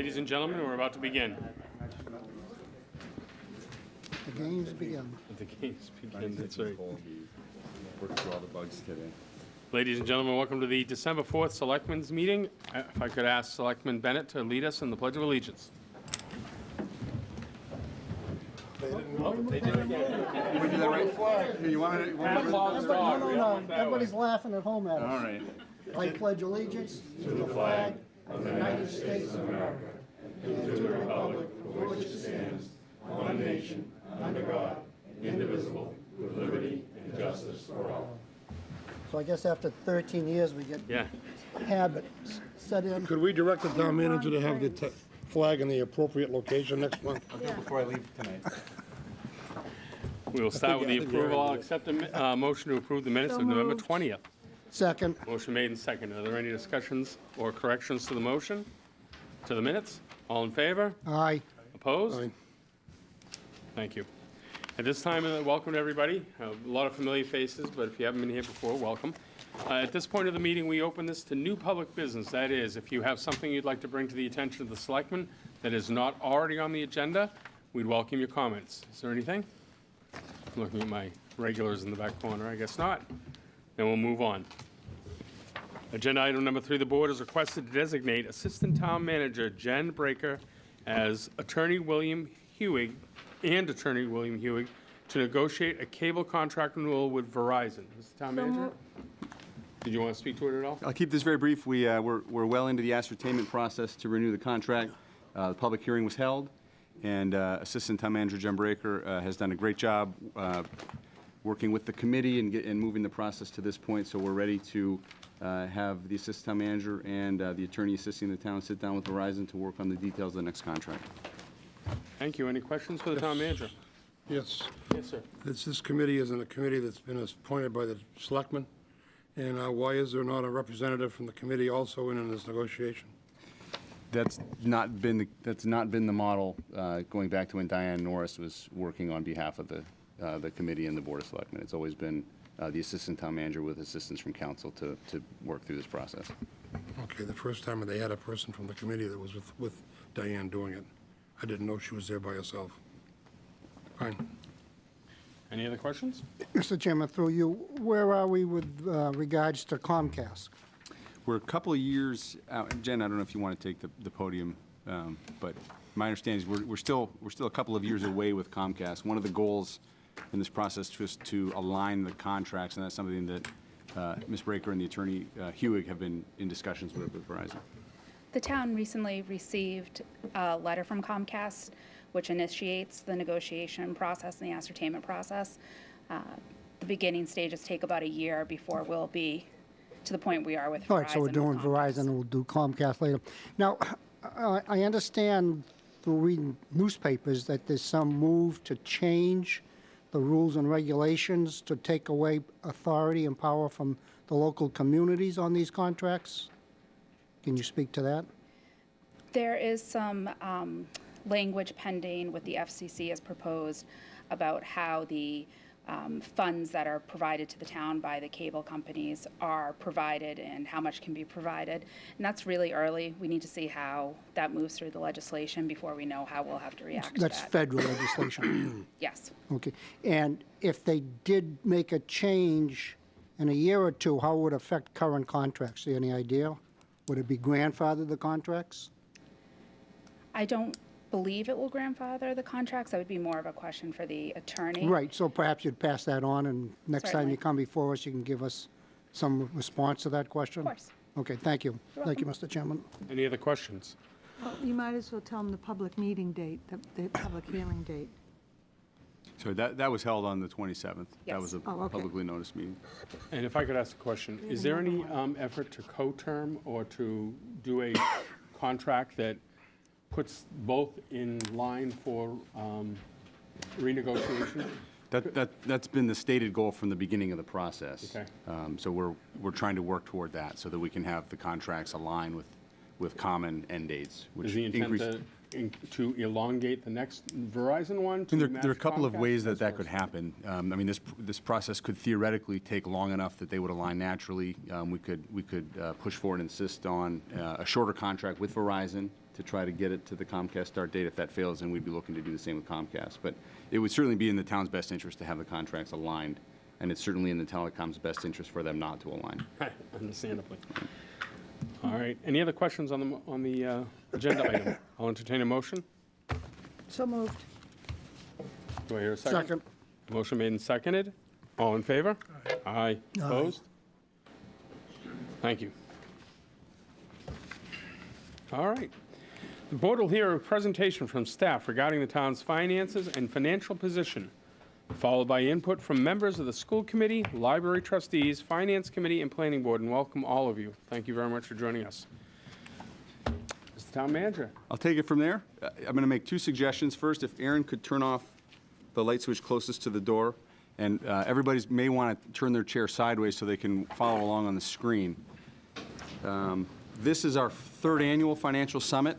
Ladies and gentlemen, we're about to begin. The games begin. The games begin, that's right. Worked through all the bugs today. Ladies and gentlemen, welcome to the December 4th Selectmen's meeting. If I could ask Selectman Bennett to lead us in the Pledge of Allegiance. We did the right flag. You want it? No. Everybody's laughing at home at us. All right. I pledge allegiance to the flag of the United States of America and to the republic for which it stands, one nation, under God, indivisible, with liberty and justice for all. So I guess after 13 years, we get habit set in. Could we direct the town manager to have the flag in the appropriate location next month? I'll do it before I leave tonight. We will start with the approval. I'll accept a motion to approve the minutes of November 20th. Second. Motion made and seconded. Are there any discussions or corrections to the motion, to the minutes? All in favor? Aye. Opposed? Aye. Thank you. At this time, welcome to everybody. A lot of familiar faces, but if you haven't been here before, welcome. At this point of the meeting, we open this to new public business. That is, if you have something you'd like to bring to the attention of the selectmen that is not already on the agenda, we'd welcome your comments. Is there anything? I'm looking at my regulars in the back corner. I guess not. Then we'll move on. Agenda item number 3, the board is requested to designate Assistant Town Manager Jen Breaker as Attorney William Hewig and Attorney William Hewig to negotiate a cable contract renewal with Verizon. Mr. Town Manager? Did you want to speak to it at all? I'll keep this very brief. We're well into the ascertainment process to renew the contract. The public hearing was held, and Assistant Town Manager Jen Breaker has done a great job working with the committee and moving the process to this point. So we're ready to have the Assistant Town Manager and the attorney assisting the town sit down with Verizon to work on the details of the next contract. Thank you. Any questions for the Town Manager? Yes. Yes, sir. This committee is in a committee that's been appointed by the selectmen. And why is there not a representative from the committee also in this negotiation? That's not been the model going back to when Diane Norris was working on behalf of the committee and the Board of Selectmen. It's always been the Assistant Town Manager with assistance from council to work through this process. Okay, the first time they had a person from the committee that was with Diane doing it. I didn't know she was there by herself. Fine. Any other questions? Mr. Chairman, through you, where are we with regards to Comcast? We're a couple of years out. Jen, I don't know if you want to take the podium, but my understanding is we're still a couple of years away with Comcast. One of the goals in this process was to align the contracts, and that's something that Ms. Breaker and the attorney Hewig have been in discussions with Verizon. The town recently received a letter from Comcast which initiates the negotiation process and the ascertainment process. The beginning stages take about a year before we'll be to the point we are with Verizon. All right, so we're doing Verizon and we'll do Comcast later. Now, I understand through reading newspapers that there's some move to change the rules and regulations to take away authority and power from the local communities on these contracts. Can you speak to that? There is some language pending with the FCC as proposed about how the funds that are provided to the town by the cable companies are provided and how much can be provided. And that's really early. We need to see how that moves through the legislation before we know how we'll have to react to that. That's federal legislation. Yes. Okay. And if they did make a change in a year or two, how would it affect current contracts? Any idea? Would it be grandfather the contracts? I don't believe it will grandfather the contracts. That would be more of a question for the attorney. Right, so perhaps you'd pass that on, and next time Certainly. you come before us, you can give us some response to that question? Of course. Okay, thank you. You're Thank you, Mr. Chairman. Any other questions? Well, you might as well tell them the public meeting date, the public hearing date. So that was held on the 27th. That Yes. was a Oh, okay. publicly noticed meeting. And if I could ask a question, is there any effort to co-term or to do a contract that puts both in line for renegotiation? That's been the stated goal from the beginning of the process. Okay. So we're trying to work toward that so that we can have the contracts align with with common end dates, which Is the intent increase. to elongate the next Verizon one? And there to are a match couple of Comcast? ways that Vice could versa? happen. I mean, this process could theoretically take long enough that they would align naturally. We could push forward and insist on a shorter contract with Verizon to try to get it to the Comcast start date. If that fails, then we'd be looking to do the same with Comcast. But it would certainly be in the town's best interest to have the contracts aligned, and it's certainly in the telecom's best interest for them not to align. Right, understandably. All right, any other questions on the agenda item? I'll entertain a motion. So moved. Do I hear a second? Motion made and seconded. All in favor? Aye. Opposed? Thank you. All right. The board will hear a presentation from staff regarding the town's finances and financial position, followed by input from members of the school committee, library trustees, finance committee, and planning board, and welcome all of you. Thank you very much for joining us. Mr. Town Manager. I'll take it from there. I'm going to make two suggestions. First, if Aaron could turn off the light switch closest to the door, and everybody may want to turn their chair sideways so they can follow along on the screen. This is our third annual financial summit.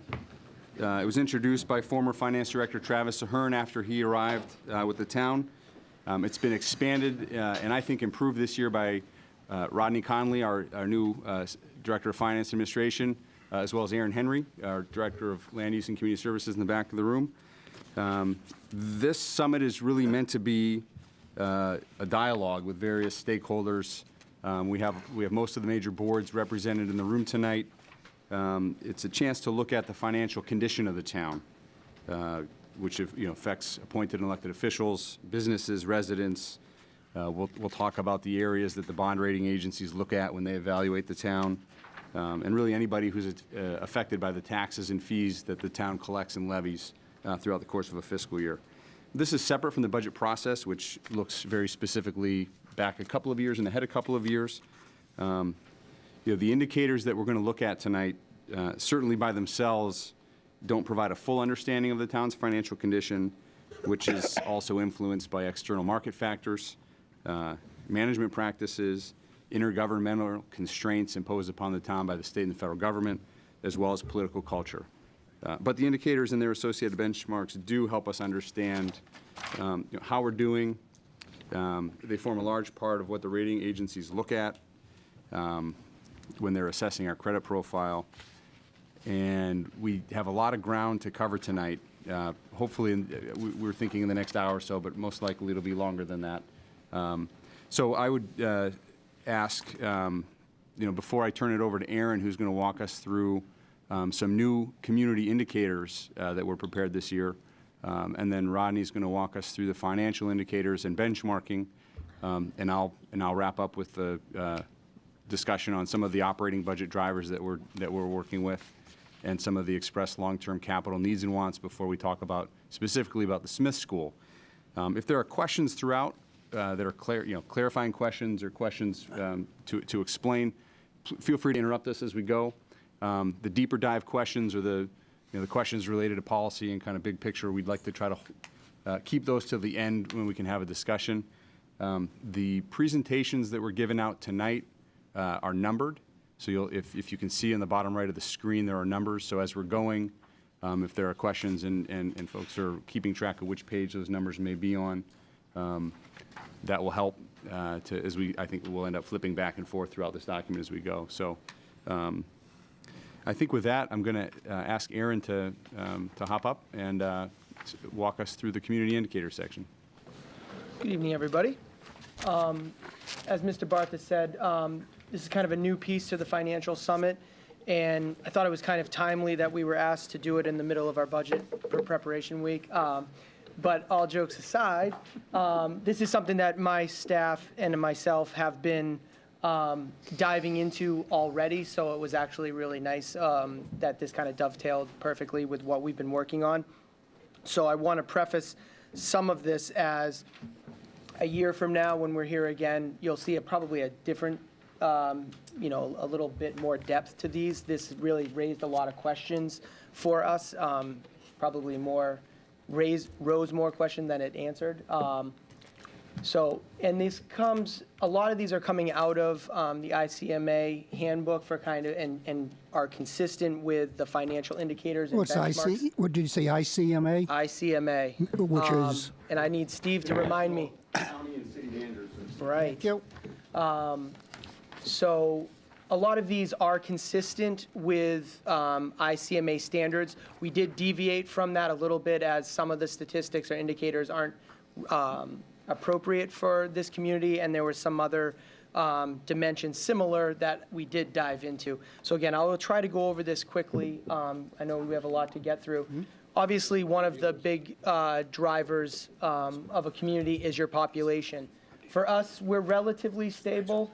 It was introduced by former Finance Director Travis Ahern after he arrived with the town. It's been expanded and I think improved this year by Rodney Conley, our new Director of Finance Administration, as well as Aaron Henry, our Director of Land Use and Community Services in the back of the room. This summit is really meant to be a dialogue with various stakeholders. We have most of the major boards represented in the room tonight. It's a chance to look at the financial condition of the town, which affects appointed and elected officials, businesses, residents. We'll talk about the areas that the bond rating agencies look at when they evaluate the town, and really anybody who's affected by the taxes and fees that the town collects and levies throughout the course of a fiscal year. This is separate from the budget process, which looks very specifically back a couple of years and ahead a couple of years. The indicators that we're going to look at tonight, certainly by themselves, don't provide a full understanding of the town's financial condition, which is also influenced by external market factors, management practices, intergovernmental constraints imposed upon the town by the state and the federal government, as well as political culture. But the indicators and their associated benchmarks do help us understand how we're doing. They form a large part of what the rating agencies look at when they're assessing our credit profile. And we have a lot of ground to cover tonight. Hopefully, we're thinking in the next hour or so, but most likely it'll be longer than that. So I would ask, before I turn it over to Aaron, who's going to walk us through some new community indicators that were prepared this year, and then Rodney's going to walk us through the financial indicators and benchmarking, and I'll wrap up with the discussion on some of the operating budget drivers that we're working with, and some of the expressed long-term capital needs and wants before we talk specifically about the Smith School. If there are questions throughout that are clarifying questions or questions to explain, feel free to interrupt us as we go. The deeper dive questions or the questions related to policy and kind of big picture, we'd like to try to keep those till the end when we can have a discussion. The presentations that were given out tonight are numbered. So if you can see in the bottom right of the screen, there are numbers. So as we're going, if there are questions and folks are keeping track of which page those numbers may be on, that will help as I think we'll end up flipping back and forth throughout this document as we go. So I think with that, I'm going to ask Aaron to hop up and walk us through the community indicator section. Good evening, everybody. As Mr. Barth has said, this is kind of a new piece to the financial summit, and I thought it was kind of timely that we were asked to do it in the middle of our budget preparation week. But all jokes aside, this is something that my staff and myself have been diving into already, so it was actually really nice that this kind of dovetailed perfectly with what we've been working on. So I want to preface some of this as a year from now, when we're here again, you'll see probably a different, a little bit more depth to these. This really raised a lot of questions for us, probably rose more question than it answered. So, and a lot of these are coming out of the ICMA handbook for kind of, and are consistent with the financial indicators and What's benchmarks. what did you say, ICMA? ICMA. Which is, And I need Steve to remind me. County and city managers. Right. yep, So a lot of these are consistent with ICMA standards. We did deviate from that a little bit as some of the statistics or indicators aren't appropriate for this community, and there were some other dimensions similar that we did dive into. So again, I will try to go over this quickly. I know we have a lot to get through. Obviously, one of the big drivers of a community is your population. For us, we're relatively stable.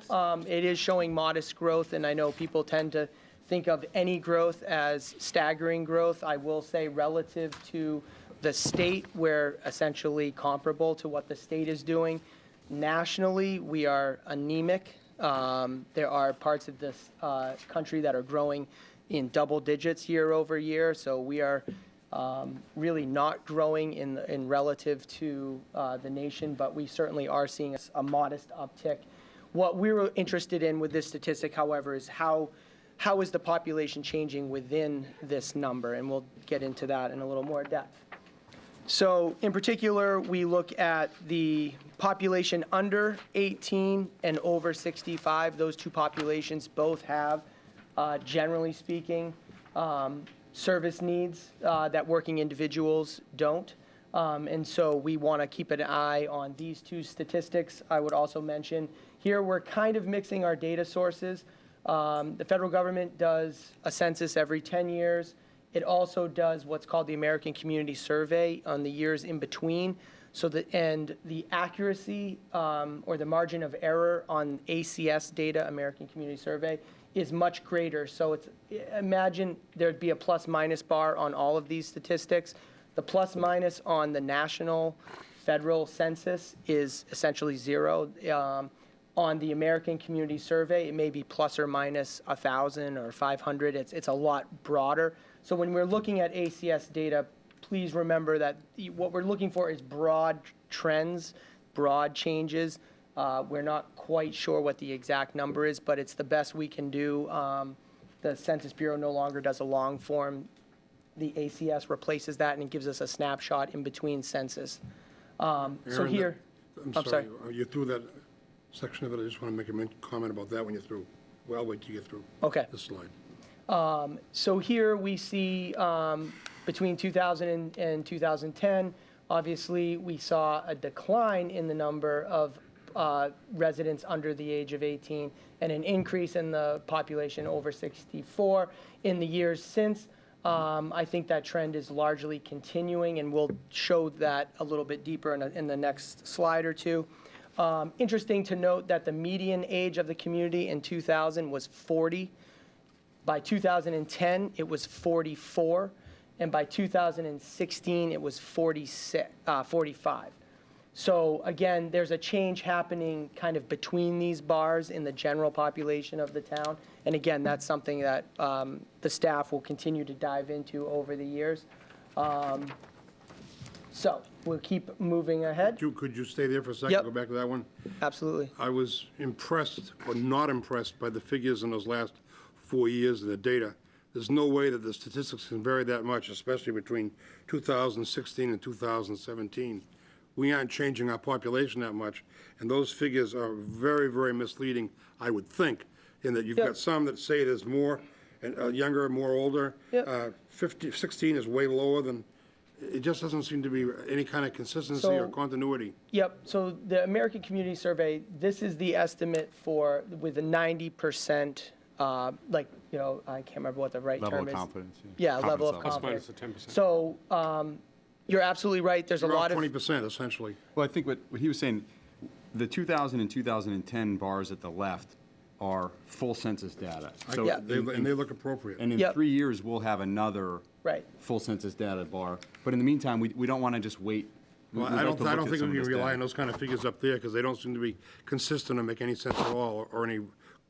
It is showing modest growth, and I know people tend to think of any growth as staggering growth. I will say relative to the state, we're essentially comparable to what the state is doing. Nationally, we are anemic. There are parts of this country that are growing in double digits year over year, so we are really not growing in relative to the nation, but we certainly are seeing a modest uptick. What we were interested in with this statistic, however, is how is the population changing within this number, and we'll get into that in a little more depth. So in particular, we look at the population under 18 and over 65. Those two populations both have, generally speaking, service needs that working individuals don't. And so we want to keep an eye on these two statistics. I would also mention here we're kind of mixing our data sources. The federal government does a census every 10 years. It also does what's called the American Community Survey on the years in between. So and the accuracy or the margin of error on ACS data, American Community Survey, is much greater. So imagine there'd be a plus minus bar on all of these statistics. The plus minus on the national federal census is essentially zero. On the American Community Survey, it may be plus or minus 1,000 or 500. It's a lot broader. So when we're looking at ACS data, please remember that what we're looking for is broad trends, broad changes. We're not quite sure what the exact number is, but it's the best we can do. The Census Bureau no longer does a long form. The ACS replaces that, and it gives us a snapshot in between census. So Aaron, here, I'm sorry, you through that section of it? I just want to make a comment about that when you're through. Well, I'll wait till you get through okay. this slide. So here we see between 2000 and 2010, obviously we saw a decline in the number of residents under the age of 18 and an increase in the population over 64 in the years since. I think that trend is largely continuing, and we'll show that a little bit deeper in the next slide or two. Interesting to note that the median age of the community in 2000 was 40. By 2010, it was 44, and by 2016, it was 45. So again, there's a change happening kind of between these bars in the general population of the town. And again, that's something that the staff will continue to dive into over the years. So we'll keep moving ahead. Could you stay there for a second? Yep. Go back to that one? Absolutely. I was impressed or not impressed by the figures in those last 4 years of the data. There's no way that the statistics can vary that much, especially between 2016 and 2017. We aren't changing our population that much, and those figures are very, very misleading, I would think, in that you've got some that say there's more, younger, more older. 16 is way lower than, it just doesn't seem to be any kind of consistency or continuity. Yep, so the American Community Survey, this is the estimate for, with a 90%, like, you know, I can't remember what the right Level term of is. confidence. Yeah, level of Confidence confidence. Plus minus a 10%. So, you're absolutely right, there's a lot Around of. 20%, essentially. Well, I think what he was saying, the 2000 and 2010 bars at the left are full census data. So Yeah. And they look appropriate. And in Yep. 3 years, we'll have another Right. full census data bar. But in the meantime, we don't want to just wait. Well, I don't think we can rely on those kind of figures up there, because they don't seem to be consistent or make any sense at all, or any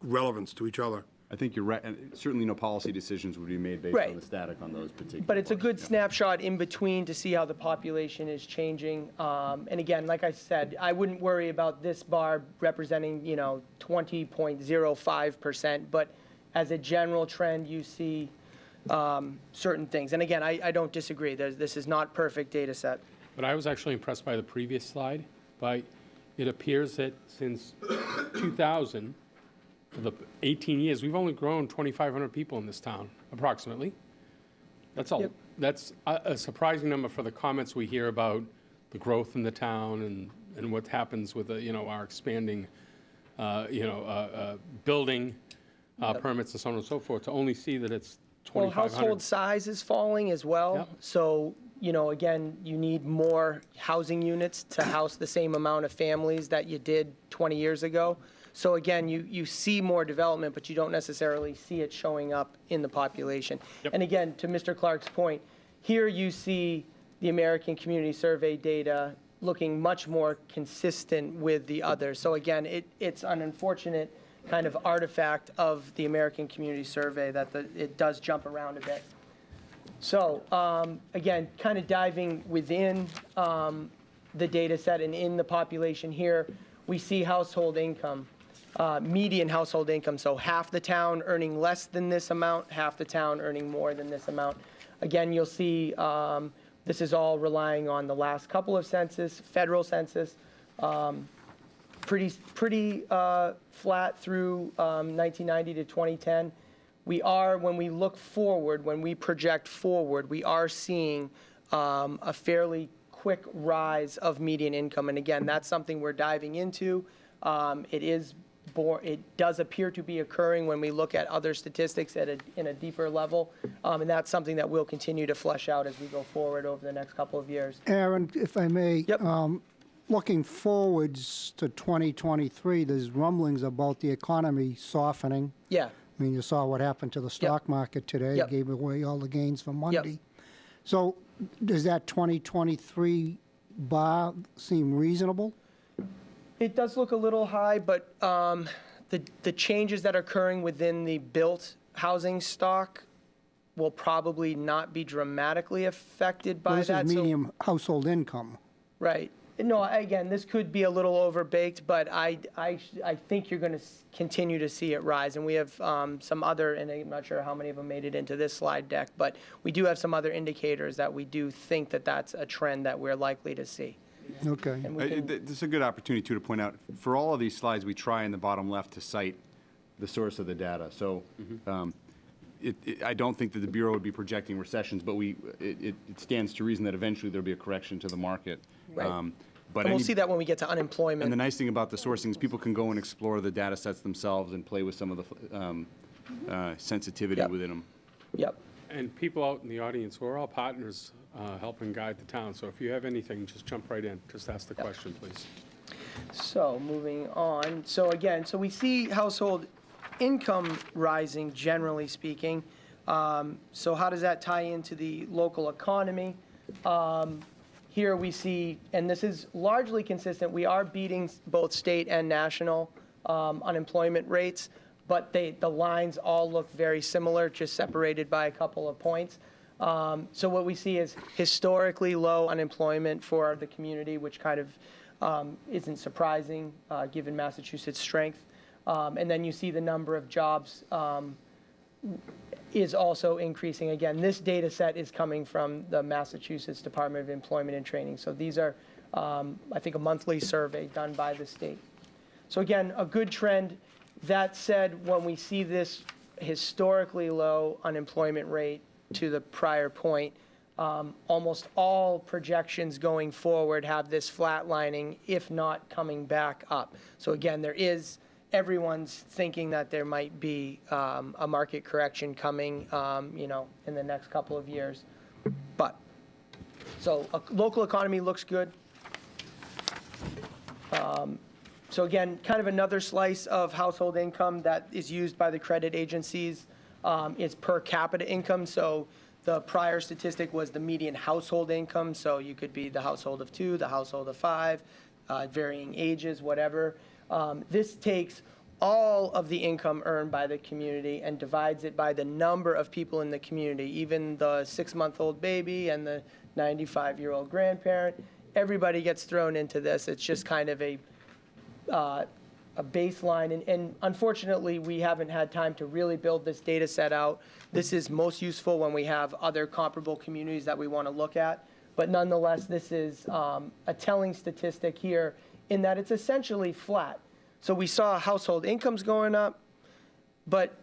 relevance to each other. I think you're right, and certainly no policy decisions would be made based Right. on the static on those particular. But it's a parts, good yeah. snapshot in between to see how the population is changing. And again, like I said, I wouldn't worry about this bar representing, 20.05%, but as a general trend, you see certain things. And again, I don't disagree. This is not perfect data set. But I was actually impressed by the previous slide. It appears that since 2000, for the 18 years, we've only grown 2,500 people in this town, approximately. That's Yep. that's a surprising number for the comments we hear about the growth in the town and what happens with our expanding, building permits and so on and so forth. To only see that it's Well, 2,500. household size is falling as well. Yep. So, again, you need more housing units to house the same amount of families that you did 20 years ago. So again, you see more development, but you don't necessarily see it showing up in the population. Yep. And again, to Mr. Clark's point, here you see the American Community Survey data looking much more consistent with the others. So again, it's an unfortunate kind of artifact of the American Community Survey that it does jump around a bit. So again, kind of diving within the data set and in the population here, we see household income, median household income. So half the town earning less than this amount, half the town earning more than this amount. Again, you'll see this is all relying on the last couple of census, federal census, pretty flat through 1990 to 2010. We are, when we look forward, when we project forward, we are seeing a fairly quick rise of median income. And again, that's something we're diving into. It does appear to be occurring when we look at other statistics in a deeper level. And that's something that we'll continue to flesh out as we go forward over the next couple of years. Aaron, if I may. Yep. Looking forwards to 2023, there's rumblings about the economy softening. Yeah. I mean, you saw what happened to the stock market today. Yep. Gave away all the gains for Monday. So does that 2023 bar seem reasonable? It does look a little high, but the changes that are occurring within the built housing stock will probably not be dramatically affected by Well, this that. is So- medium household income. Right. No, again, this could be a little overbaked, but I think you're going to continue to see it rise. And we have some other, and I'm not sure how many of them made it into this slide deck, but we do have some other indicators that we do think that that's a trend that we're likely to see. Okay. And we can, This is a good opportunity, too, to point out, for all of these slides, we try in the bottom left to cite the source of the data. So I don't think that the Bureau would be projecting recessions, but it stands to reason that eventually there'll be a correction to the market. Right. But and we'll any- see that when we get to And the unemployment. nice thing about the sourcing is people can go and explore the data sets themselves and play with some of the sensitivity Yep. within them. Yep. And people out in the audience, we're all partners helping guide the town. So if you have anything, just jump right in. Just ask the question, please. So moving on. So again, so we see household income rising, generally speaking. So how does that tie into the local economy? Here we see, and this is largely consistent, we are beating both state and national unemployment rates, but the lines all look very similar, just separated by a couple of points. So what we see is historically low unemployment for the community, which kind of isn't surprising given Massachusetts' strength. And then you see the number of jobs is also increasing. Again, this data set is coming from the Massachusetts Department of Employment and Training. So these are, I think, a monthly survey done by the state. So again, a good trend. That said, when we see this historically low unemployment rate to the prior point, almost all projections going forward have this flatlining, if not coming back up. So again, everyone's thinking that there might be a market correction coming, in the next couple of years. But, so local economy looks good. So again, kind of another slice of household income that is used by the credit agencies is per capita income. So the prior statistic was the median household income. So you could be the household of 2, the household of 5, varying ages, whatever. This takes all of the income earned by the community and divides it by the number of people in the community, even the 6-month-old baby and the 95-year-old grandparent. Everybody gets thrown into this. It's just kind of a baseline. And unfortunately, we haven't had time to really build this data set out. This is most useful when we have other comparable communities that we want to look at. But nonetheless, this is a telling statistic here in that it's essentially flat. So we saw household incomes going up, but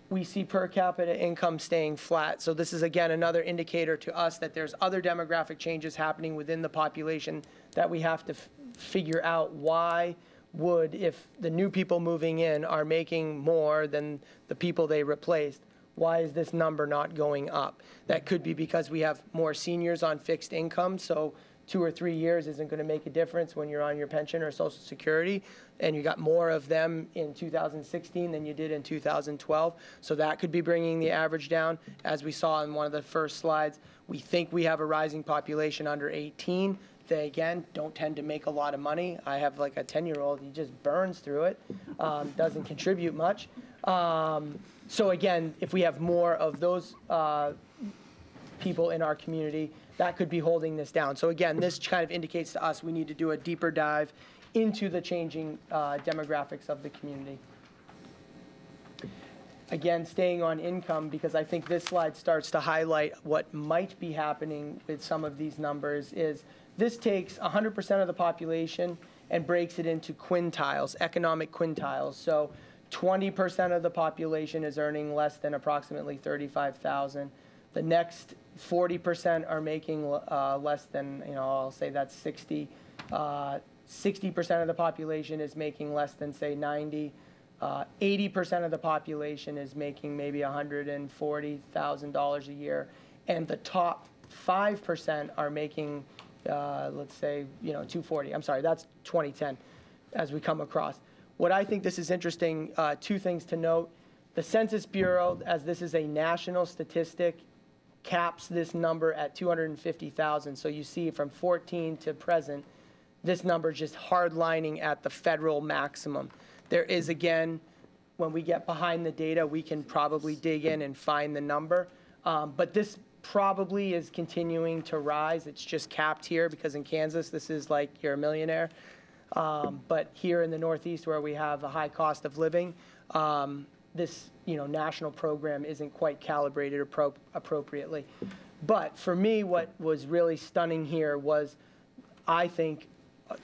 we see per capita income staying flat. So this is, again, another indicator to us that there's other demographic changes happening within the population that we have to figure out why would, if the new people moving in are making more than the people they replaced, why is this number not going up? That could be because we have more seniors on fixed income, so 2 or 3 years isn't going to make a difference when you're on your pension or Social Security, and you got more of them in 2016 than you did in 2012. So that could be bringing the average down. As we saw in one of the first slides, we think we have a rising population under 18. They, again, don't tend to make a lot of money. I have like a 10-year-old, he just burns through it, doesn't contribute much. So again, if we have more of those people in our community, that could be holding this down. So again, this kind of indicates to us we need to do a deeper dive into the changing demographics of the community. Again, staying on income, because I think this slide starts to highlight what might be happening with some of these numbers, is this takes 100% of the population and breaks it into quintiles, economic quintiles. So 20% of the population is earning less than approximately $35,000. The next 40% are making less than, I'll say that's 60. 60% of the population is making less than, say, 90. 80% of the population is making maybe $140,000 a year. And the top 5% are making, let's say, 240. I'm sorry, that's 2010 as we come across. What I think this is interesting, 2 things to note. The Census Bureau, as this is a national statistic, caps this number at 250,000. So you see from 14 to present, this number just hardlining at the federal maximum. There is, again, when we get behind the data, we can probably dig in and find the number. But this probably is continuing to rise. It's just capped here because in Kansas, this is like you're a millionaire. But here in the Northeast, where we have a high cost of living, this national program isn't quite calibrated appropriately. But for me, what was really stunning here was, I think,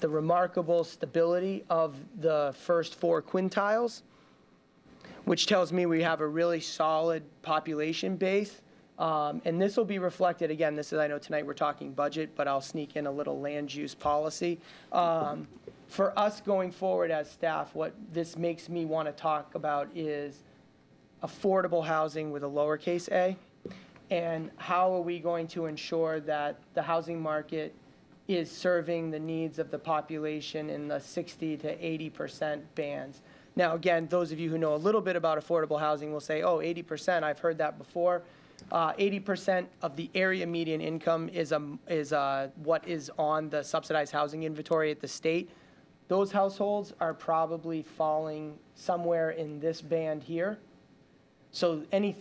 the remarkable stability of the first 4 quintiles, which tells me we have a really solid population base. And this will be reflected, again, I know tonight we're talking budget, but I'll sneak in a little land use policy. For us going forward as staff, what this makes me want to talk about is affordable housing with a lowercase a, and how are we going to ensure that the housing market is serving the needs of the population in the 60 to 80% bands. Now, again, those of you who know a little bit about affordable housing will say, oh, 80%, I've heard that before. 80% of the area median income is what is on the subsidized housing inventory at the state. Those households are probably falling somewhere in this band here. So any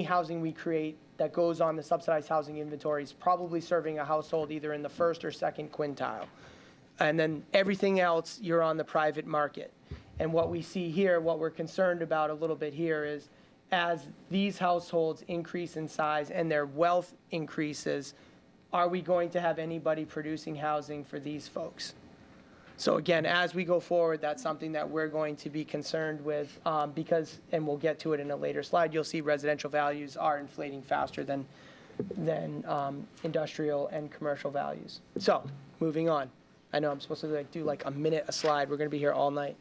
housing we create that goes on the subsidized housing inventory is probably serving a household either in the first or second quintile. And then everything else, you're on the private market. And what we see here, what we're concerned about a little bit here is, as these households increase in size and their wealth increases, are we going to have anybody producing housing for these folks? So again, as we go forward, that's something that we're going to be concerned with because, and we'll get to it in a later slide, you'll see residential values are inflating faster than industrial and commercial values. So moving on. I know I'm supposed to do like a minute a slide. We're going to be here all night.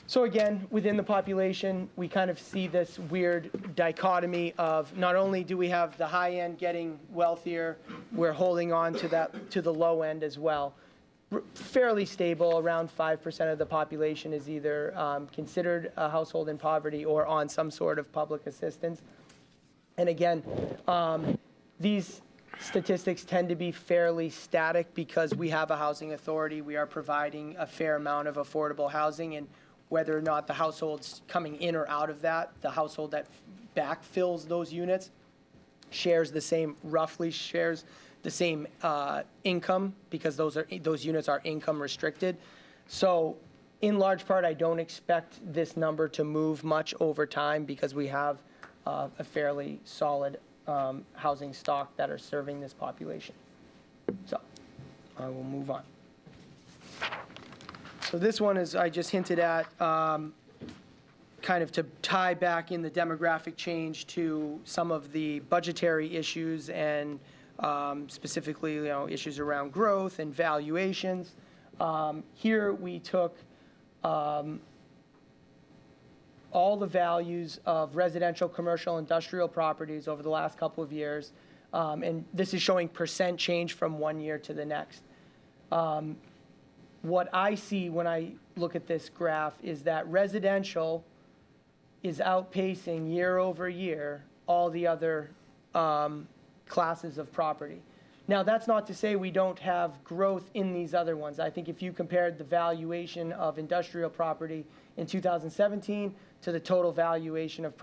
So again, within the population, we kind of see this weird dichotomy of not only do we have the high end getting wealthier, we're holding on to the low end as well. Fairly stable, around 5% of the population is either considered a household in poverty or on some sort of public assistance. And again, these statistics tend to be fairly static because we have a housing authority. We are providing a fair amount of affordable housing, and whether or not the households coming in or out of that, the household that backfills those units roughly shares the same income, because those units are income restricted. So in large part, I don't expect this number to move much over time because we have a fairly solid housing stock that are serving this population. So I will move on. So this one is, I just hinted at, kind of to tie back in the demographic change to some of the budgetary issues and specifically, issues around growth and valuations. Here we took all the values of residential, commercial, industrial properties over the last couple of years, and this is showing percent change from one year to the next. What I see when I look at this graph is that residential is outpacing year over year all the other classes of property. Now, that's not to say we don't have growth in these other ones. I think if you compared the valuation of industrial property in 2017 to the total valuation of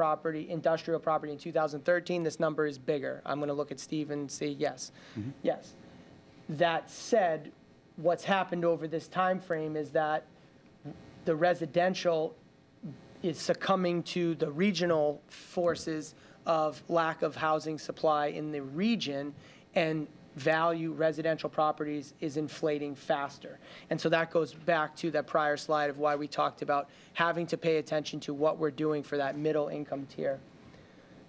industrial property in 2013, this number is bigger. I'm going to look at Steve and say yes. Mm-hmm. Yes. That said, what's happened over this time frame is that the residential is succumbing to the regional forces of lack of housing supply in the region, and residential properties is inflating faster. And so that goes back to that prior slide of why we talked about having to pay attention to what we're doing for that middle income tier.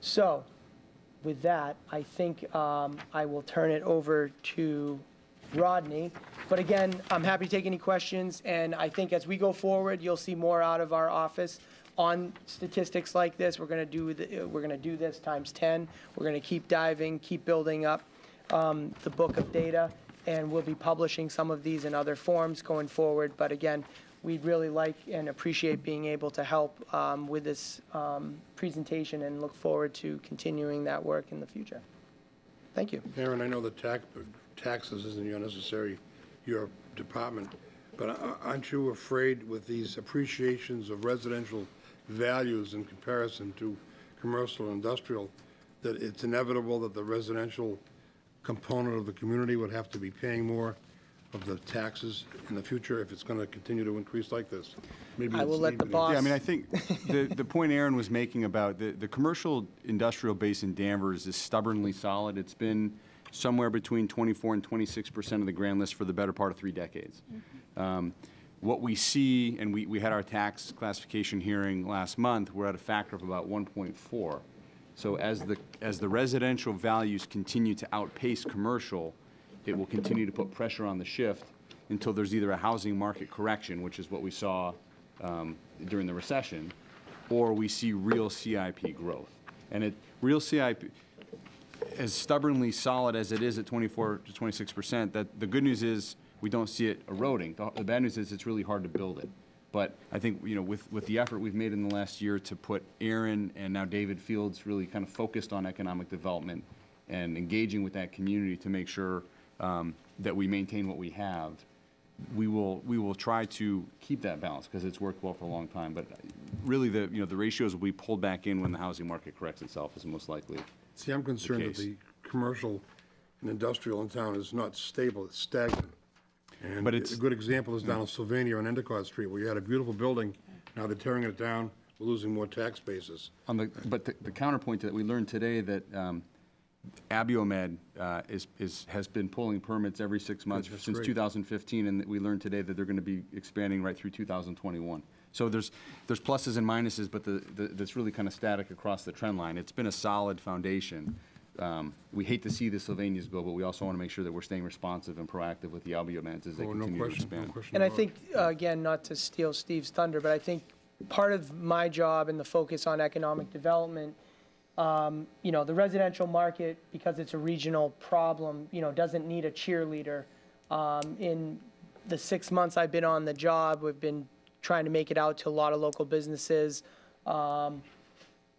So with that, I think I will turn it over to Rodney. But again, I'm happy to take any questions, and I think as we go forward, you'll see more out of our office on statistics like this. We're going to do this times 10. We're going to keep diving, keep building up the book of data, and we'll be publishing some of these in other forms going forward. But again, we'd really like and appreciate being able to help with this presentation, and look forward to continuing that work in the future. Thank you. Aaron, I know the taxes isn't your department, but aren't you afraid with these appreciations of residential values in comparison to commercial and industrial, that it's inevitable that the residential component of the community would have to be paying more of the taxes in the future if it's going to continue to increase like this? Maybe I will let the boss. Yeah, I mean, I think the point Aaron was making about the commercial industrial base in Danvers is stubbornly solid. It's been somewhere between 24 and 26% of the grand list for the better part of 3 decades. Mm-hmm. What we see, and we had our tax classification hearing last month, we're at a factor of about 1.4. So as the residential values continue to outpace commercial, it will continue to put pressure on the shift until there's either a housing market correction, which is what we saw during the recession, or we see real CIP growth. And real CIP, as stubbornly solid as it is at 24 to 26%, that the good news is we don't see it eroding. The bad news is it's really hard to build it. But I think, with the effort we've made in the last year to put Aaron and now David Fields really kind of focused on economic development and engaging with that community to make sure that we maintain what we have, we will try to keep that balance because it's worked well for a long time. But really, the ratios will be pulled back in when the housing market corrects itself, is most likely. See, I'm concerned that the commercial and industrial in town is not stable, it's stagnant. And but it's a good example is down on Sylvania on Endicott Street, where you had a beautiful building, now they're tearing it down, we're losing more tax bases. But the counterpoint to that, we learned today that Abiomed has been pulling permits every 6 months since great. 2015, and we learned today that they're going to be expanding right through 2021. So there's pluses and minuses, but that's really kind of static across the trend line. It's been a solid foundation. We hate to see the Sylvanias go, but we also want to make sure that we're staying responsive and proactive with the Abiomeds as they continue to expand. No question And I about think, again, not to steal Steve's thunder, but I think part of my job and the focus on economic development, the residential market, because it's a regional problem, doesn't need a cheerleader. In the 6 months I've been on the job, we've been trying to make it out to a lot of local businesses.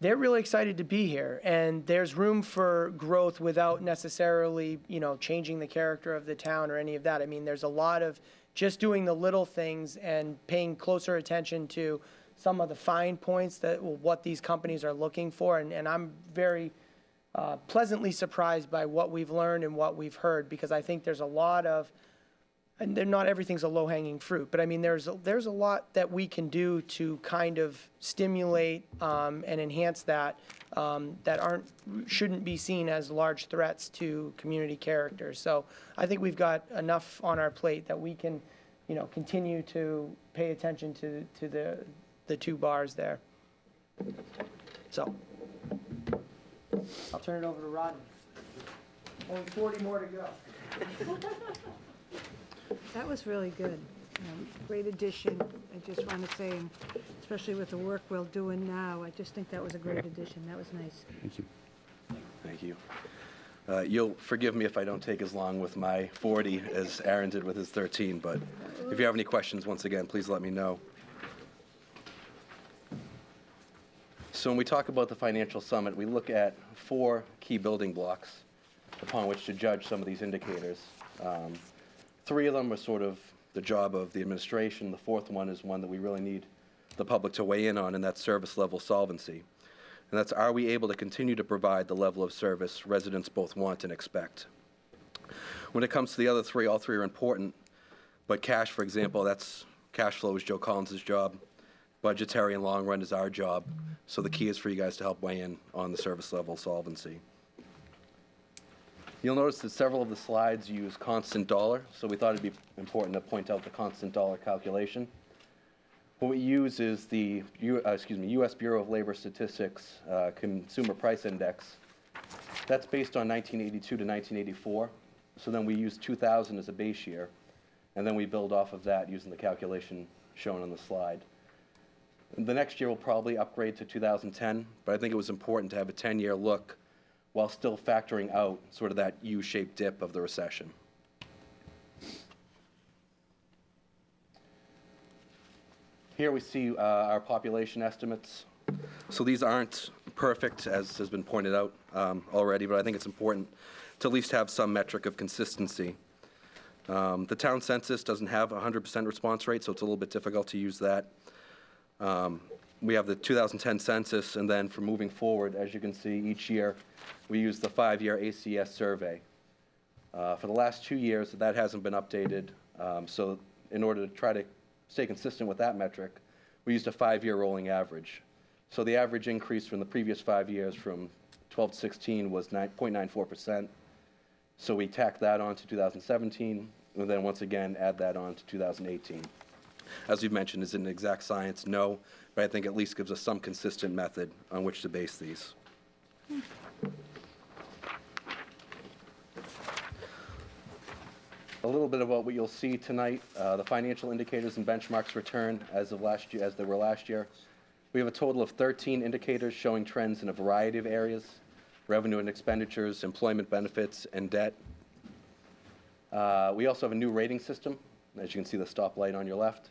they're really excited to be here, and there's room for growth without necessarily, changing the character of the town or any of that. I mean, there's a lot of just doing the little things and paying closer attention to some of the fine points that what these companies are looking for, and I'm very pleasantly surprised by what we've learned and what we've heard, because I think there's a lot of, and not everything's a low-hanging fruit, but I mean, there's a lot that we can do to kind of stimulate and enhance that that shouldn't be seen as large threats to community character. So I think we've got enough on our plate that we can, continue to pay attention to the two bars there. So I'll turn it over to Rodney. Only 40 more to go. That was really good. Great addition. I just want to say, and especially with the work we're doing now, I just think that was a great addition. That was nice. Thank you. Thank you. You'll forgive me if I don't take as long with my 40 as Aaron did with his 13, but if you have any questions, once again, please let me know. So when we talk about the financial summit, we look at 4 key building blocks upon which to judge some of these indicators. 3 of them are sort of the job of the administration. The 4th one is one that we really need the public to weigh in on, and that's service level solvency. And that's, are we able to continue to provide the level of service residents both want and expect? When it comes to the other 3, all 3 are important, but cash, for example, that's cash flow is Joe Collins' job. Budgetary and long run is our job. So the key is for you guys to help weigh in on the service level solvency. You'll notice that several of the slides use constant dollar, so we thought it'd be important to point out the constant dollar calculation. What we use is the U.S. Bureau of Labor Statistics Consumer Price Index. That's based on 1982 to 1984. So then we use 2000 as a base year, and then we build off of that using the calculation shown on the slide. The next year we'll probably upgrade to 2010, but I think it was important to have a 10-year look while still factoring out sort of that U-shaped dip of the recession. Here we see our population estimates. So these aren't perfect, as has been pointed out already, but I think it's important to at least have some metric of consistency. The town census doesn't have a 100% response rate, so it's a little bit difficult to use that. We have the 2010 census, and then for moving forward, as you can see, each year we use the 5-year ACS survey. For the last 2 years, that hasn't been updated, so in order to try to stay consistent with that metric, we used a 5-year rolling average. So the average increase from the previous 5 years from 12 to 16 was 0.94%. So we tacked that on to 2017, and then once again add that on to 2018. As we've mentioned, is it an exact science? No, but I think at least gives us some consistent method on which to base these. A little bit about what you'll see tonight, the financial indicators and benchmarks return as of last year, as they were last year. We have a total of 13 indicators showing trends in a variety of areas: revenue and expenditures, employment benefits, and debt. We also have a new rating system, as you can see the stoplight on your left.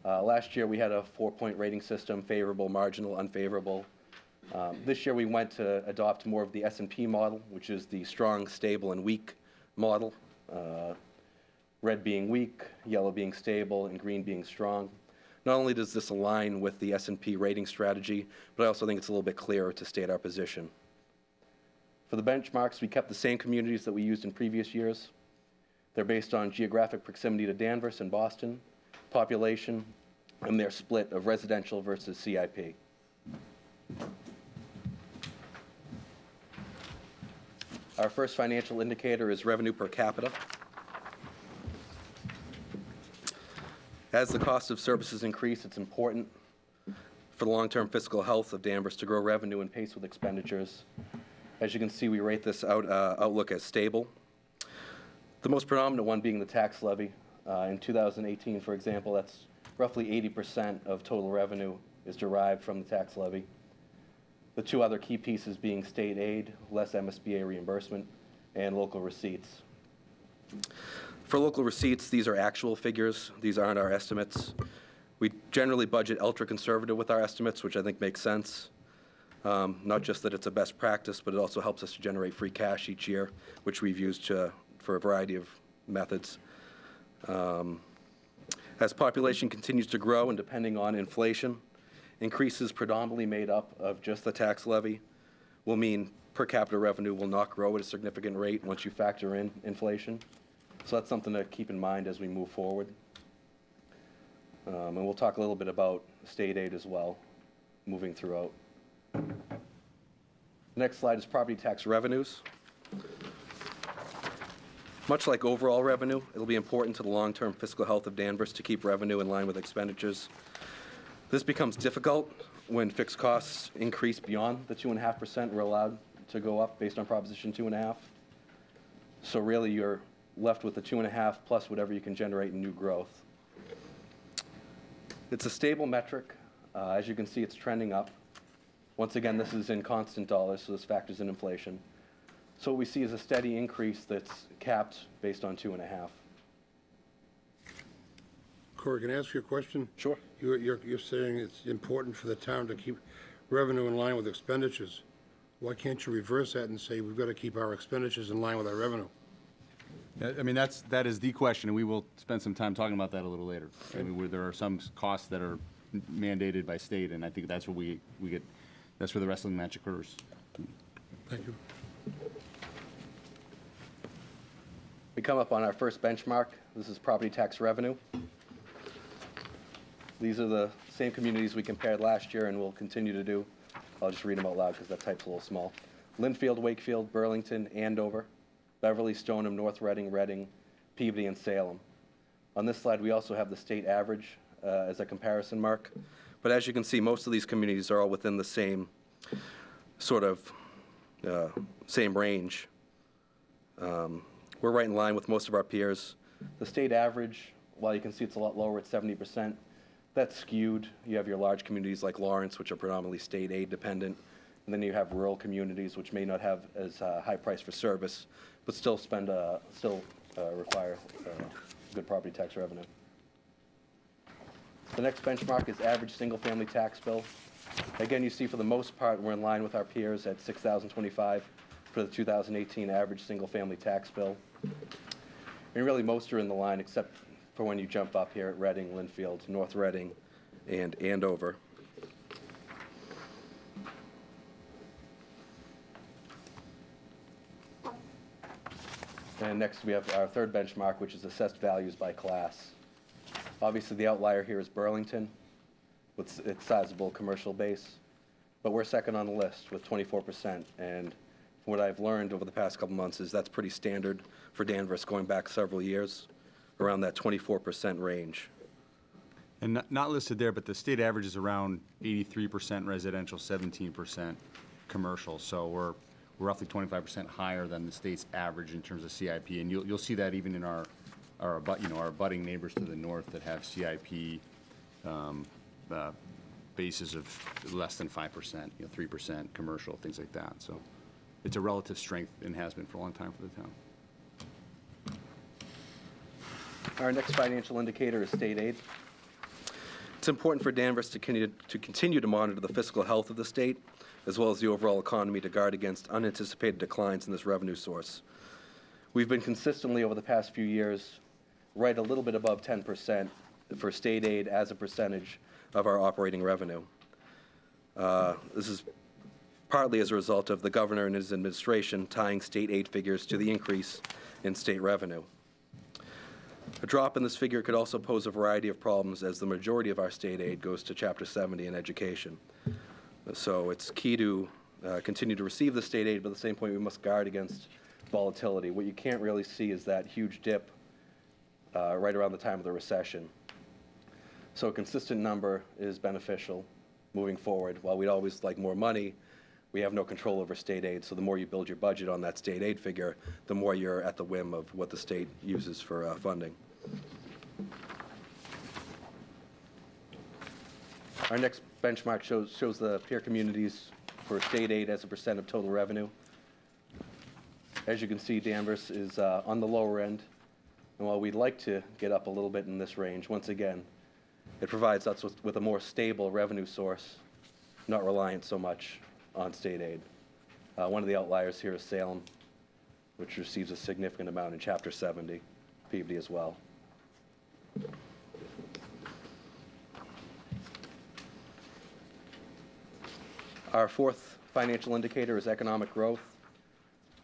Last year we had a 4-point rating system: favorable, marginal, unfavorable. This year we went to adopt more of the S&P model, which is the strong, stable, and weak model. Red being weak, yellow being stable, and green being strong. Not only does this align with the S&P rating strategy, but I also think it's a little bit clearer to state our position. For the benchmarks, we kept the same communities that we used in previous years. They're based on geographic proximity to Danvers and Boston, population, and their split of residential versus CIP. Our first financial indicator is revenue per capita. As the cost of services increase, it's important for the long-term fiscal health of Danvers to grow revenue and pace with expenditures. As you can see, we rate this outlook as stable. The most predominant one being the tax levy. In 2018, for example, that's roughly 80% of total revenue is derived from the tax levy. The 2 other key pieces being state aid, less MSBA reimbursement, and local receipts. For local receipts, these are actual figures. These aren't our estimates. We generally budget ultra-conservative with our estimates, which I think makes sense. Not just that it's a best practice, but it also helps us to generate free cash each year, which we've used for a variety of methods. As population continues to grow and depending on inflation, increases predominantly made up of just the tax levy will mean per capita revenue will not grow at a significant rate once you factor in inflation. So that's something to keep in mind as we move forward. And we'll talk a little bit about state aid as well, moving throughout. The next slide is property tax revenues. Much like overall revenue, it'll be important to the long-term fiscal health of Danvers to keep revenue in line with expenditures. This becomes difficult when fixed costs increase beyond the 2.5% we're allowed to go up based on Proposition 2.5. So really, you're left with the 2.5 plus whatever you can generate in new growth. It's a stable metric. As you can see, it's trending up. Once again, this is in constant dollars, so this factors in inflation. So what we see is a steady increase that's capped based on 2.5. Corey, can I ask you a question? Sure. You're saying it's important for the town to keep revenue in line with expenditures. Why can't you reverse that and say we've got to keep our expenditures in line with our revenue? I mean, that is the question, and we will spend some time talking about that a little later. I mean, there are some costs that are mandated by state, and I think that's where we get, that's where the wrestling match occurs. Thank you. We come up on our first benchmark. This is property tax revenue. These are the same communities we compared last year and will continue to do. I'll just read them out loud because that type's a little small. Linfield, Wakefield, Burlington, Andover, Beverly, Stoneham, North Reading, Reading, Peabody, and Salem. On this slide, we also have the state average as a comparison mark. But as you can see, most of these communities are all within the same sort of same range. We're right in line with most of our peers. The state average, while you can see it's a lot lower at 70%, that's skewed. You have your large communities like Lawrence, which are predominantly state aid dependent, and then you have rural communities, which may not have as high price for service, but still require good property tax revenue. The next benchmark is average single-family tax bill. Again, you see for the most part, we're in line with our peers at $6,025 for the 2018 average single-family tax bill. And really, most are in the line except for when you jump up here at Reading, Linfield, North Reading, and Andover. And next we have our third benchmark, which is assessed values by class. Obviously, the outlier here is Burlington with its sizable commercial base, but we're second on the list with 24%. And what I've learned over the past couple months is that's pretty standard for Danvers going back several years, around that 24% range. And not listed there, but the state average is around 83% residential, 17% commercial. So we're roughly 25% higher than the state's average in terms of CIP. And you'll see that even in our abutting neighbors to the north that have CIP bases of less than 5%, 3% commercial, things like that. So it's a relative strength and has been for a long time for the town. Our next financial indicator is state aid. It's important for Danvers to continue to monitor the fiscal health of the state, as well as the overall economy, to guard against unanticipated declines in this revenue source. We've been consistently over the past few years right a little bit above 10% for state aid as a percentage of our operating revenue. This is partly as a result of the governor and his administration tying state aid figures to the increase in state revenue. A drop in this figure could also pose a variety of problems, as the majority of our state aid goes to Chapter 70 in education. So it's key to continue to receive the state aid, but at the same point we must guard against volatility. What you can't really see is that huge dip right around the time of the recession. So a consistent number is beneficial moving forward. While we'd always like more money, we have no control over state aid, so the more you build your budget on that state aid figure, the more you're at the whim of what the state uses for funding. Our next benchmark shows the peer communities for state aid as a percent of total revenue. As you can see, Danvers is on the lower end, and while we'd like to get up a little bit in this range, once again, it provides us with a more stable revenue source, not reliant so much on state aid. One of the outliers here is Salem, which receives a significant amount in Chapter 70, Peabody as well. Our fourth financial indicator is economic growth.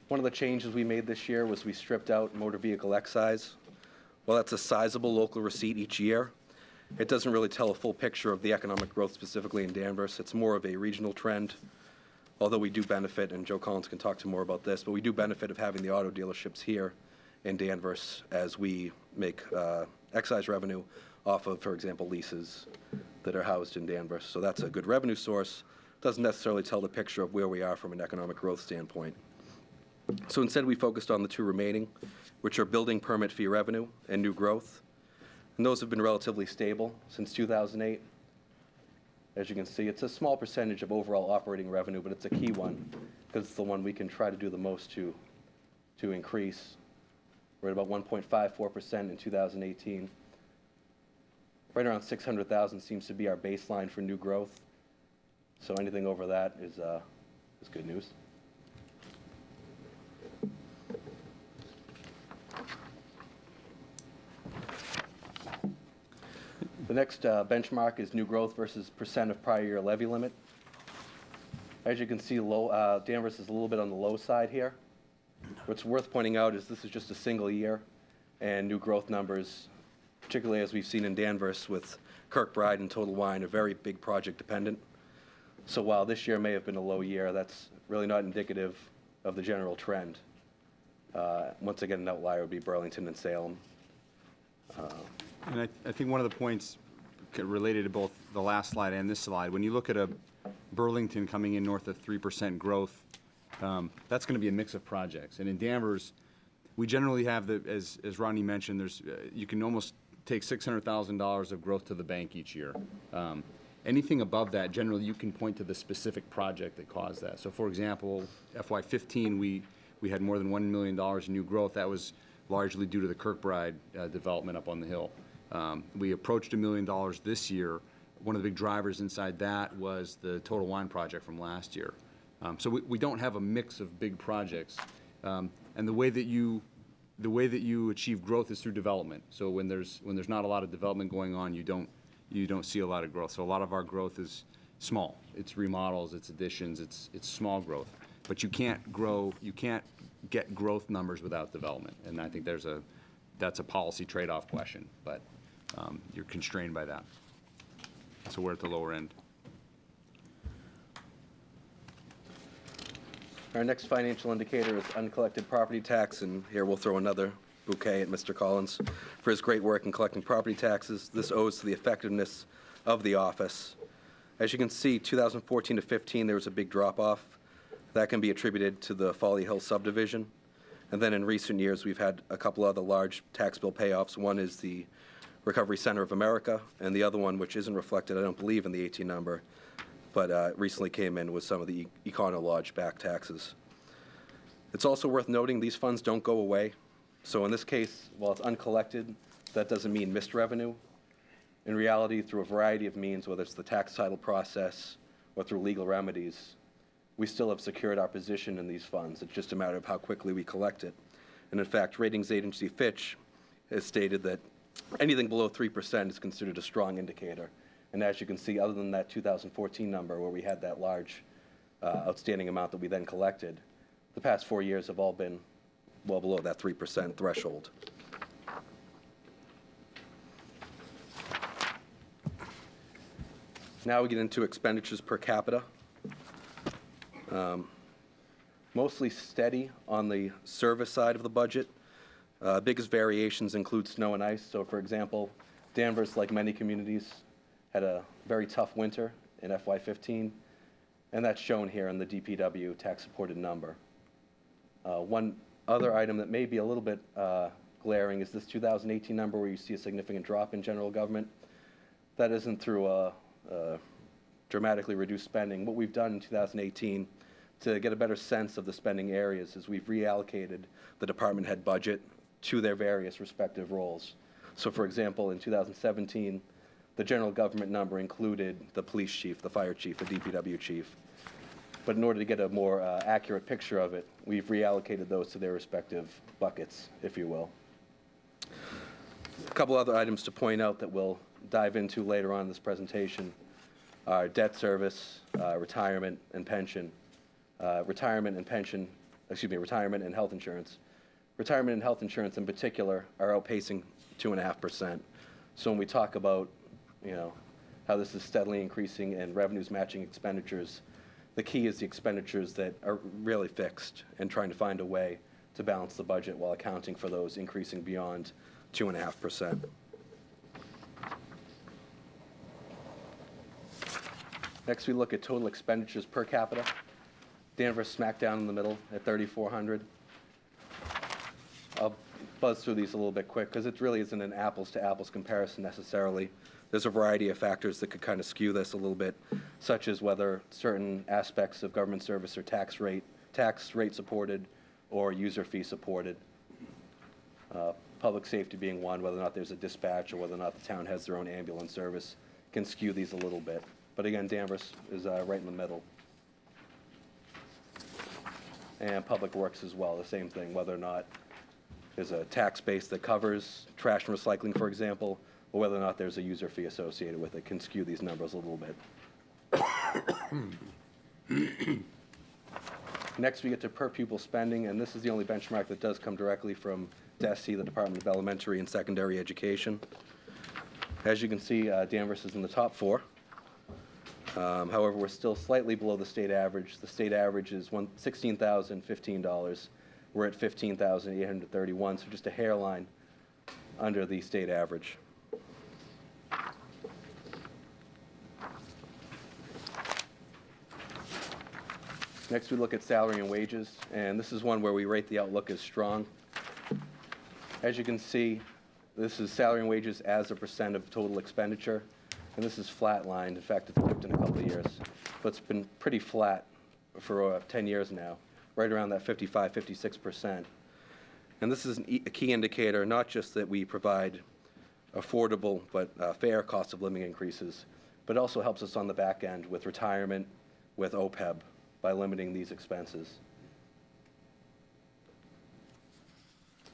One of the changes we made this year was we stripped out motor vehicle excise. While that's a sizable local receipt each year, it doesn't really tell a full picture of the economic growth specifically in Danvers. It's more of a regional trend, although we do benefit, and Joe Collins can talk to more about this, but we do benefit of having the auto dealerships here in Danvers as we make excise revenue off of, for example, leases that are housed in Danvers. So that's a good revenue source. Doesn't necessarily tell the picture of where we are from an economic growth standpoint. So instead, we focused on the two remaining, which are building permit fee revenue and new growth. And those have been relatively stable since 2008. As you can see, it's a small percentage of overall operating revenue, but it's a key one because it's the one we can try to do the most to increase. We're at about 1.54% in 2018. Right around 600,000 seems to be our baseline for new growth. So anything over that is good news. The next benchmark is new growth versus percent of prior year levy limit. As you can see, Danvers is a little bit on the low side here. What's worth pointing out is this is just a single year, and new growth numbers, particularly as we've seen in Danvers with Kirkbride and Total Wine, are very big project dependent. So while this year may have been a low year, that's really not indicative of the general trend. Once again, an outlier would be Burlington and Salem. And I think one of the points related to both the last slide and this slide, when you look at a Burlington coming in north of 3% growth, that's going to be a mix of projects. And in Danvers, we generally have, as Rodney mentioned, you can almost take $600,000 of growth to the bank each year. Anything above that, generally, you can point to the specific project that caused that. So, for example, FY15, we had more than $1 million in new growth. That was largely due to the Kirkbride development up on the hill. We approached $1 million this year. One of the big drivers inside that was the Total Wine project from last year. So we don't have a mix of big projects. And the way that you achieve growth is through development. So when there's not a lot of development going on, you don't see a lot of growth. So a lot of our growth is small. It's remodels, it's additions, it's small growth. But you can't get growth numbers without development. And I think that's a policy trade-off question, but you're constrained by that. So we're at the lower end. Our next financial indicator is uncollected property tax, and here we'll throw another bouquet at Mr. Collins for his great work in collecting property taxes. This owes to the effectiveness of the office. As you can see, 2014 to 15, there was a big drop-off. That can be attributed to the Folly Hill subdivision. And then in recent years, we've had a couple other large tax bill payoffs. One is the Recovery Center of America, and the other one, which isn't reflected, I don't believe, in the 18 number, but recently came in with some of the Econo Lodge back taxes. It's also worth noting these funds don't go away. So in this case, while it's uncollected, that doesn't mean missed revenue. In reality, through a variety of means, whether it's the tax title process or through legal remedies, we still have secured our position in these funds. It's just a matter of how quickly we collect it. And in fact, ratings agency Fitch has stated that anything below 3% is considered a strong indicator. And as you can see, other than that 2014 number where we had that large outstanding amount that we then collected, the past 4 years have all been well below that 3% threshold. Now we get into expenditures per capita. Mostly steady on the service side of the budget. Biggest variations include snow and ice. So for example, Danvers, like many communities, had a very tough winter in FY15, and that's shown here in the DPW tax-supported number. One other item that may be a little bit glaring is this 2018 number where you see a significant drop in general government. That isn't through a dramatically reduced spending. What we've done in 2018 to get a better sense of the spending areas is we've reallocated the department head budget to their various respective roles. So for example, in 2017, the general government number included the police chief, the fire chief, the DPW chief. But in order to get a more accurate picture of it, we've reallocated those to their respective buckets, if you will. A couple other items to point out that we'll dive into later on in this presentation are debt service, retirement and pension, retirement and health insurance. Retirement and health insurance in particular are outpacing 2.5%. So when we talk about, how this is steadily increasing and revenues matching expenditures, the key is the expenditures that are really fixed and trying to find a way to balance the budget while accounting for those increasing beyond 2.5%. Next, we look at total expenditures per capita. Danvers smack down in the middle at $3,400. I'll buzz through these a little bit quick because it really isn't an apples-to-apples comparison necessarily. There's a variety of factors that could kind of skew this a little bit, such as whether certain aspects of government service are tax rate supported or user fee supported. Public safety being one, whether or not there's a dispatch or whether or not the town has their own ambulance service can skew these a little bit. But again, Danvers is right in the middle. And public works as well, the same thing, whether or not there's a tax base that covers trash and recycling, for example, or whether or not there's a user fee associated with it can skew these numbers a little bit. Next, we get to per pupil spending, and this is the only benchmark that does come directly from DESE, the Department of Elementary and Secondary Education. As you can see, Danvers is in the top 4. However, we're still slightly below the state average. The state average is $16,015. We're at $15,831, so just a hairline under the state average. Next, we look at salary and wages, and this is one where we rate the outlook as strong. As you can see, this is salary and wages as a percent of total expenditure, and this is flatlined. In fact, it's dipped in a couple of years, but it's been pretty flat for 10 years now, right around that 55, 56%. And this is a key indicator, not just that we provide affordable but fair cost of living increases, but it also helps us on the back end with retirement, with OPEB, by limiting these expenses.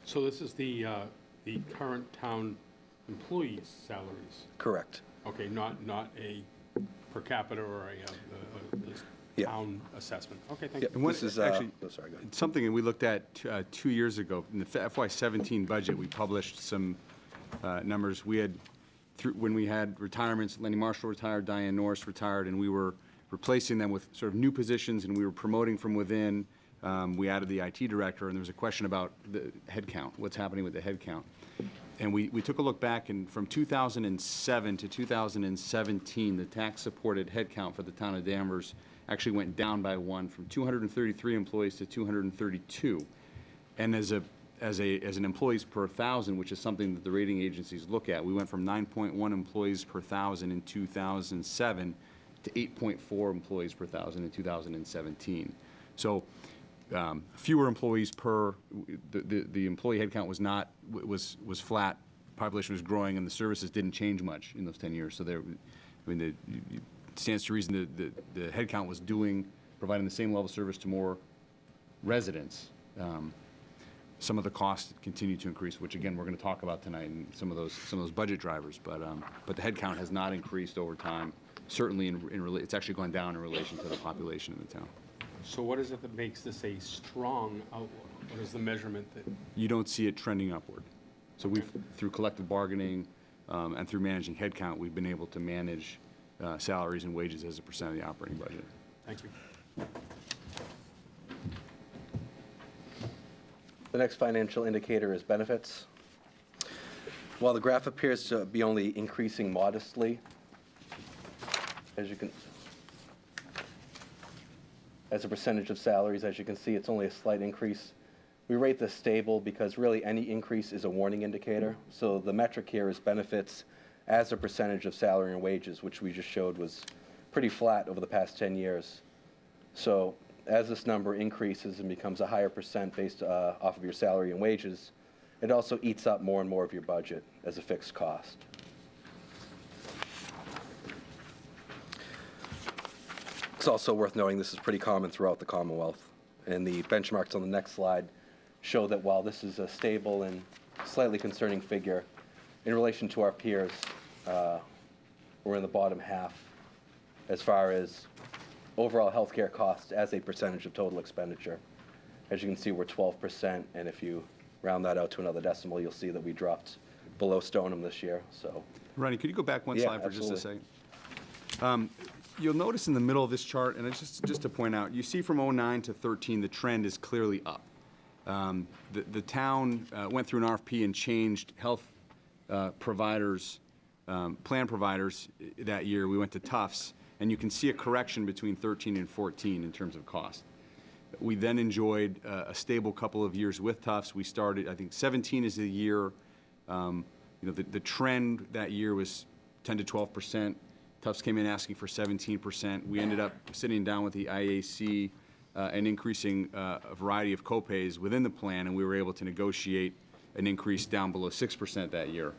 So this is the current town employees' salaries? Correct. Okay, not a per capita or a Yeah. town assessment. Okay, thank Yeah, you. And what- this is, actually, oh, sorry, go ahead. Something that we looked at 2 years ago, in the FY17 budget, we published some numbers. We had, when we had retirements, Lenny Marshall retired, Diane Norris retired, and we were replacing them with sort of new positions, and we were promoting from within. We added the IT director, and there was a question about the headcount, what's happening with the headcount. And we took a look back, and from 2007 to 2017, the tax-supported headcount for the town of Danvers actually went down by 1, from 233 employees to 232. And as an employees per 1,000, which is something that the rating agencies look at, we went from 9.1 employees per 1,000 in 2007 to 8.4 employees per 1,000 in 2017. So fewer employees per, the employee headcount was flat, population was growing, and the services didn't change much in those 10 years. So there, it stands to reason that the headcount was providing the same level of service to more residents. Some of the costs continue to increase, which again, we're going to talk about tonight, and some of those budget drivers, but the headcount has not increased over time. Certainly, it's actually gone down in relation to the population in the town. So what is it that makes this a strong outlook? What is the measurement that? You don't see it trending upward. So through collective bargaining and through managing headcount, we've been able to manage salaries and wages as a percent of the operating budget. Thank you. The next financial indicator is benefits. While the graph appears to be only increasing modestly, as a percentage of salaries, as you can see, it's only a slight increase. We rate this stable because really any increase is a warning indicator. So the metric here is benefits as a percentage of salary and wages, which we just showed was pretty flat over the past 10 years. So as this number increases and becomes a higher percent based off of your salary and wages, it also eats up more and more of your budget as a fixed cost. It's also worth noting this is pretty common throughout the Commonwealth. And the benchmarks on the next slide show that while this is a stable and slightly concerning figure, in relation to our peers, we're in the bottom half as far as overall healthcare costs as a percentage of total expenditure. As you can see, we're 12%, and if you round that out to another decimal, you'll see that we dropped below Stoneham this year. So, Ronnie, could you go back one Yeah, slide for just a absolutely. second? You'll notice in the middle of this chart, and it's just to point out, you see from '09 to '13, the trend is clearly up. The town went through an RFP and changed health providers, plan providers that year. We went to Tufts, and you can see a correction between 13 and 14 in terms of cost. We then enjoyed a stable couple of years with Tufts. We started, I think 17 is the year, the trend that year was 10 to 12%. Tufts came in asking for 17%. We ended up sitting down with the IAC and increasing a variety of copays within the plan, and we were able to negotiate an increase down below 6% that year.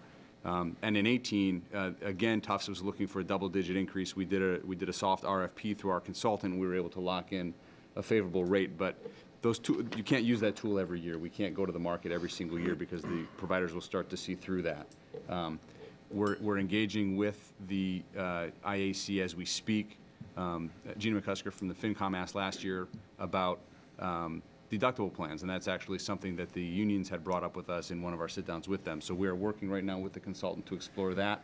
And in 18, again, Tufts was looking for a double-digit increase. We did a soft RFP through our consultant, and we were able to lock in a favorable rate. But those two, you can't use that tool every year. We can't go to the market every single year because the providers will start to see through that. We're engaging with the IAC as we speak. Gina McCusker from the FinCom asked last year about deductible plans, and that's actually something that the unions had brought up with us in one of our sit-downs with them. So we are working right now with the consultant to explore that.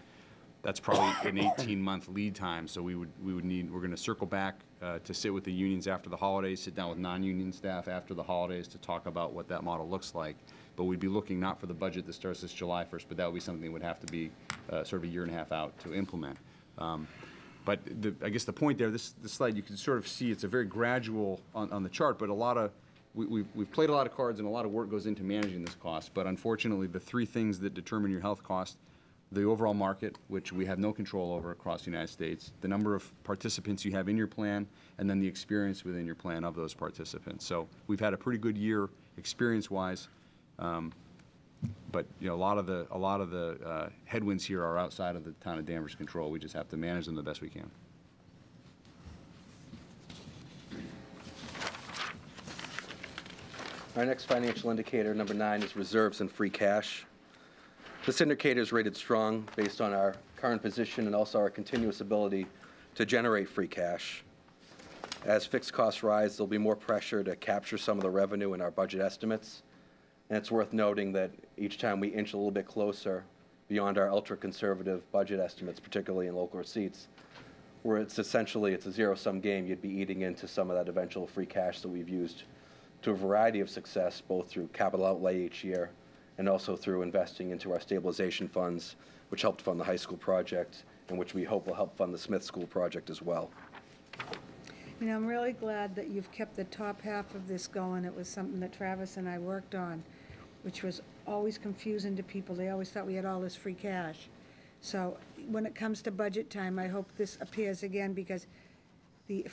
That's probably an 18-month lead time, so we're going to circle back to sit with the unions after the holidays, sit down with non-union staff after the holidays to talk about what that model looks like. But we'd be looking not for the budget that starts this July 1st, but that would be something that would have to be sort of a year and a half out to implement. But I guess the point there, this slide, you can sort of see it's a very gradual on the chart, but we've played a lot of cards and a lot of work goes into managing this cost. But unfortunately, the three things that determine your health cost, the overall market, which we have no control over across the United States, the number of participants you have in your plan, and then the experience within your plan of those participants. So we've had a pretty good year experience-wise. But a lot of the headwinds here are outside of the town of Danvers' control. We just have to manage them the best we can. our next financial indicator, number 9, is reserves and free cash. This indicator is rated strong based on our current position and also our continuous ability to generate free cash. As fixed costs rise, there'll be more pressure to capture some of the revenue in our budget estimates. And it's worth noting that each time we inch a little bit closer beyond our ultra-conservative budget estimates, particularly in local receipts, where it's a zero-sum game, you'd be eating into some of that eventual free cash that we've used to a variety of success, both through capital outlay each year and also through investing into our stabilization funds, which helped fund the high school project and which we hope will help fund the Smith School project as well. You know, I'm really glad that you've kept the top half of this going. It was something that Travis and I worked on, which was always confusing to people. They always thought we had all this free cash. So when it comes to budget time, I hope this appears again, because the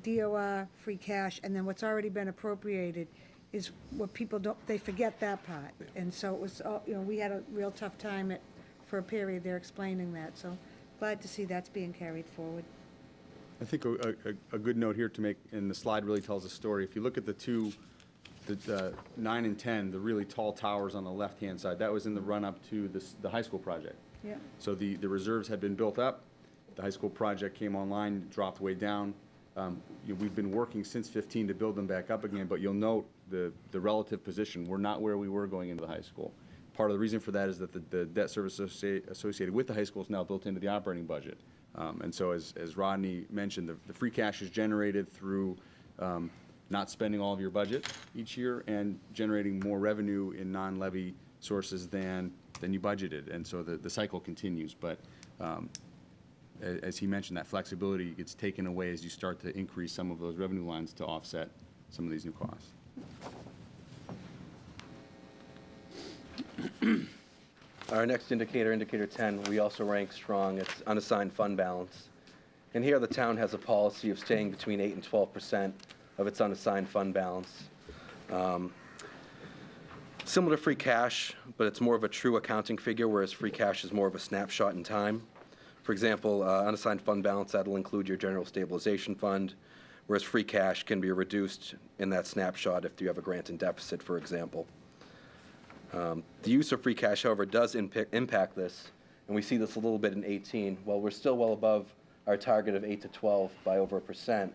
DOR free cash and then what's already been appropriated is what people don't, they forget that part. And so it was, we had a real tough time for a period there explaining that. So glad to see that's being carried forward. I think a good note here to make, and the slide really tells a story. If you look at the 9 and 10, the really tall towers on the left-hand side, that was in the run-up to the high school project. Yeah. So the reserves had been built up. The high school project came online, dropped way down. We've been working since 15 to build them back up again, but you'll note the relative position. We're not where we were going into the high school. Part of the reason for that is that the debt service associated with the high school is now built into the operating budget. And so as Rodney mentioned, the free cash is generated through not spending all of your budget each year and generating more revenue in non-levy sources than you budgeted. And so the cycle continues. But as he mentioned, that flexibility gets taken away as you start to increase some of those revenue lines to offset some of these new costs. Our next indicator, indicator 10, we also rank strong. It's unassigned fund balance. And here the town has a policy of staying between 8 and 12% of its unassigned fund balance. Similar to free cash, but it's more of a true accounting figure, whereas free cash is more of a snapshot in time. For example, unassigned fund balance, that'll include your general stabilization fund, whereas free cash can be reduced in that snapshot if you have a grant in deficit, for example. The use of free cash, however, does impact this, and we see this a little bit in 18. While we're still well above our target of 8 to 12 by over 1%,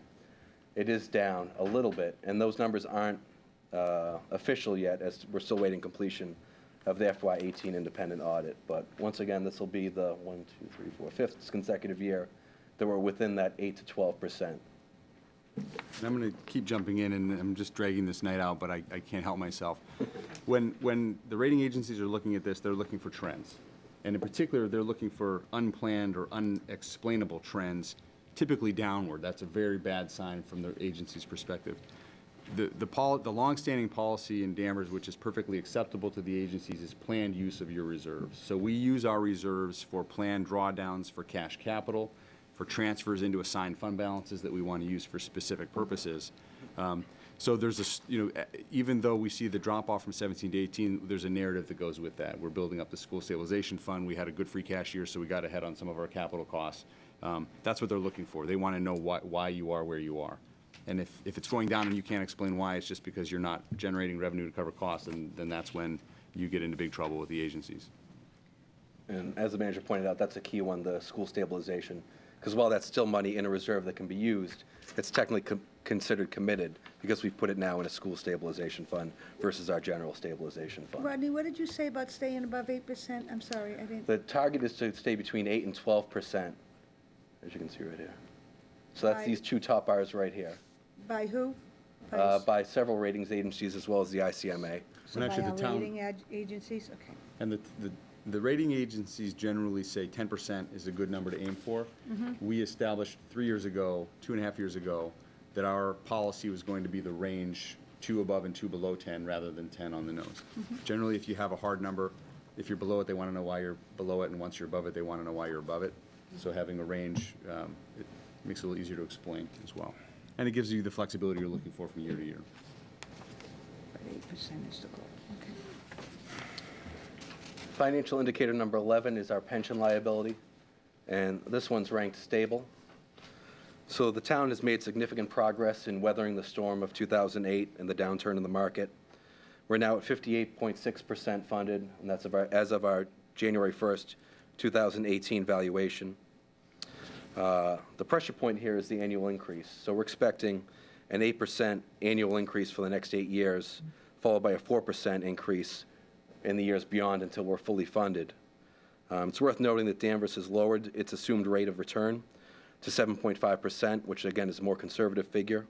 it is down a little bit, and those numbers aren't official yet, as we're still waiting completion of the FY18 independent audit. But once again, this will be the 5th consecutive year that we're within that 8 to 12%. And I'm going to keep jumping in, and I'm just dragging this night out, but I can't help myself. When the rating agencies are looking at this, they're looking for trends. And in particular, they're looking for unplanned or unexplainable trends, typically downward. That's a very bad sign from the agency's perspective. The longstanding policy in Danvers, which is perfectly acceptable to the agencies, is planned use of your reserves. So we use our reserves for planned drawdowns for cash capital, for transfers into assigned fund balances that we want to use for specific purposes. So there's even though we see the drop off from 17 to 18, there's a narrative that goes with that. We're building up the school stabilization fund. We had a good free cash year, so we got ahead on some of our capital costs. That's what they're looking for. They want to know why you are where you are. And if it's going down and you can't explain why, it's just because you're not generating revenue to cover costs, and then that's when you get into big trouble with the agencies. And as the manager pointed out, that's a key one, the school stabilization. Because while that's still money in a reserve that can be used, it's technically considered committed because we've put it now in a school stabilization fund versus our general stabilization fund. Rodney, what did you say about staying above 8%? I'm sorry, I didn't. The target is to stay between 8 and 12%, as you can see right here. So that's Right. these two top bars right here, By who? by several ratings agencies as well as the ICMA. So And by actually our the town- rating agencies? Okay. And the rating agencies generally say 10% is a good number to aim for. We established 3 years ago, 2.5 years ago, that our policy was going to be the range 2 above and 2 below 10 rather than 10 on the nose. Generally, if you have a hard number, if you're below it, they want to know why you're below it, and once you're above it, they want to know why you're above it. So having a range, it makes it a little easier to explain as well. And it gives you the flexibility you're looking for from year to year. But 8% is the goal, okay. Financial indicator number 11 is our pension liability, and this one's ranked stable. So the town has made significant progress in weathering the storm of 2008 and the downturn in the market. We're now at 58.6% funded, and that's as of our January 1st, 2018 valuation. The pressure point here is the annual increase. So we're expecting an 8% annual increase for the next 8 years, followed by a 4% increase in the years beyond until we're fully funded. It's worth noting that Danvers has lowered its assumed rate of return to 7.5%, which again is a more conservative figure.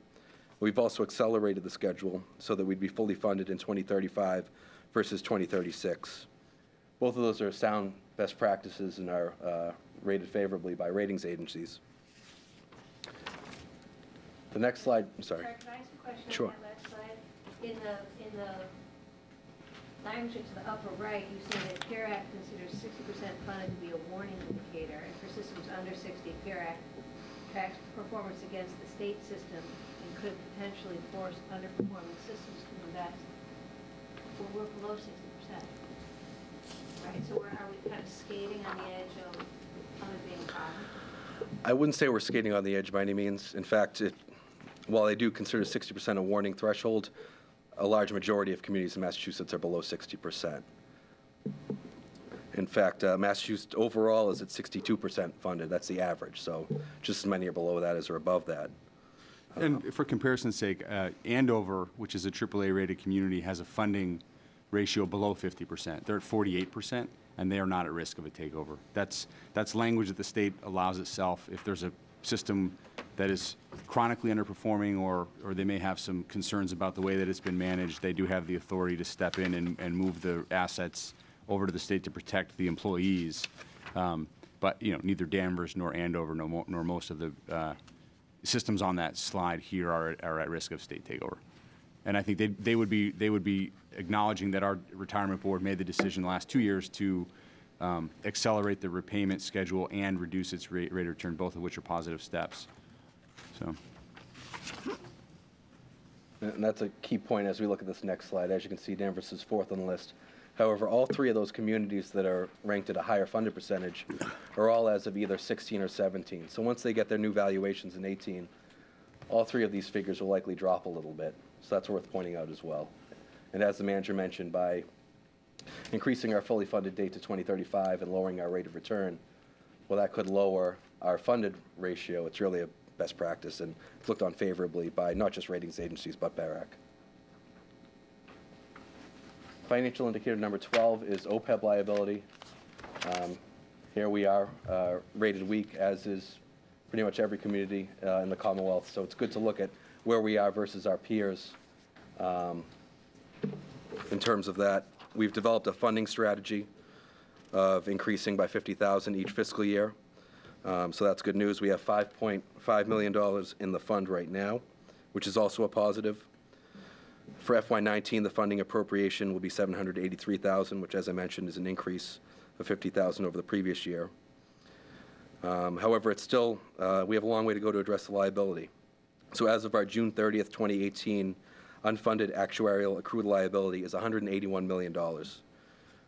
We've also accelerated the schedule so that we'd be fully funded in 2035 versus 2036. Both of those are sound best practices and are rated favorably by ratings agencies. The next slide, I'm sorry. Sir, can I ask a question Sure. on that last slide? In the language to the upper right, you say that CARE Act considers 60% funded to be a warning indicator, and for systems under 60, CARE Act tracks performance against the state system and could potentially force underperforming systems to invest. Well, we're below 60%. Right, so are we kind of skating on the edge of it being a problem? I wouldn't say we're skating on the edge by any means. In fact, while they do consider 60% a warning threshold, a large majority of communities in Massachusetts are below 60%. In fact, Massachusetts overall is at 62% funded. That's the average. So just as many are below that as are above that. And for comparison's sake, Andover, which is a AAA-rated community, has a funding ratio below 50%. They're at 48%, and they are not at risk of a takeover. That's language that the state allows itself. If there's a system that is chronically underperforming, or they may have some concerns about the way that it's been managed, they do have the authority to step in and move the assets over to the state to protect the employees. But neither Danvers nor Andover nor most of the systems on that slide here are at risk of state takeover. And I think they would be acknowledging that our retirement board made the decision the last 2 years to accelerate the repayment schedule and reduce its rate of return, both of which are positive steps. So. And that's a key point as we look at this next slide. As you can see, Danvers is 4th on the list. However, all 3 of those communities that are ranked at a higher funded percentage are all as of either 16 or 17. So once they get their new valuations in 18, all three of these figures will likely drop a little bit, so that's worth pointing out as well. And as the manager mentioned, by increasing our fully funded date to 2035 and lowering our rate of return, well, that could lower our funded ratio. It's really a best practice and it's looked on favorably by not just ratings agencies, but BARAC. Financial indicator number 12 is OPEB liability. Here we are, rated weak, as is pretty much every community in the Commonwealth. So it's good to look at where we are versus our peers in terms of that. We've developed a funding strategy of increasing by $50,000 each fiscal year. So that's good news. We have $5.5 million in the fund right now, which is also a positive. For FY19, the funding appropriation will be $783,000, which, as I mentioned, is an increase of $50,000 over the previous year. However, it's still, we have a long way to go to address the liability. So as of our June 30th, 2018, unfunded actuarial accrued liability is $181 million.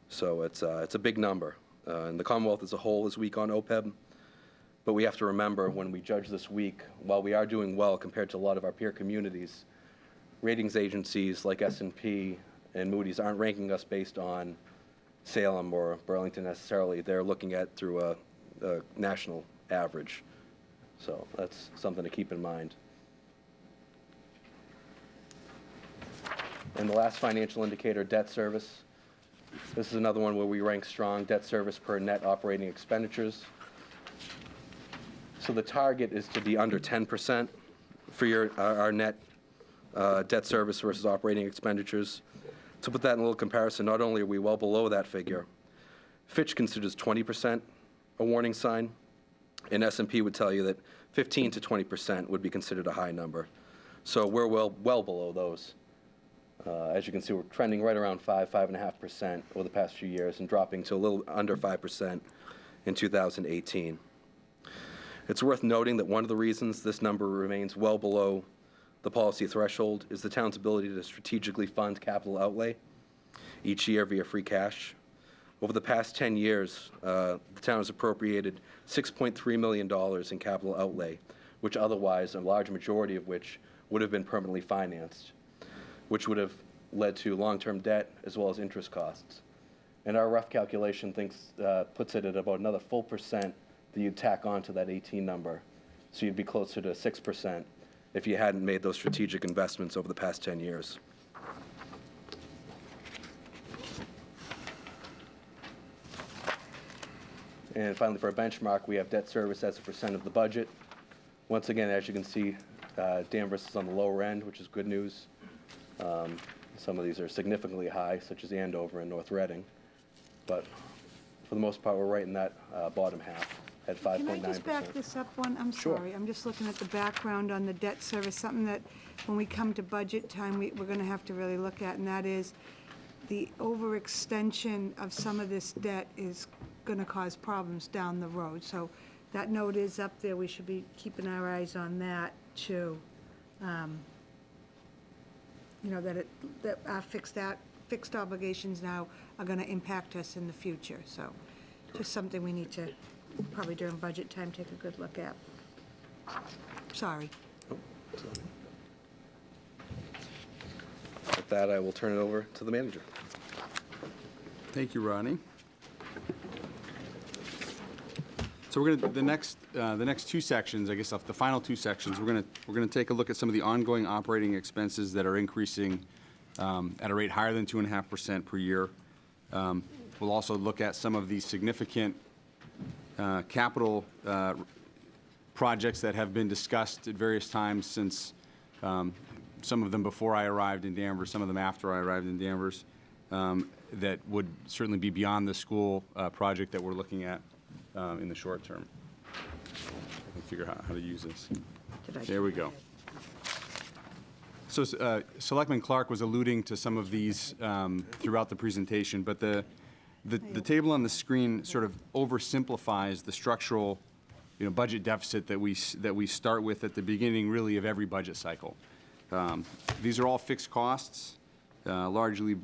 So it's a big number. And the Commonwealth as a whole is weak on OPEB. But we have to remember, when we judge this week, while we are doing well compared to a lot of our peer communities, ratings agencies like S&P and Moody's aren't ranking us based on Salem or Burlington necessarily. They're looking at through a national average. So that's something to keep in mind. And the last financial indicator, debt service. This is another one where we rank strong, debt service per net operating expenditures. So the target is to be under 10% for our net debt service versus operating expenditures. To put that in a little comparison, not only are we well below that figure, Fitch considers 20% a warning sign, and S&P would tell you that 15 to 20% would be considered a high number. So we're well below those. As you can see, we're trending right around 5.5% over the past few years and dropping to a little under 5% in 2018. It's worth noting that one of the reasons this number remains well below the policy threshold is the town's ability to strategically fund capital outlay each year via free cash. Over the past 10 years, the town has appropriated $6.3 million in capital outlay, which otherwise, a large majority of which would have been permanently financed, which would have led to long-term debt as well as interest costs. And our rough calculation puts it at about another full percent that you'd tack on to that 18 number. So you'd be closer to 6% if you hadn't made those strategic investments over the past 10 years. And finally, for a benchmark, we have debt service as a percent of the budget. Once again, as you can see, Danvers is on the lower end, which is good news. Some of these are significantly high, such as Andover and North Reading. But for the most part, we're right in that bottom half at 5.9%. Can I just back this up one? I'm Sure. sorry. I'm just looking at the background on the debt service, something that when we come to budget time, we're going to have to really look at, and that is the overextension of some of this debt is going to cause problems down the road. So that note is up there. We should be keeping our eyes on that, too. You know, that our fixed obligations now are going to impact us in the future. So just something we need to, probably during budget time, take a good look at. Sorry. With that, I will turn it over to the manager. Thank you, Rodney. So we're going to the next two sections, I guess, the final two sections. We're going to take a look at some of the ongoing operating expenses that are increasing at a rate higher than 2.5% per year. We'll also look at some of the significant capital projects that have been discussed at various times since some of them before I arrived in Danvers, some of them after I arrived in Danvers, that would certainly be beyond the school project that we're looking at in the short term. I can figure out how to use this. There we go. So Selectman Clark was alluding to some of these throughout the presentation, but the table on the screen sort of oversimplifies the structural, budget deficit that we start with at the beginning, really, of every budget cycle. These are all fixed costs. Largely,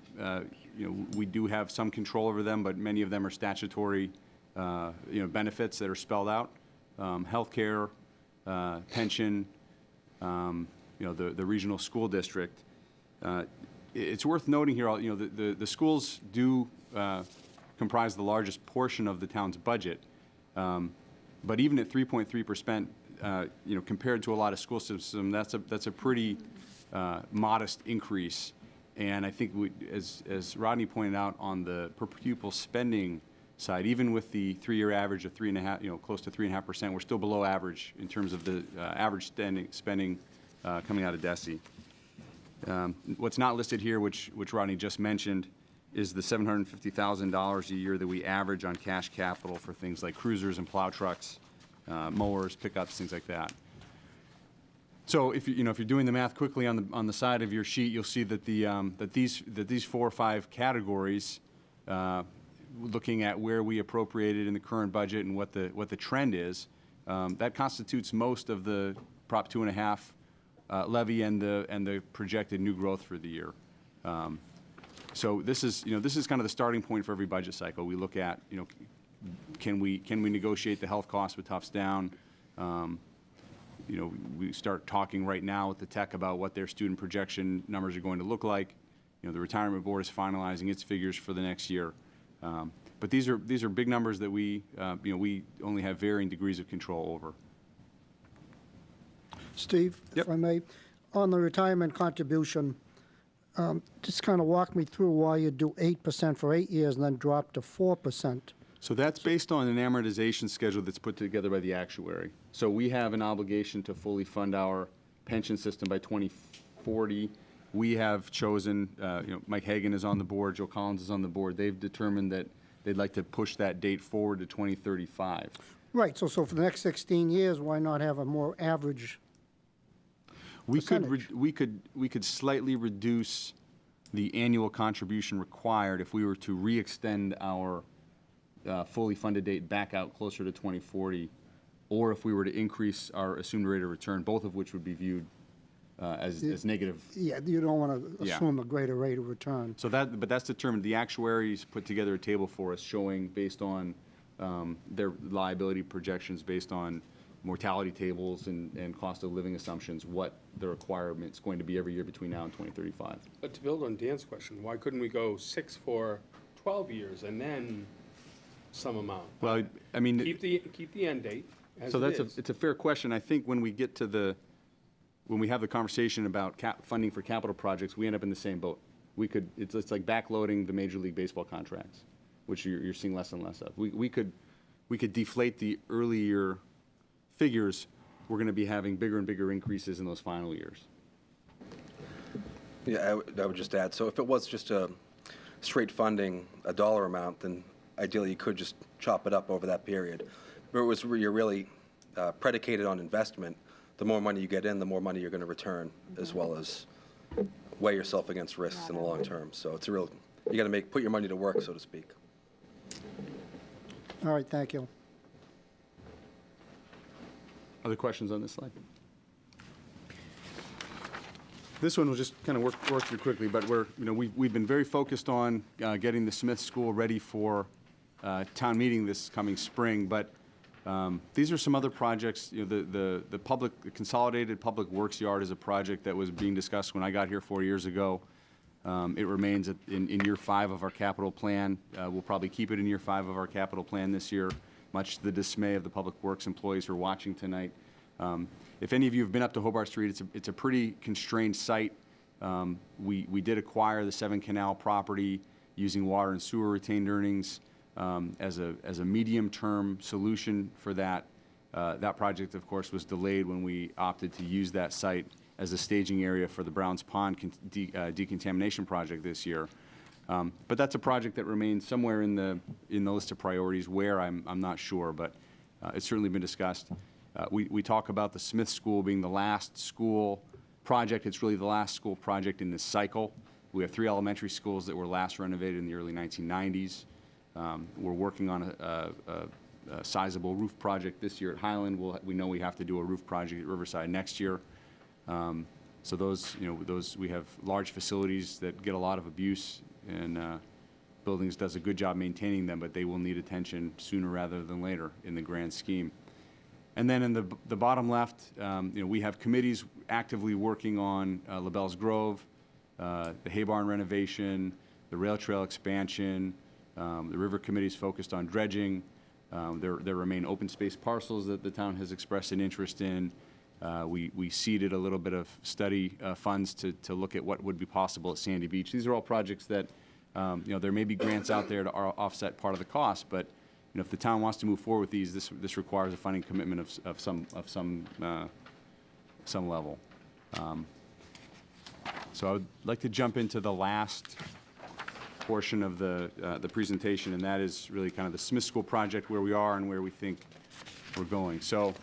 we do have some control over them, but many of them are statutory, benefits that are spelled out. Healthcare, pension, the regional school district. It's worth noting here, the schools do comprise the largest portion of the town's budget, but even at 3.3%, compared to a lot of school systems, that's a pretty modest increase. And I think as Rodney pointed out, on the per pupil spending side, even with the 3-year average of 3.5, close to 3.5%, we're still below average in terms of the average spending coming out of DESE. What's not listed here, which Rodney just mentioned, is the $750,000 a year that we average on cash capital for things like cruisers and plow trucks, mowers, pickups, things like that. So if you're doing the math quickly on the side of your sheet, you'll see that these 4 or 5 categories, looking at where we appropriated in the current budget and what the trend is, that constitutes most of the Prop 2.5 levy and the projected new growth for the year. So this is kind of the starting point for every budget cycle. We look at, can we negotiate the health costs with Tufts down? We start talking right now with the tech about what their student projection numbers are going to look like. The retirement board is finalizing its figures for the next year. But these are big numbers that we only have varying degrees of control over. Steve, if I may, on the retirement contribution, just kind of walk me through why you do 8% for 8 years and then drop to 4%. So that's based on an amortization schedule that's put together by the actuary. So we have an obligation to fully fund our pension system by 2040. We have chosen, Mike Hagan is on the board, Joe Collins is on the board. They've determined that they'd like to push that date forward to 2035. Right, so for the next 16 years, why not have a more average percentage? We could slightly reduce the annual contribution required if we were to re-extend our fully funded date back out closer to 2040, or if we were to increase our assumed rate of return, both of which would be viewed as negative. Yeah, you don't want to assume a greater rate of return. So but that's determined. The actuaries put together a table for us showing, based on their liability projections, based on mortality tables and cost of living assumptions, what the requirement's going to be every year between now and 2035. But to build on Dan's question, why couldn't we go 6 for 12 years and then some amount? Well, I mean, Keep the end date as so it is. it's a fair question. I think when we get to when we have the conversation about funding for capital projects, we end up in the same boat. It's like backloading the Major League Baseball contracts, which you're seeing less and less of. We could deflate the early year figures. We're going to be having bigger and bigger increases in those final years. Yeah, I would just add, so if it was just a straight funding, a dollar amount, then ideally you could just chop it up over that period. But you're really predicated on investment. The more money you get in, the more money you're going to return, as well as weigh yourself against risks in the long term. So it's you got to put your money to work, so to speak. All right, thank you. Other questions on this slide? This one will just kind of work through quickly, but we've been very focused on getting the Smith School ready for town meeting this coming spring. But these are some other projects. The consolidated public works yard is a project that was being discussed when I got here 4 years ago. It remains in year 5 of our capital plan. We'll probably keep it in year 5 of our capital plan this year, much to the dismay of the public works employees who are watching tonight. If any of you have been up to Hobart Street, it's a pretty constrained site. We did acquire the 7 Canal property using water and sewer retained earnings as a medium-term solution for that. That project, of course, was delayed when we opted to use that site as a staging area for the Browns Pond decontamination project this year. But that's a project that remains somewhere in the list of priorities. Where, I'm not sure, but it's certainly been discussed. We talk about the Smith School being the last school project. It's really the last school project in this cycle. We have 3 elementary schools that were last renovated in the early 1990s. We're working on a sizable roof project this year at Highland. We know we have to do a roof project at Riverside next year. So those we have large facilities that get a lot of abuse, and Buildings does a good job maintaining them, but they will need attention sooner rather than later in the grand scheme. And then in the bottom left, we have committees actively working on LaBelle's Grove, the Hay Barn renovation, the rail trail expansion. The river committee is focused on dredging. There remain open space parcels that the town has expressed an interest in. We seeded a little bit of study funds to look at what would be possible at Sandy Beach. These are all projects that, there may be grants out there to offset part of the cost, but if the town wants to move forward with these, this requires a funding commitment of some level. So I would like to jump into the last portion of the presentation, and that is really kind of the Smith School project, where we are and where we think we're going. So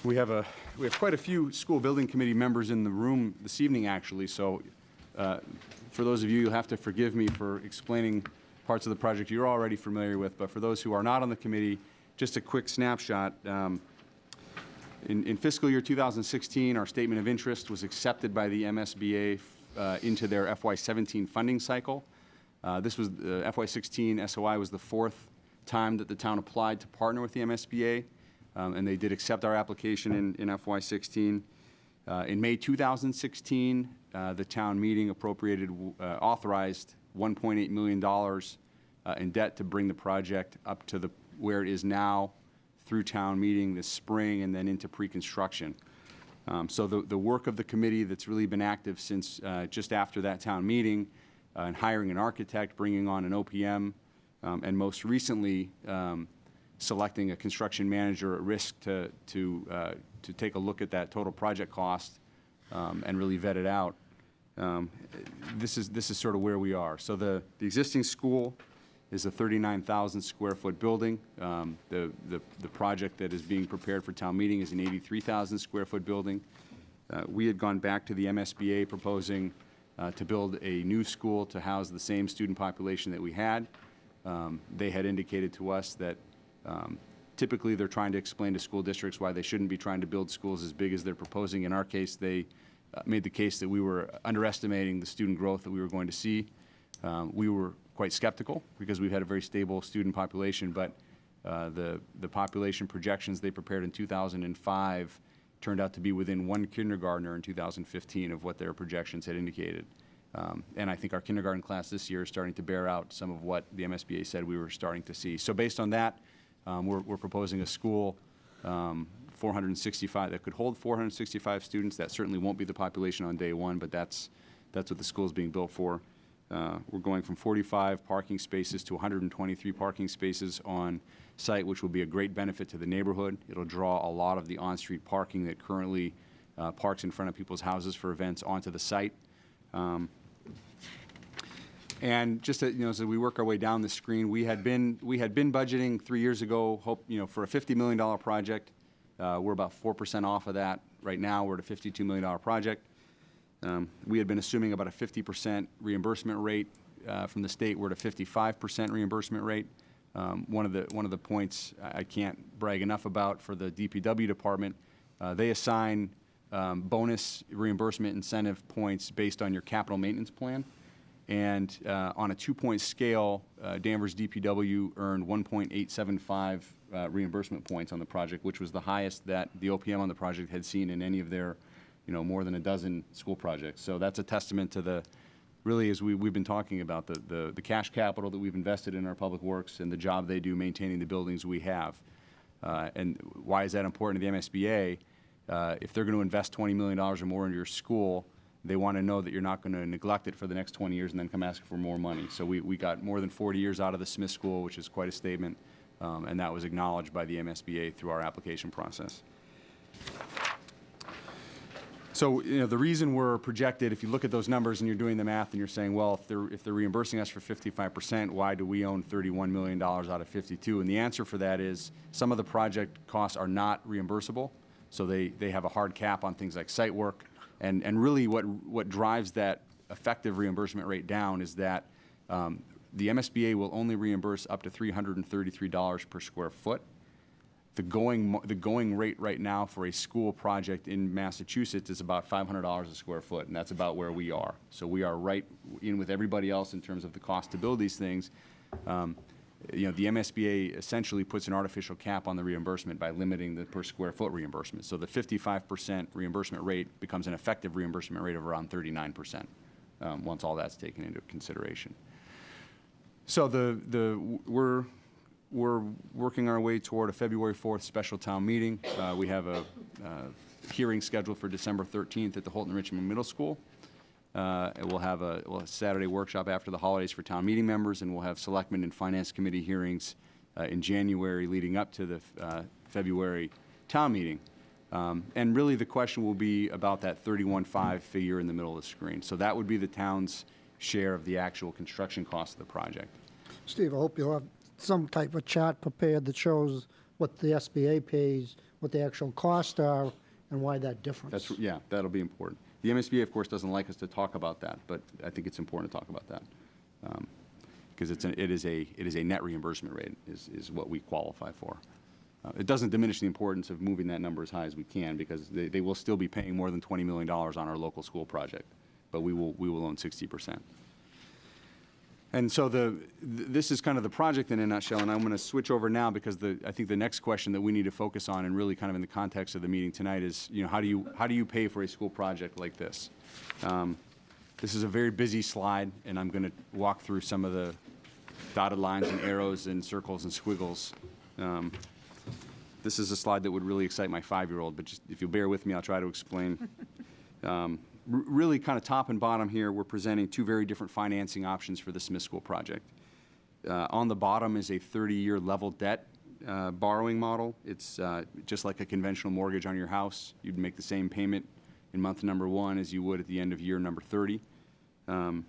we have quite a few school building committee members in the room this evening, actually. So for those of you, you'll have to forgive me for explaining parts of the project you're already familiar with, but for those who are not on the committee, just a quick snapshot. In fiscal year 2016, our statement of interest was accepted by the MSBA into their FY17 funding cycle. This was FY16 SOI was the fourth time that the town applied to partner with the MSBA, and they did accept our application in FY16. In May 2016, the town meeting authorized $1.8 million in debt to bring the project up to where it is now through town meeting this spring and then into pre-construction. So the work of the committee that's really been active since just after that town meeting, and hiring an architect, bringing on an OPM, and most recently selecting a construction manager at risk to take a look at that total project cost and really vet it out. This is sort of where we are. So the existing school is a 39,000 square foot building. The project that is being prepared for town meeting is an 83,000 square foot building. We had gone back to the MSBA proposing to build a new school to house the same student population that we had. They had indicated to us that typically they're trying to explain to school districts why they shouldn't be trying to build schools as big as they're proposing. In our case, they made the case that we were underestimating the student growth that we were going to see. We were quite skeptical because we've had a very stable student population, but the population projections they prepared in 2005 turned out to be within one kindergartner in 2015 of what their projections had indicated. And I think our kindergarten class this year is starting to bear out some of what the MSBA said we were starting to see. So based on that, we're proposing a school 465 that could hold 465 students. That certainly won't be the population on day one, but that's what the school is being built for. We're going from 45 parking spaces to 123 parking spaces on site, which will be a great benefit to the neighborhood. It'll draw a lot of the on-street parking that currently parks in front of people's houses for events onto the site. And just to, as we work our way down the screen, we had been budgeting 3 years ago, for a $50 million project. We're about 4% off of that. Right now, we're at a $52 million project. We had been assuming about a 50% reimbursement rate from the state. We're at a 55% reimbursement rate. One of the points I can't brag enough about for the DPW department, they assign bonus reimbursement incentive points based on your capital maintenance plan. And on a 2-point scale, Danvers DPW earned 1.875 reimbursement points on the project, which was the highest that the OPM on the project had seen in any of their more than a dozen school projects. So that's a testament to really, as we've been talking about, the cash capital that we've invested in our public works and the job they do maintaining the buildings we have. And why is that important to the MSBA? If they're going to invest $20 million or more into your school, they want to know that you're not going to neglect it for the next 20 years and then come ask for more money. So we got more than 40 years out of the Smith School, which is quite a statement, and that was acknowledged by the MSBA through our application process. So, the reason we're projected, if you look at those numbers and you're doing the math and you're saying, well, if they're reimbursing us for 55%, why do we own $31 million out of 52? And the answer for that is some of the project costs are not reimbursable. So they have a hard cap on things like site work. And really what drives that effective reimbursement rate down is that the MSBA will only reimburse up to $333 per square foot. The going rate right now for a school project in Massachusetts is about $500 a square foot, and that's about where we are. So we are right in with everybody else in terms of the cost to build these things. the MSBA essentially puts an artificial cap on the reimbursement by limiting the per square foot reimbursement. So the 55% reimbursement rate becomes an effective reimbursement rate of around 39%, once all that's taken into consideration. So we're working our way toward a February 4th special town meeting. We have a hearing scheduled for December 13th at the Holton Richmond Middle School. And we'll have a Saturday workshop after the holidays for town meeting members, and we'll have Selectmen and Finance Committee hearings in January leading up to the February town meeting. And really the question will be about that 31.5 figure in the middle of the screen. So that would be the town's share of the actual construction cost of the project. Steve, I hope you'll have some type of chart prepared that shows what the SBA pays, what the actual costs are, and why that difference. Yeah, that'll be important. The MSBA, of course, doesn't like us to talk about that, but I think it's important to talk about that. Because it is a net reimbursement rate is what we qualify for. It doesn't diminish the importance of moving that number as high as we can, because they will still be paying more than $20 million on our local school project, but we will own 60%. And so this is kind of the project in a nutshell, and I'm going to switch over now because I think the next question that we need to focus on, and really kind of in the context of the meeting tonight, is how do you pay for a school project like this? This is a very busy slide, and I'm going to walk through some of the dotted lines and arrows and circles and squiggles. This is a slide that would really excite my 5-year-old, but just if you'll bear with me, I'll try to explain. Really kind of top and bottom here, we're presenting two very different financing options for the Smith School project. On the bottom is a 30-year level debt borrowing model. It's just like a conventional mortgage on your house. You'd make the same payment in month number 1 as you would at the end of year number 30. And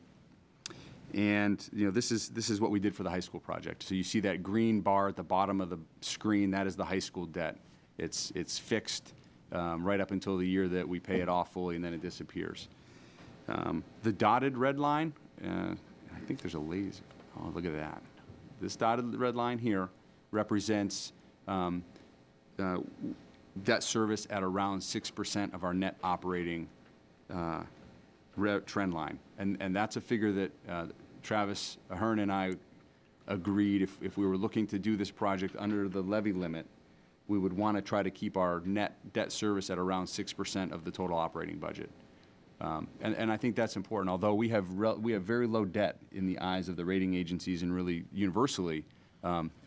this is what we did for the high school project. So you see that green bar at the bottom of the screen, that is the high school debt. It's fixed right up until the year that we pay it off fully, and then it disappears. The dotted red line, I think there's a laser. Oh, look at that. This dotted red line here represents debt service at around 6% of our net operating trend line. And that's a figure that Travis Ahern and I agreed if we were looking to do this project under the levy limit, we would want to try to keep our net debt service at around 6% of the total operating budget. And I think that's important. Although we have very low debt in the eyes of the rating agencies and really universally,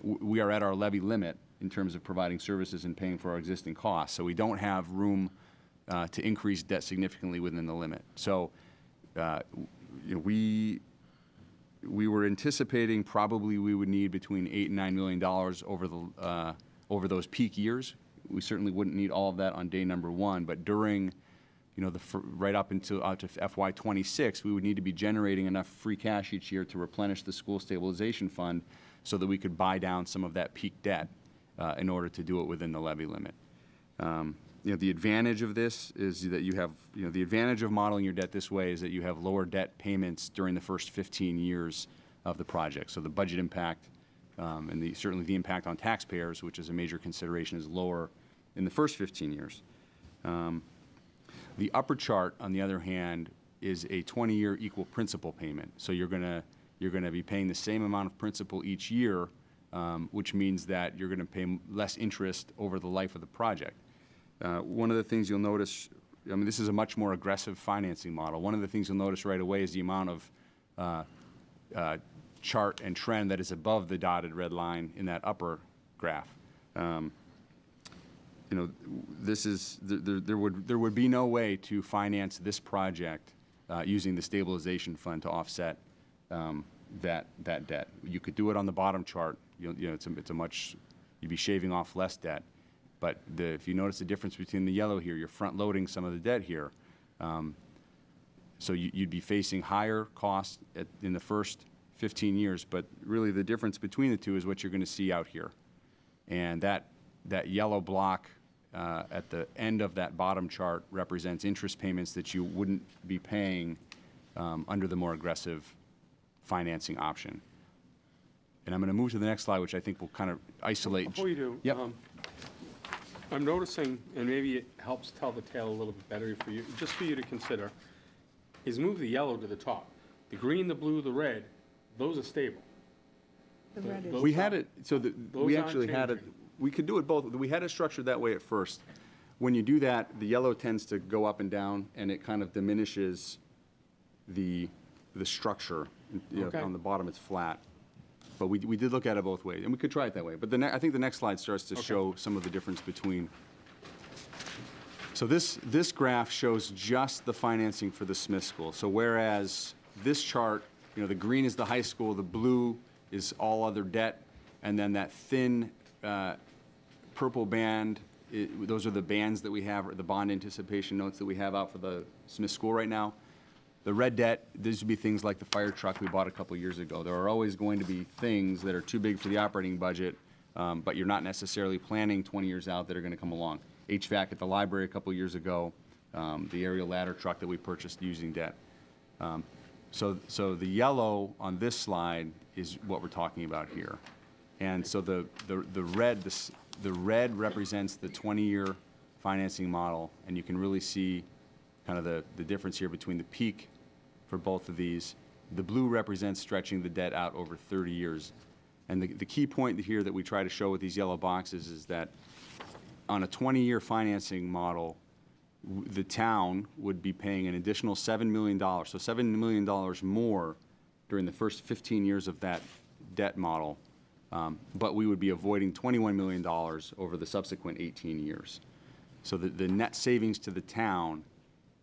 we are at our levy limit in terms of providing services and paying for our existing costs. So we don't have room to increase debt significantly within the limit. So we were anticipating probably we would need between $8 and $9 million over those peak years. We certainly wouldn't need all of that on day number 1, but during right up until to FY26, we would need to be generating enough free cash each year to replenish the school stabilization fund so that we could buy down some of that peak debt in order to do it within the levy limit. The advantage of this is that you have, the advantage of modeling your debt this way is that you have lower debt payments during the first 15 years of the project. So the budget impact and certainly the impact on taxpayers, which is a major consideration, is lower in the first 15 years. The upper chart, on the other hand, is a 20-year equal principal payment. So you're gonna be paying the same amount of principal each year, which means that you're gonna pay less interest over the life of the project. One of the things you'll notice, this is a much more aggressive financing model. One of the things you'll notice right away is the amount of chart and trend that is above the dotted red line in that upper graph. There would be no way to finance this project using the stabilization fund to offset that debt. You could do it on the bottom chart. You'd be shaving off less debt. But if you notice the difference between the yellow here, you're front loading some of the debt here. So you'd be facing higher costs in the first 15 years, but really the difference between the two is what you're going to see out here. And that yellow block at the end of that bottom chart represents interest payments that you wouldn't be paying under the more aggressive financing option. And I'm going to move to the next slide, which I think will kind of isolate. Before you do, yep. I'm noticing, and maybe it helps tell the tale a little bit better for you, just for you to consider, is move the yellow to the top. The green, the blue, the red, those are stable. The red is. Those We had it, so we those aren't actually had it, changing. we could do it both. We had it structured that way at first. When you do that, the yellow tends to go up and down, and it kind of diminishes the structure. You know, Okay. on the bottom, it's flat. But we did look at it both ways, and we could try it that way. But I think the next slide starts to show some of the difference between. So this graph shows just the financing for the Smith School. So whereas this chart, you know, the green is the high school, the blue is all other debt, and then that thin purple band, those are the bands that we have, or the bond anticipation notes that we have out for the Smith School right now. The red debt, these would be things like the fire truck we bought a couple years ago. There are always going to be things that are too big for the operating budget, but you're not necessarily planning 20 years out that are going to come along. HVAC at the library a couple years ago, the aerial ladder truck that we purchased using debt. So the yellow on this slide is what we're talking about here. And so the red represents the 20-year financing model, and you can really see kind of the difference here between the peak for both of these. The blue represents stretching the debt out over 30 years. And the key point here that we try to show with these yellow boxes is that on a 20-year financing model, the town would be paying an additional $7 million, so $7 million more during the first 15 years of that debt model, but we would be avoiding $21 million over the subsequent 18 years. So the net savings to the town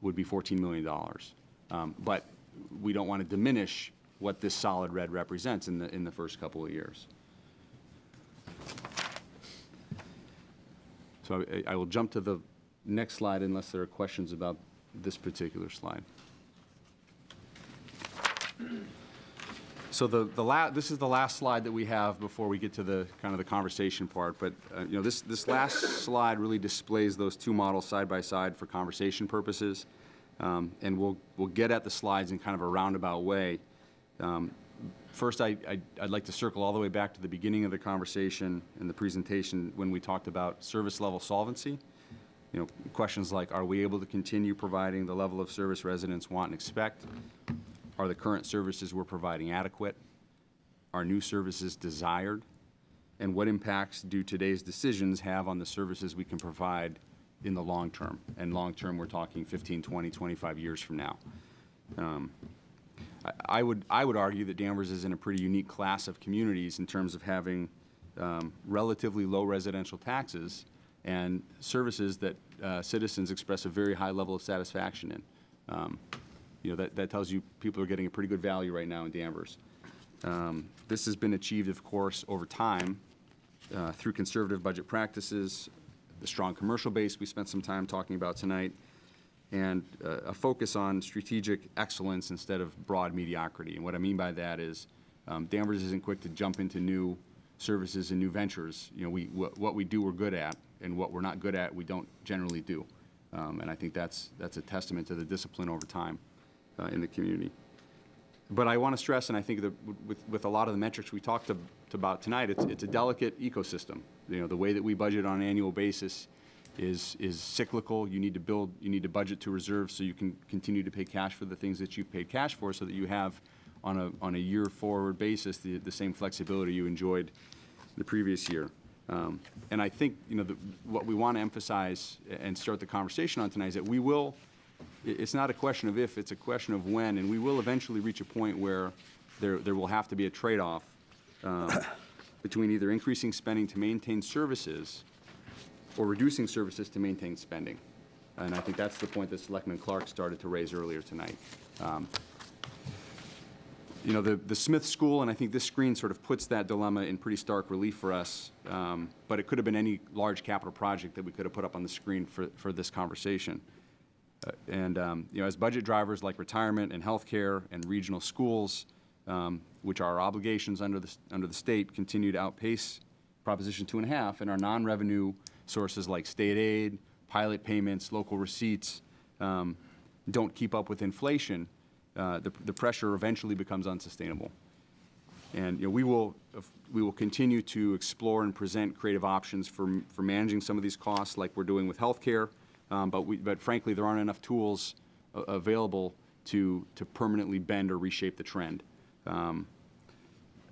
would be $14 million. But we don't want to diminish what this solid red represents in the first couple of years. So I will jump to the next slide unless there are questions about this particular slide. So this is the last slide that we have before we get to the kind of the conversation part. But you know, this last slide really displays those two models side by side for conversation purposes, and we'll get at the slides in kind of a roundabout way. First, I'd like to circle all the way back to the beginning of the conversation and the presentation when we talked about service level solvency. You know, questions like, are we able to continue providing the level of service residents want and expect? Are the current services we're providing adequate? Are new services desired? And what impacts do today's decisions have on the services we can provide in the long term? And long term, we're talking 15, 20, 25 years from now. I would argue that Danvers is in a pretty unique class of communities in terms of having relatively low residential taxes and services that citizens express a very high level of satisfaction in. You know, that tells you people are getting a pretty good value right now in Danvers. This has been achieved, of course, over time through conservative budget practices, the strong commercial base we spent some time talking about tonight, and a focus on strategic excellence instead of broad mediocrity. And what I mean by that is Danvers isn't quick to jump into new services and new ventures. You know, what we do we're good at, and what we're not good at we don't generally do. And I think that's a testament to the discipline over time in the community. But I want to stress, and I think that with a lot of the metrics we talked about tonight, it's a delicate ecosystem. You know, the way that we budget on an annual basis is cyclical. You need to budget to reserve so you can continue to pay cash for the things that you've paid cash for, so that you have on a year forward basis the same flexibility you enjoyed the previous year. And I think, you know, what we want to emphasize and start the conversation on tonight is that we will. It's not a question of if, it's a question of when, and we will eventually reach a point where there will have to be a trade-off between either increasing spending to maintain services or reducing services to maintain spending. And I think that's the point that Selectman Clark started to raise earlier tonight. You know, the Smith School, and I think this screen sort of puts that dilemma in pretty stark relief for us, but it could have been any large capital project that we could have put up on the screen for this conversation. You know, as budget drivers like retirement and healthcare and regional schools, which are our obligations under the state, continue to outpace Proposition 2.5, and our non-revenue sources like state aid, pilot payments, local receipts don't keep up with inflation, the pressure eventually becomes unsustainable. And you know, we will continue to explore and present creative options for managing some of these costs, like we're doing with healthcare. But frankly, there aren't enough tools available to permanently bend or reshape the trend.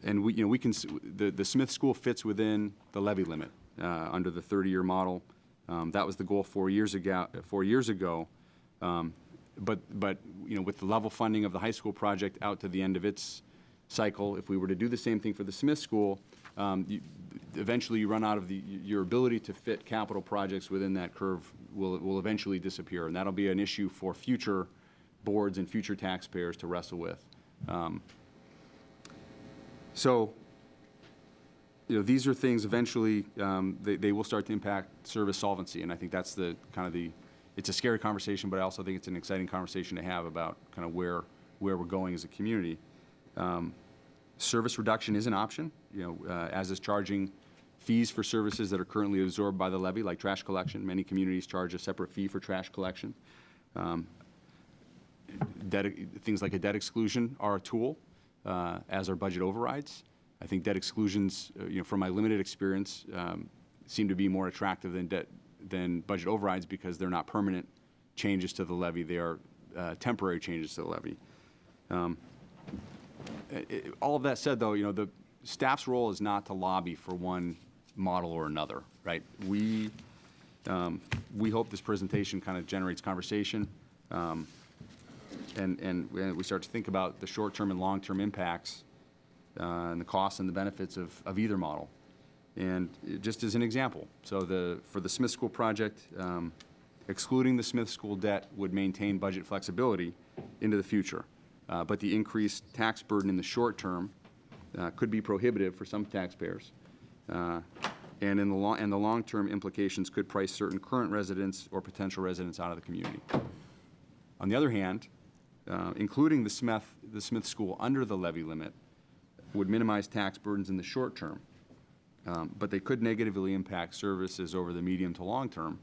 And we can, the Smith School fits within the levy limit under the 30-year model. That was the goal 4 years ago. But with the level funding of the high school project out to the end of its cycle, if we were to do the same thing for the Smith School, eventually you run out of your ability to fit capital projects within that curve will eventually disappear, and that'll be an issue for future boards and future taxpayers to wrestle with. So, these are things eventually, they will start to impact service solvency, and I think that's it's a scary conversation, but I also think it's an exciting conversation to have about kind of where we're going as a community. Service reduction is an option, as is charging fees for services that are currently absorbed by the levy, like trash collection. Many communities charge a separate fee for trash collection. Things like a debt exclusion are a tool, as are budget overrides. I think debt exclusions, from my limited experience, seem to be more attractive than budget overrides because they're not permanent changes to the levy. They are temporary changes to the levy. All of that said, though, the staff's role is not to lobby for one model or another, right? We hope this presentation kind of generates conversation, and we start to think about the short-term and long-term impacts and the costs and the benefits of either model. And just as an example, so for the Smith School project, excluding the Smith School debt would maintain budget flexibility into the future. But the increased tax burden in the short term could be prohibitive for some taxpayers. And the long-term implications could price certain current residents or potential residents out of the community. On the other hand, including the Smith School under the levy limit would minimize tax burdens in the short term, but they could negatively impact services over the medium to long term,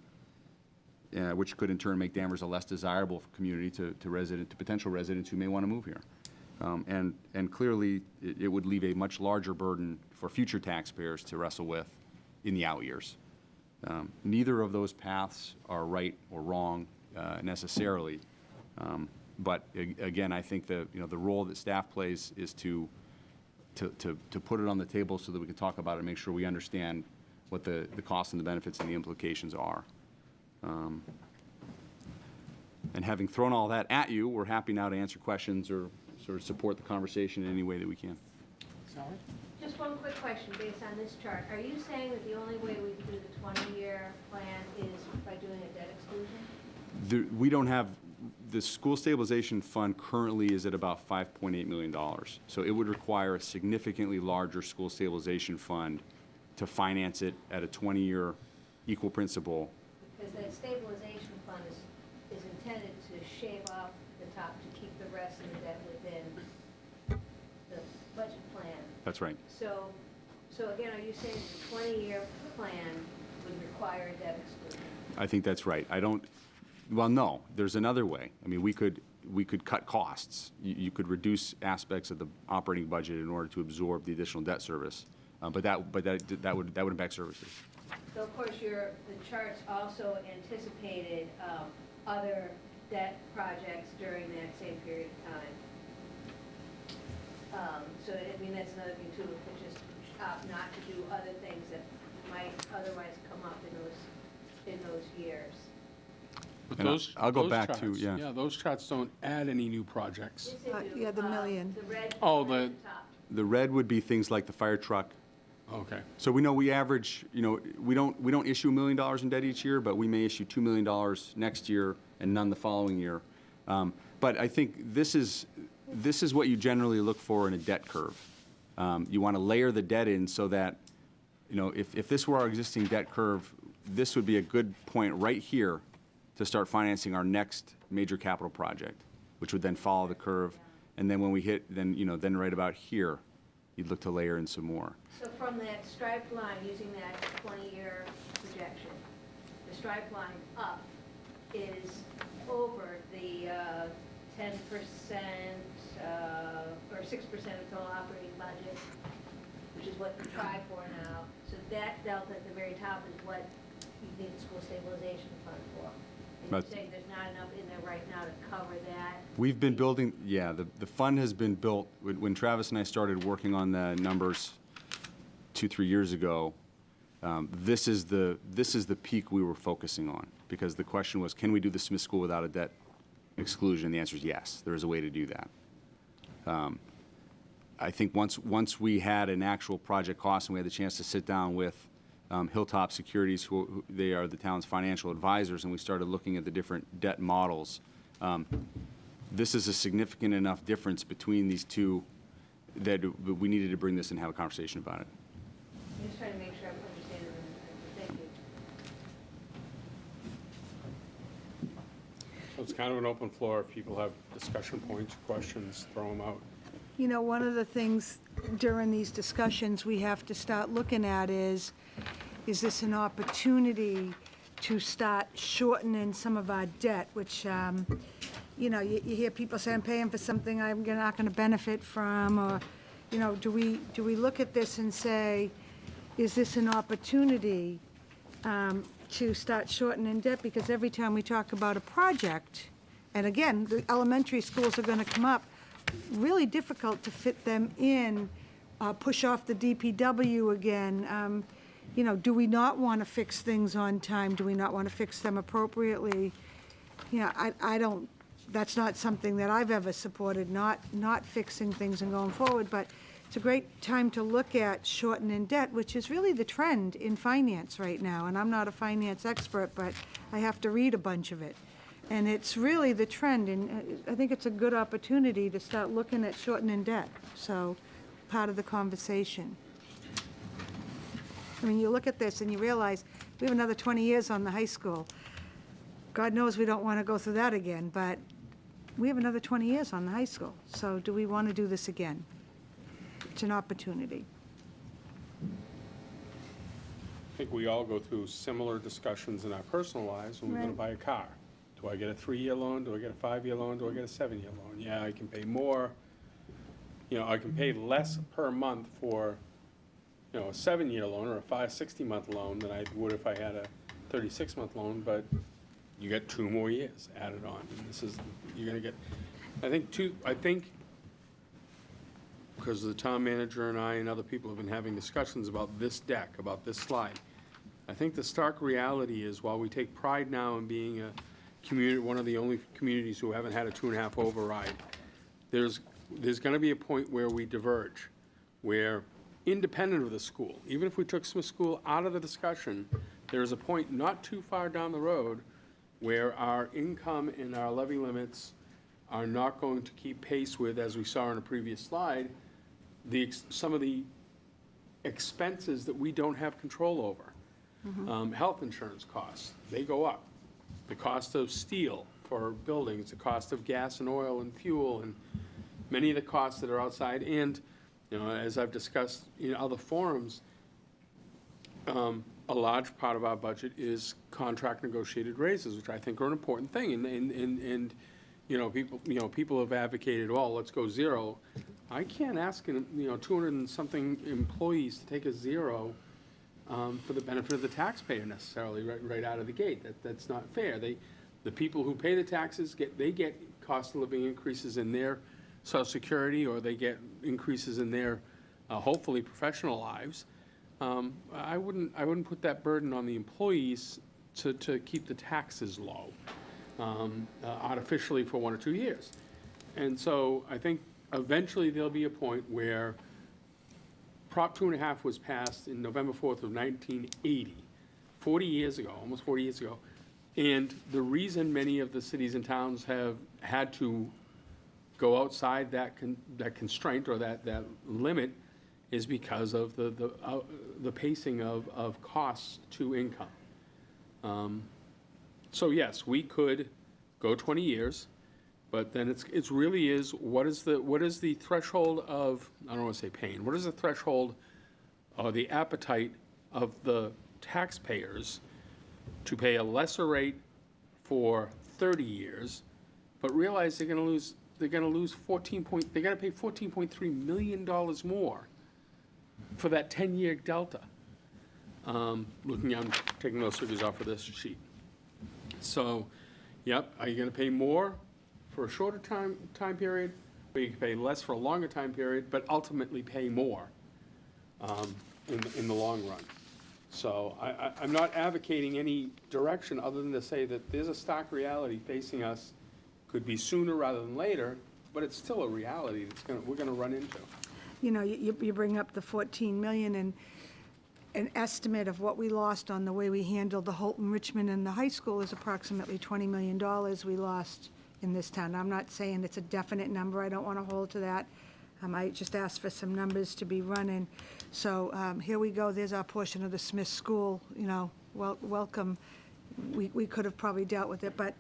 which could in turn make Danvers a less desirable community to potential residents who may want to move here. And clearly, it would leave a much larger burden for future taxpayers to wrestle with in the out years. Neither of those paths are right or wrong necessarily, but again, I think the role that staff plays is to put it on the table so that we can talk about it and make sure we understand what the costs and the benefits and the implications are. And having thrown all that at you, we're happy now to answer questions or sort of support the conversation in any way that we can. Sally? Just one quick question based on this chart. Are you saying that the only way we can do the 20-year plan is by doing a debt exclusion? We don't have, the school stabilization fund currently is at about $5.8 million. So it would require a significantly larger school stabilization fund to finance it at a 20-year equal principal. Because that stabilization fund is intended to shave off the top to keep the rest of the debt within the budget plan. That's right. So again, are you saying the 20-year plan would require a debt exclusion? I think that's right. Well, no, there's another way. I mean, we could cut costs. You could reduce aspects of the operating budget in order to absorb the additional debt service, but that would impact services. So of course, the charts also anticipated other debt projects during that same period of time. So I mean, that's another thing too, which is opt not to do other things that might otherwise come up in those years. But And I'll go back to, charts, yeah. Yeah, those charts don't add any new projects. Yes, they do. Yeah, the million. The red. Oh, at the- top. The red would be things like the fire truck. Okay. So we know we average, we don't issue $1 million in debt each year, but we may issue $2 million next year and none the following year. But I think this is what you generally look for in a debt curve. You want to layer the debt in so that, if this were our existing debt curve, this would be a good point right here to start financing our next major capital project, which would then follow the curve. And then when we hit, then right about here, you'd look to layer in some more. So from that striped line, using that 20-year projection, the striped line up is over the 10% or 6% of total operating budget, which is what you try for now. So that delta at the very top is what you need the school stabilization fund for. And you're But- saying there's not enough in there right now to cover that? We've been building, yeah, the fund has been built, when Travis and I started working on the numbers 2-3 years ago, this is the peak we were focusing on, because the question was, can we do the Smith School without a debt exclusion? The answer is yes, there is a way to do that. I think once we had an actual project cost and we had the chance to sit down with Hilltop Securities, who they are the town's financial advisors, and we started looking at the different debt models, this is a significant enough difference between these two that we needed to bring this and have a conversation about it. I'm just trying to make sure I'm understanding. Thank you. So it's kind of an open floor. If people have discussion points, questions, throw them out. You know, one of the things during these discussions we have to start looking at is this an opportunity to start shortening some of our debt, which, you know, you hear people say, I'm paying for something I'm not going to benefit from, or, you know, do we look at this and say, is this an opportunity to start shortening debt? Because every time we talk about a project, and again, the elementary schools are going to come up, really difficult to fit them in, push off the DPW again. You know, do we not want to fix things on time? Do we not want to fix them appropriately? You know, I don't, that's not something that I've ever supported, not fixing things and going forward, but it's a great time to look at shortening debt, which is really the trend in finance right now. And I'm not a finance expert, but I have to read a bunch of it. And it's really the trend, and I think it's a good opportunity to start looking at shortening debt. So, part of the conversation. I mean, you look at this and you realize we have another 20 years on the high school. God knows we don't want to go through that again, but we have another 20 years on the high school. So do we want to do this again? It's an opportunity. I think we all go through similar discussions in our personal lives when we're going to buy a car. Do I get a 3-year loan? Do I get a 5-year loan? Do I get a 7-year loan? Yeah, I can pay more. You know, I can pay less per month for, you know, a 7-year loan or a 60-month loan than I would if I had a 36-month loan, but you get 2 more years added on. And this is, you're going to get, I think, because the town manager and I and other people have been having discussions about this deck, about this slide. I think the stark reality is, while we take pride now in being a community, one of the only communities who haven't had a 2.5 override, there's going to be a point where we diverge, where independent of the school, even if we took Smith School out of the discussion, there is a point not too far down the road where our income and our levy limits are not going to keep pace with, as we saw in a previous slide, some of the expenses that we don't have control over. Health insurance costs, they go up. The cost of steel for buildings, the cost of gas and oil and fuel, and many of the costs that are outside. And, you know, as I've discussed in other forums, a large part of our budget is contract negotiated raises, which I think are an important thing. And you know, people have advocated, well, let's go 0. I can't ask, 200 and something employees to take a 0 for the benefit of the taxpayer necessarily right out of the gate. That's not fair. The people who pay the taxes get cost of living increases in their Social Security, or they get increases in their hopefully professional lives. I wouldn't put that burden on the employees to keep the taxes low artificially for 1 or 2 years. And so I think eventually there'll be a point where Prop 2.5 was passed in November 4th of 1980, 40 years ago, almost 40 years ago. And the reason many of the cities and towns have had to go outside that constraint or that limit is because of the pacing of costs to income. So yes, we could go 20 years, but then it's really is what is the threshold of, I don't want to say pain, what is the threshold or the appetite of the taxpayers to pay a lesser rate for 30 years, but realize they're going to lose they're going to pay $14.3 million more for that 10-year delta. I'm taking those figures off of this sheet. So Yep, are you gonna pay more for a shorter time period, or you can pay less for a longer time period, but ultimately pay more in the long run? So I'm not advocating any direction other than to say that there's a stark reality facing us, could be sooner rather than later, but it's still a reality we're gonna run into. You know, you bring up the 14 million, and an estimate of what we lost on the way we handled the Holton, Richmond, and the high school is approximately $20 million we lost in this town. I'm not saying it's a definite number, I don't want to hold to that. I just asked for some numbers to be running. So here we go, there's our portion of the Smith School, you know, welcome. We could have probably dealt with it, but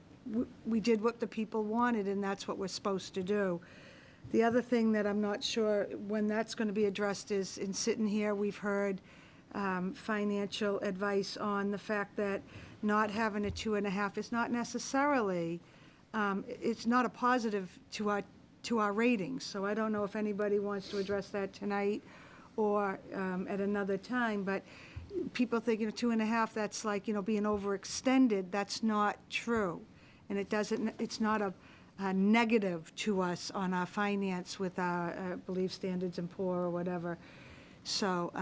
we did what the people wanted, and that's what we're supposed to do. The other thing that I'm not sure when that's going to be addressed is, in sitting here, we've heard financial advice on the fact that not having a 2.5 is not necessarily, it's not a positive to our ratings. So I don't know if anybody wants to address that tonight or at another time, but people think, you know, 2.5, that's like, you know, being overextended. That's not true. And it's not a negative to us on our finance with our, I believe, Standards and Poor or whatever. So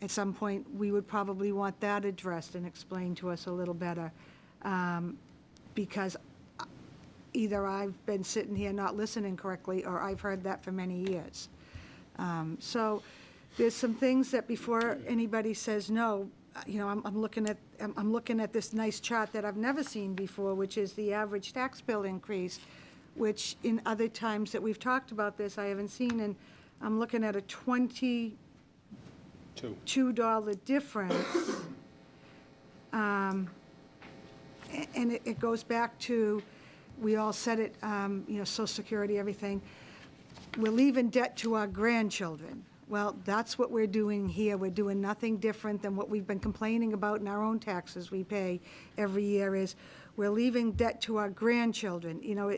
at some point, we would probably want that addressed and explained to us a little better, because either I've been sitting here not listening correctly, or I've heard that for many years. So there's some things that before anybody says no, you know, I'm looking at this nice chart that I've never seen before, which is the average tax bill increase, which in other times that we've talked about this, I haven't seen, and I'm looking at a $22 difference. And it goes back to, we all said it, you know, Social Security, everything. We're leaving debt to our grandchildren. Well, that's what we're doing here. We're doing nothing different than what we've been complaining about in our own taxes we pay every year, is we're leaving debt to our grandchildren. You know,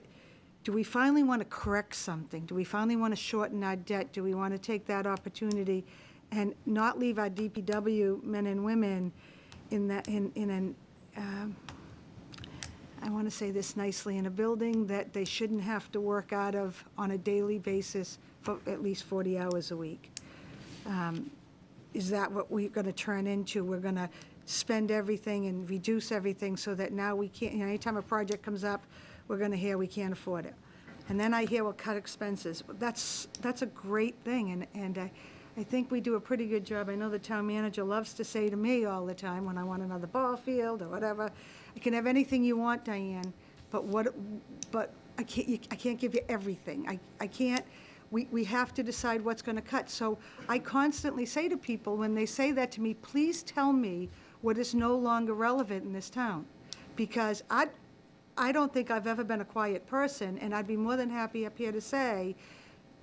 do we finally want to correct something? Do we finally want to shorten our debt? Do we want to take that opportunity and not leave our DPW men and women in an I want to say this nicely, in a building that they shouldn't have to work out of on a daily basis for at least 40 hours a week? Is that what we're going to turn into? We're going to spend everything and reduce everything so that now we can't, you know, anytime a project comes up, we're going to hear we can't afford it. And then I hear we'll cut expenses. That's a great thing, and I think we do a pretty good job. I know the town manager loves to say to me all the time when I want another ball field or whatever, you can have anything you want, Diane, but I can't give you everything. I can't. We have to decide what's going to cut. So I constantly say to people when they say that to me, please tell me what is no longer relevant in this town, because I don't think I've ever been a quiet person, and I'd be more than happy up here to say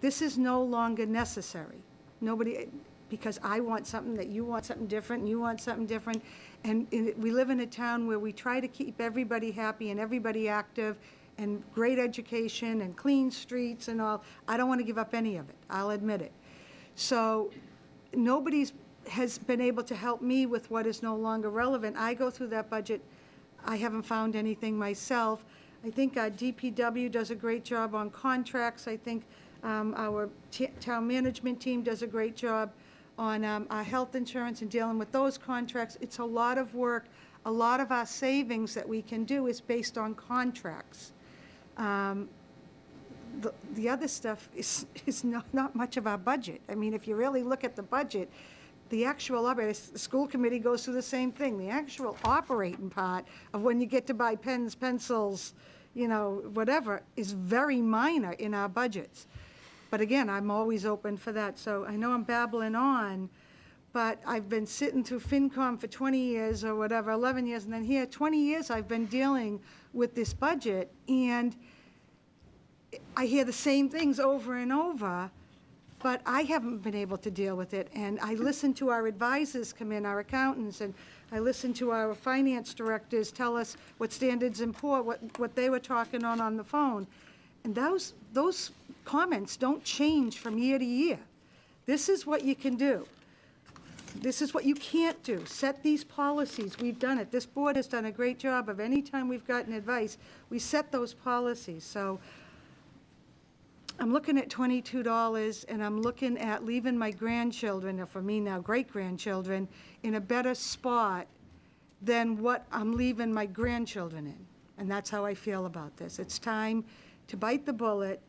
this is no longer necessary. Nobody, because I want something, that you want something different, and you want something different, and we live in a town where we try to keep everybody happy and everybody active, and great education and clean streets and all. I don't want to give up any of it, I'll admit it. So nobody has been able to help me with what is no longer relevant. I go through that budget, I haven't found anything myself. I think our DPW does a great job on contracts. I think our town management team does a great job on our health insurance and dealing with those contracts. It's a lot of work. A lot of our savings that we can do is based on contracts. The other stuff is not much of our budget. I mean, if you really look at the budget, the actual the school committee goes through the same thing. The actual operating part of when you get to buy pens, pencils, you know, whatever, is very minor in our budgets. But again, I'm always open for that. So I know I'm babbling on, but I've been sitting through FinCom for 20 years or whatever, 11 years, and then here, 20 years I've been dealing with this budget, and I hear the same things over and over, but I haven't been able to deal with it. And I listen to our advisors come in, our accountants, and I listen to our finance directors tell us what Standards and Poor, what they were talking on the phone. And those comments don't change from year to year. This is what you can do. This is what you can't do. Set these policies. We've done it. This board has done a great job of any time we've gotten advice, we set those policies. So I'm looking at $22, and I'm looking at leaving my grandchildren, or for me now, great-grandchildren, in a better spot than what I'm leaving my grandchildren in. And that's how I feel about this. It's time to bite the bullet.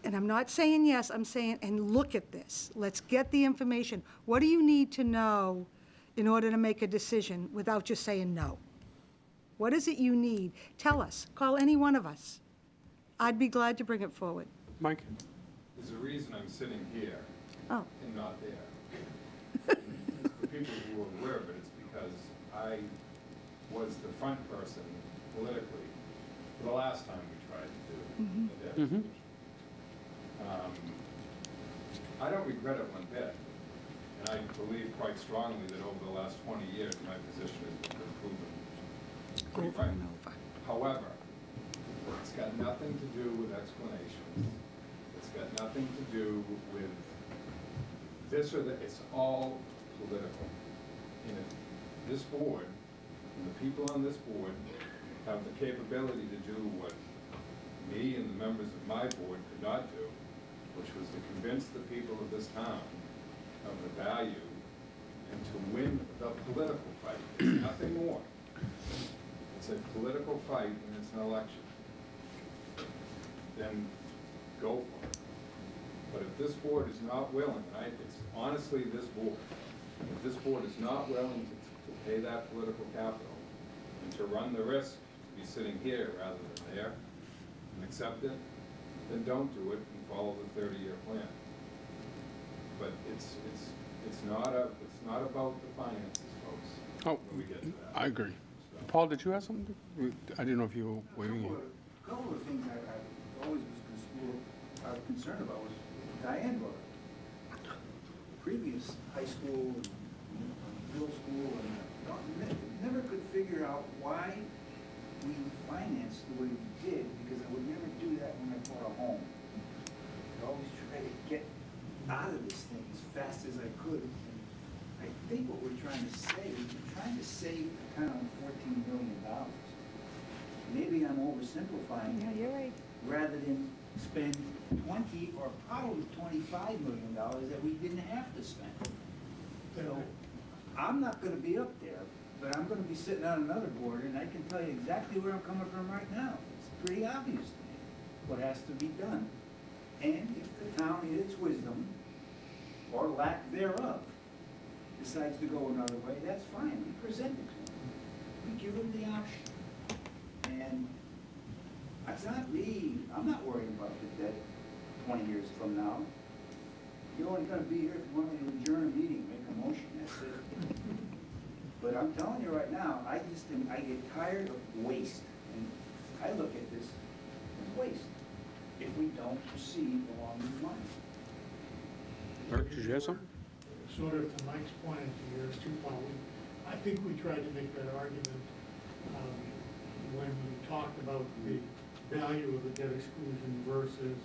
And I'm not saying yes, I'm saying, and look at this. Let's get the information. What do you need to know in order to make a decision without just saying no? What is it you need? Tell us. Call any one of us. I'd be glad to bring it forward. Mike? There's a reason I'm sitting here Oh, and not there. For people who are aware of it, it's because I was the front person politically the last time we tried to do a debt exclusion. I don't regret it one bit, and I believe quite strongly that over the last 20 years, my position has been proven pretty right. However, it's got nothing to do with explanations. It's got nothing to do with this or that. It's all political. And if this board and the people on this board have the capability to do what me and the members of my board could not do, which was to convince the people of this town of the value and to win the political fight. It's nothing more. It's a political fight and it's an election. Then go for it. But if this board is not willing, it's honestly this board, if this board is not willing to pay that political capital and to run the risk to be sitting here rather than there and accept it, then don't do it and follow the 30-year plan. But it's not about the finances, folks. Oh, When we get to that. I agree. Paul, did you have something? I didn't know if you were waving in. A couple of things I always was concerned about was Diane brought up. Previous high school and middle school, and never could figure out why we financed the way we did, because I would never do that when I bought a home. I always try to get out of this thing as fast as I could. And I think what we're trying to say, we're trying to save the town $14 million. Maybe I'm oversimplifying it. you're right. Rather than spend 20 or probably $25 million that we didn't have to spend. So I'm not gonna be up there, but I'm gonna be sitting on another board, and I can tell you exactly where I'm coming from right now. It's pretty obvious to me what has to be done. And if the town, in its wisdom, or lack thereof, decides to go another way, that's fine. We present it to them. We give them the option. And it's not me, I'm not worried about the debt 20 years from now. You're only gonna be here if you want me to adjourn a meeting, make a motion, that's it. But I'm telling you right now, I get tired of waste. And I look at this as waste if we don't proceed along these lines. Eric, did you have something? Sort of to Mike's point and to yours too, Paul, I think we tried to make that argument when we talked about the value of the debt exclusion versus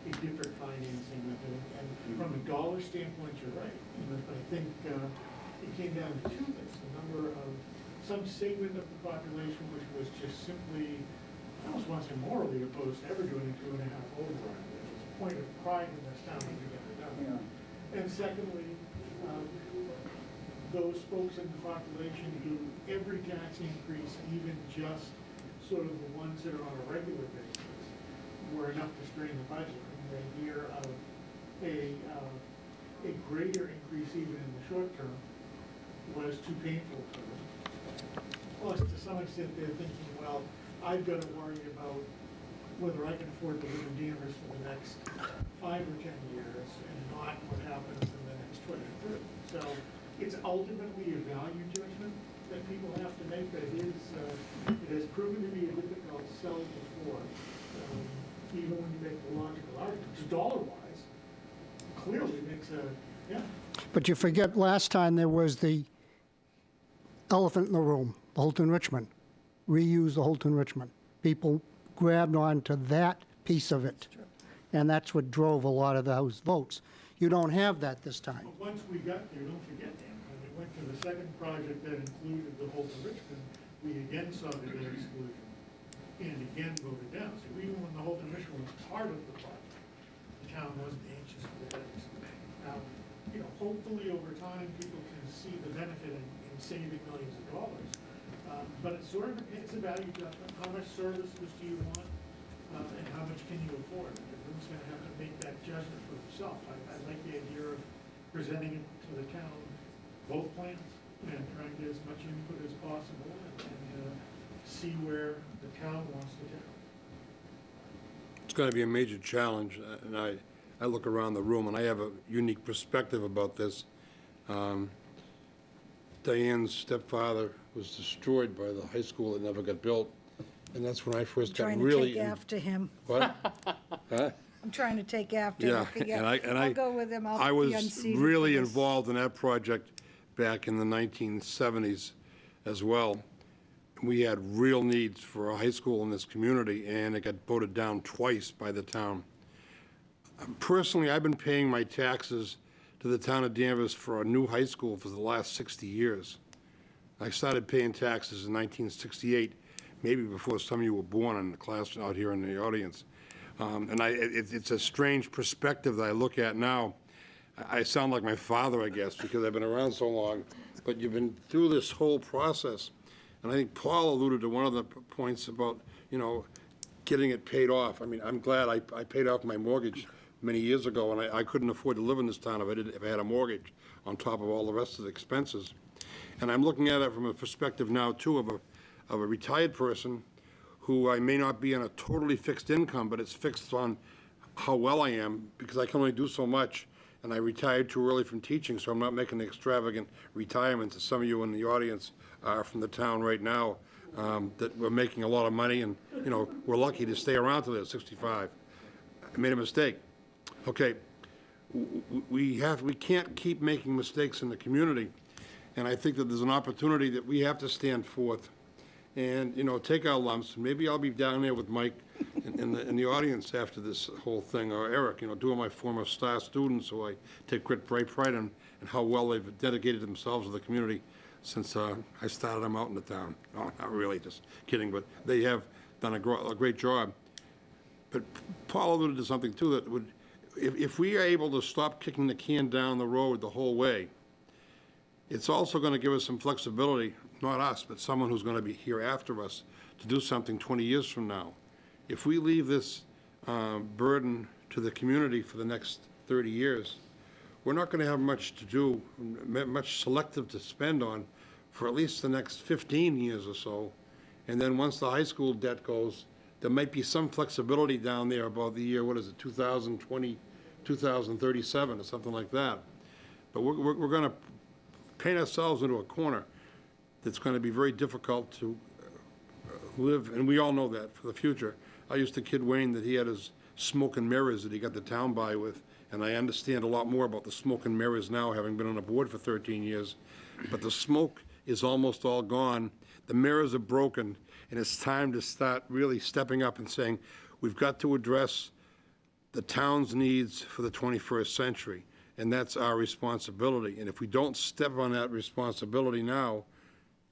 a different financing method. And from a dollar standpoint, you're right. But I think it came down to two things. The number of some segment of the population which was just simply, I almost want to say morally opposed to ever doing a 2.5 override. It was a point of pride in this town when we got it done. Yeah. And secondly, those folks in the population who every tax increase, even just sort of the ones that are on a regular basis, were enough to strain the budget. And the idea of a greater increase even in the short term was too painful for them. Plus, to some extent, they're thinking, well, I've got to worry about whether I can afford to live in Danvers for the next 5 or 10 years and not what happens in the next 20 or 30. So it's ultimately a value judgment that people have to make, but it has proven to be a difficult sell before, even when you make the logical arguments. Dollar-wise, clearly makes yeah. But you forget last time there was the elephant in the room, the Holton Richmond. Reuse the Holton Richmond. People grabbed onto that piece of it. And that's what drove a lot of those votes. You don't have that this time. But once we got there, don't forget, Dan, when we went to the second project that included the Holton Richmond, we again saw the debt exclusion and again voted down. So even when the Holton Richmond was part of the project, the town wasn't anxious for the debt exclusion. Now, you know, hopefully over time, people can see the benefit in saving millions of dollars. But it's sort of, it's a value judgment. How much services do you want? And how much can you afford? Everyone's gonna have to make that judgment for themselves. I like the idea of presenting it to the town, both plans, and trying to get as much input as possible and see where the town wants to go. It's going to be a major challenge, and I look around the room, and I have a unique perspective about this. Diane's stepfather was destroyed by the high school that never got built, and that's when I first got Trying to really... take after him. What? Huh? I'm trying to take after him. Yeah, I figure and I'll go with him. I I'll be was unseated really for this. involved in that project back in the 1970s as well. We had real needs for a high school in this community, and it got voted down twice by the town. Personally, I've been paying my taxes to the town of Danvers for a new high school for the last 60 years. I started paying taxes in 1968, maybe before some of you were born in the class out here in the audience. It's a strange perspective that I look at now. I sound like my father, I guess, because I've been around so long, but you've been through this whole process. And I think Paul alluded to one of the points about, you know, getting it paid off. I mean, I'm glad I paid off my mortgage many years ago, and I couldn't afford to live in this town if I had a mortgage on top of all the rest of the expenses. And I'm looking at it from a perspective now, too, of a retired person who I may not be on a totally fixed income, but it's fixed on how well I am, because I can only do so much, and I retired too early from teaching, so I'm not making the extravagant retirements that some of you in the audience are from the town right now, that we're making a lot of money, and, you know, we're lucky to stay around till they're 65. I made a mistake. Okay, we can't keep making mistakes in the community, and I think that there's an opportunity that we have to stand forth and, you know, take our lumps. Maybe I'll be down there with Mike in the audience after this whole thing, or Eric, you know, two of my former star students who I take great pride in, and how well they've dedicated themselves to the community since I started them out in the town. No, not really, just kidding, but they have done a great job. But Paul alluded to something, too, that would, if we are able to stop kicking the can down the road the whole way, it's also going to give us some flexibility, not us, but someone who's going to be here after us, to do something 20 years from now. If we leave this burden to the community for the next 30 years, we're not going to have much to do, much selective to spend on for at least the next 15 years or so. And then once the high school debt goes, there might be some flexibility down there about the year, what is it, 2020, 2037 or something like that. But we're going to paint ourselves into a corner that's going to be very difficult to live, and we all know that for the future. I used to kid Wayne that he had his smoke and mirrors that he got the town by with, and I understand a lot more about the smoke and mirrors now, having been on the board for 13 years. But the smoke is almost all gone. The mirrors are broken, and it's time to start really stepping up and saying, we've got to address the town's needs for the 21st century, and that's our responsibility. And if we don't step on that responsibility now,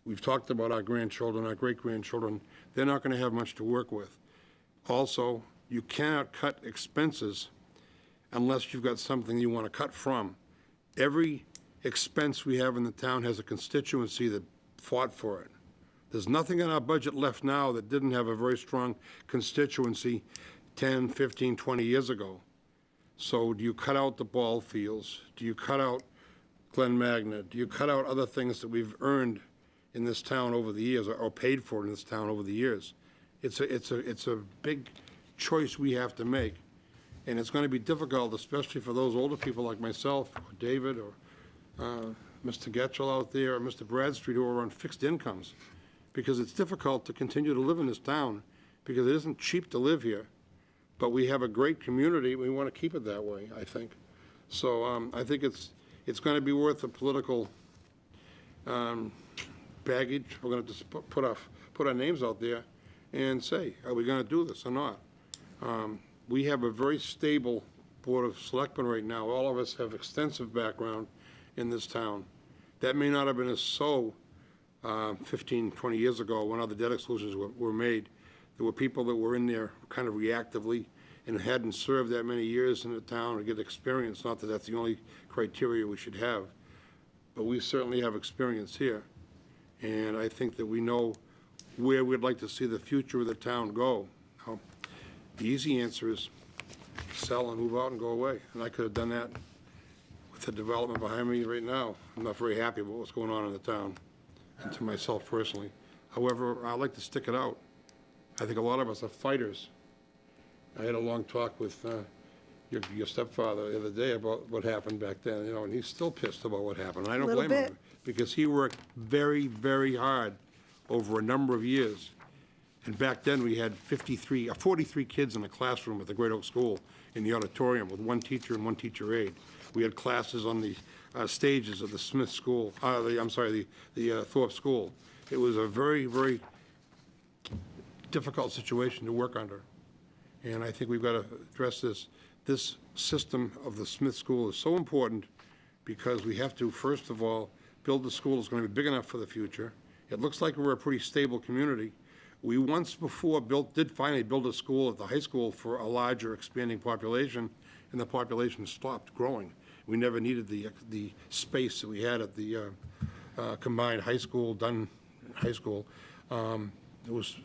we've talked about our grandchildren, our great-grandchildren, they're not going to have much to work with. Also, you cannot cut expenses unless you've got something you want to cut from. Every expense we have in the town has a constituency that fought for it. There's nothing in our budget left now that didn't have a very strong constituency 10, 15, 20 years ago. So do you cut out the ball fields? Do you cut out Glen Magna? Do you cut out other things that we've earned in this town over the years, or paid for in this town over the years? It's a big choice we have to make. And it's going to be difficult, especially for those older people like myself, or David, or Mr. Getchell out there, or Mr. Bradstreet, who are on fixed incomes, because it's difficult to continue to live in this town, because it isn't cheap to live here. But we have a great community. We want to keep it that way, I think. So I think it's going to be worth the political baggage. We're going to just put our names out there and say, are we going to do this or not? We have a very stable Board of Selectmen right now, all of us have extensive background in this town. That may not have been so 15, 20 years ago when other debt exclusions were made. There were people that were in there kind of reactively and hadn't served that many years in the town to get experience. Not that that's the only criteria we should have, but we certainly have experience here. And I think that we know where we'd like to see the future of the town go. Now, the easy answer is sell and move out and go away. And I could have done that with the development behind me right now. I'm not very happy about what's going on in the town, and to myself personally. However, I like to stick it out. I think a lot of us are fighters. I had a long talk with your stepfather the other day about what happened back then, you know, and he's still pissed about what happened. And I don't Little blame him, bit. because he worked very, very hard over a number of years. And back then, we had 43 kids in a classroom at the Great Oak School in the auditorium with one teacher and one teacher aide. We had classes on the stages of the Smith School, the Thorpe School. It was a very, very difficult situation to work under. And I think we've got to address this. This system of the Smith School is so important because we have to, first of all, build the school that's going to be big enough for the future. It looks like we're a pretty stable community. We once before did finally build a school at the high school for a larger expanding population, and the population stopped growing. We never needed the space that we had at the combined high school, Dunn High School. There was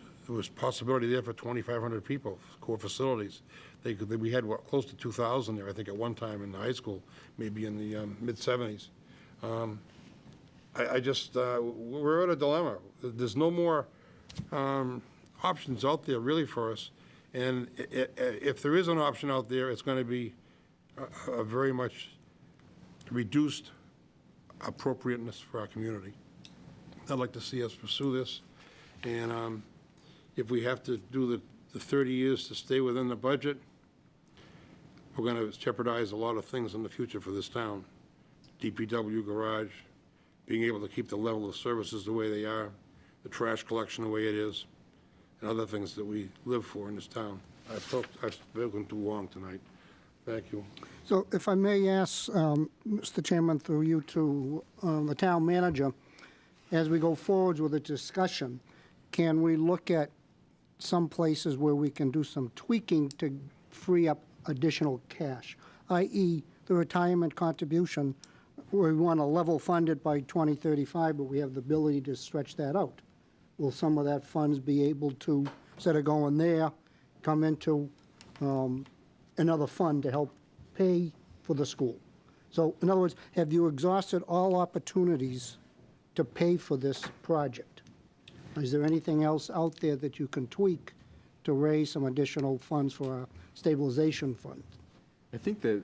possibility there for 2,500 people, core facilities. We had, what, close to 2,000 there, I think, at one time in the high school, maybe in the mid-'70s. We're at a dilemma. There's no more options out there really for us. And if there is an option out there, it's going to be a very much reduced appropriateness for our community. I'd like to see us pursue this. And if we have to do the 30 years to stay within the budget, we're going to jeopardize a lot of things in the future for this town. DPW garage, being able to keep the level of services the way they are, the trash collection the way it is, and other things that we live for in this town. I've spoken too long tonight. Thank you. So if I may ask, Mr. Chairman, through you to the town manager, as we go forward with the discussion, can we look at some places where we can do some tweaking to free up additional cash, i.e. the retirement contribution, where we want to level fund it by 2035, but we have the ability to stretch that out? Will some of that funds be able to, instead of going there, come into another fund to help pay for the school? So, in other words, have you exhausted all opportunities to pay for this project? Is there anything else out there that you can tweak to raise some additional funds for our stabilization fund? I think that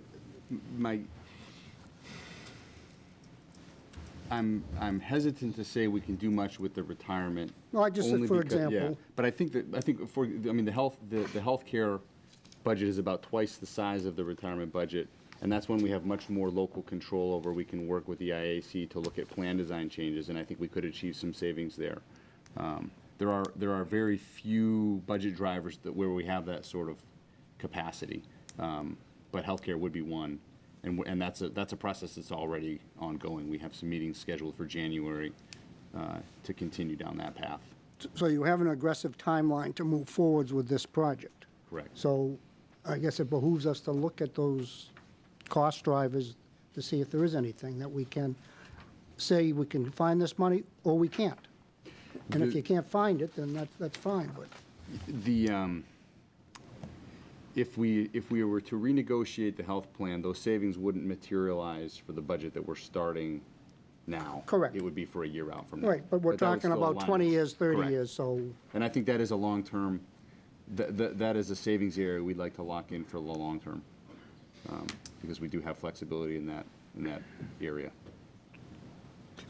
I'm hesitant to say we can do much with the retirement. Well, I just said, only for because- yeah. example. But I think the healthcare budget is about twice the size of the retirement budget, and that's when we have much more local control over. We can work with the IAC to look at plan design changes, and I think we could achieve some savings there. There are very few budget drivers where we have that sort of capacity, but healthcare would be one, and that's a process that's already ongoing. We have some meetings scheduled for January to continue down that path. So you have an aggressive timeline to move forwards with this project. Correct. So I guess it behooves us to look at those cost drivers to see if there is anything that we can say we can find this money or we can't. And if you can't find it, then that's fine, but. If we were to renegotiate the health plan, those savings wouldn't materialize for the budget that we're starting now. Correct. It would be for a year out from now. Right, but we're that would talking still about align 20 us. years, 30 Correct. years, so. And I think that is a long-term, that is a savings area we'd like to lock in for the long term, because we do have flexibility in that area.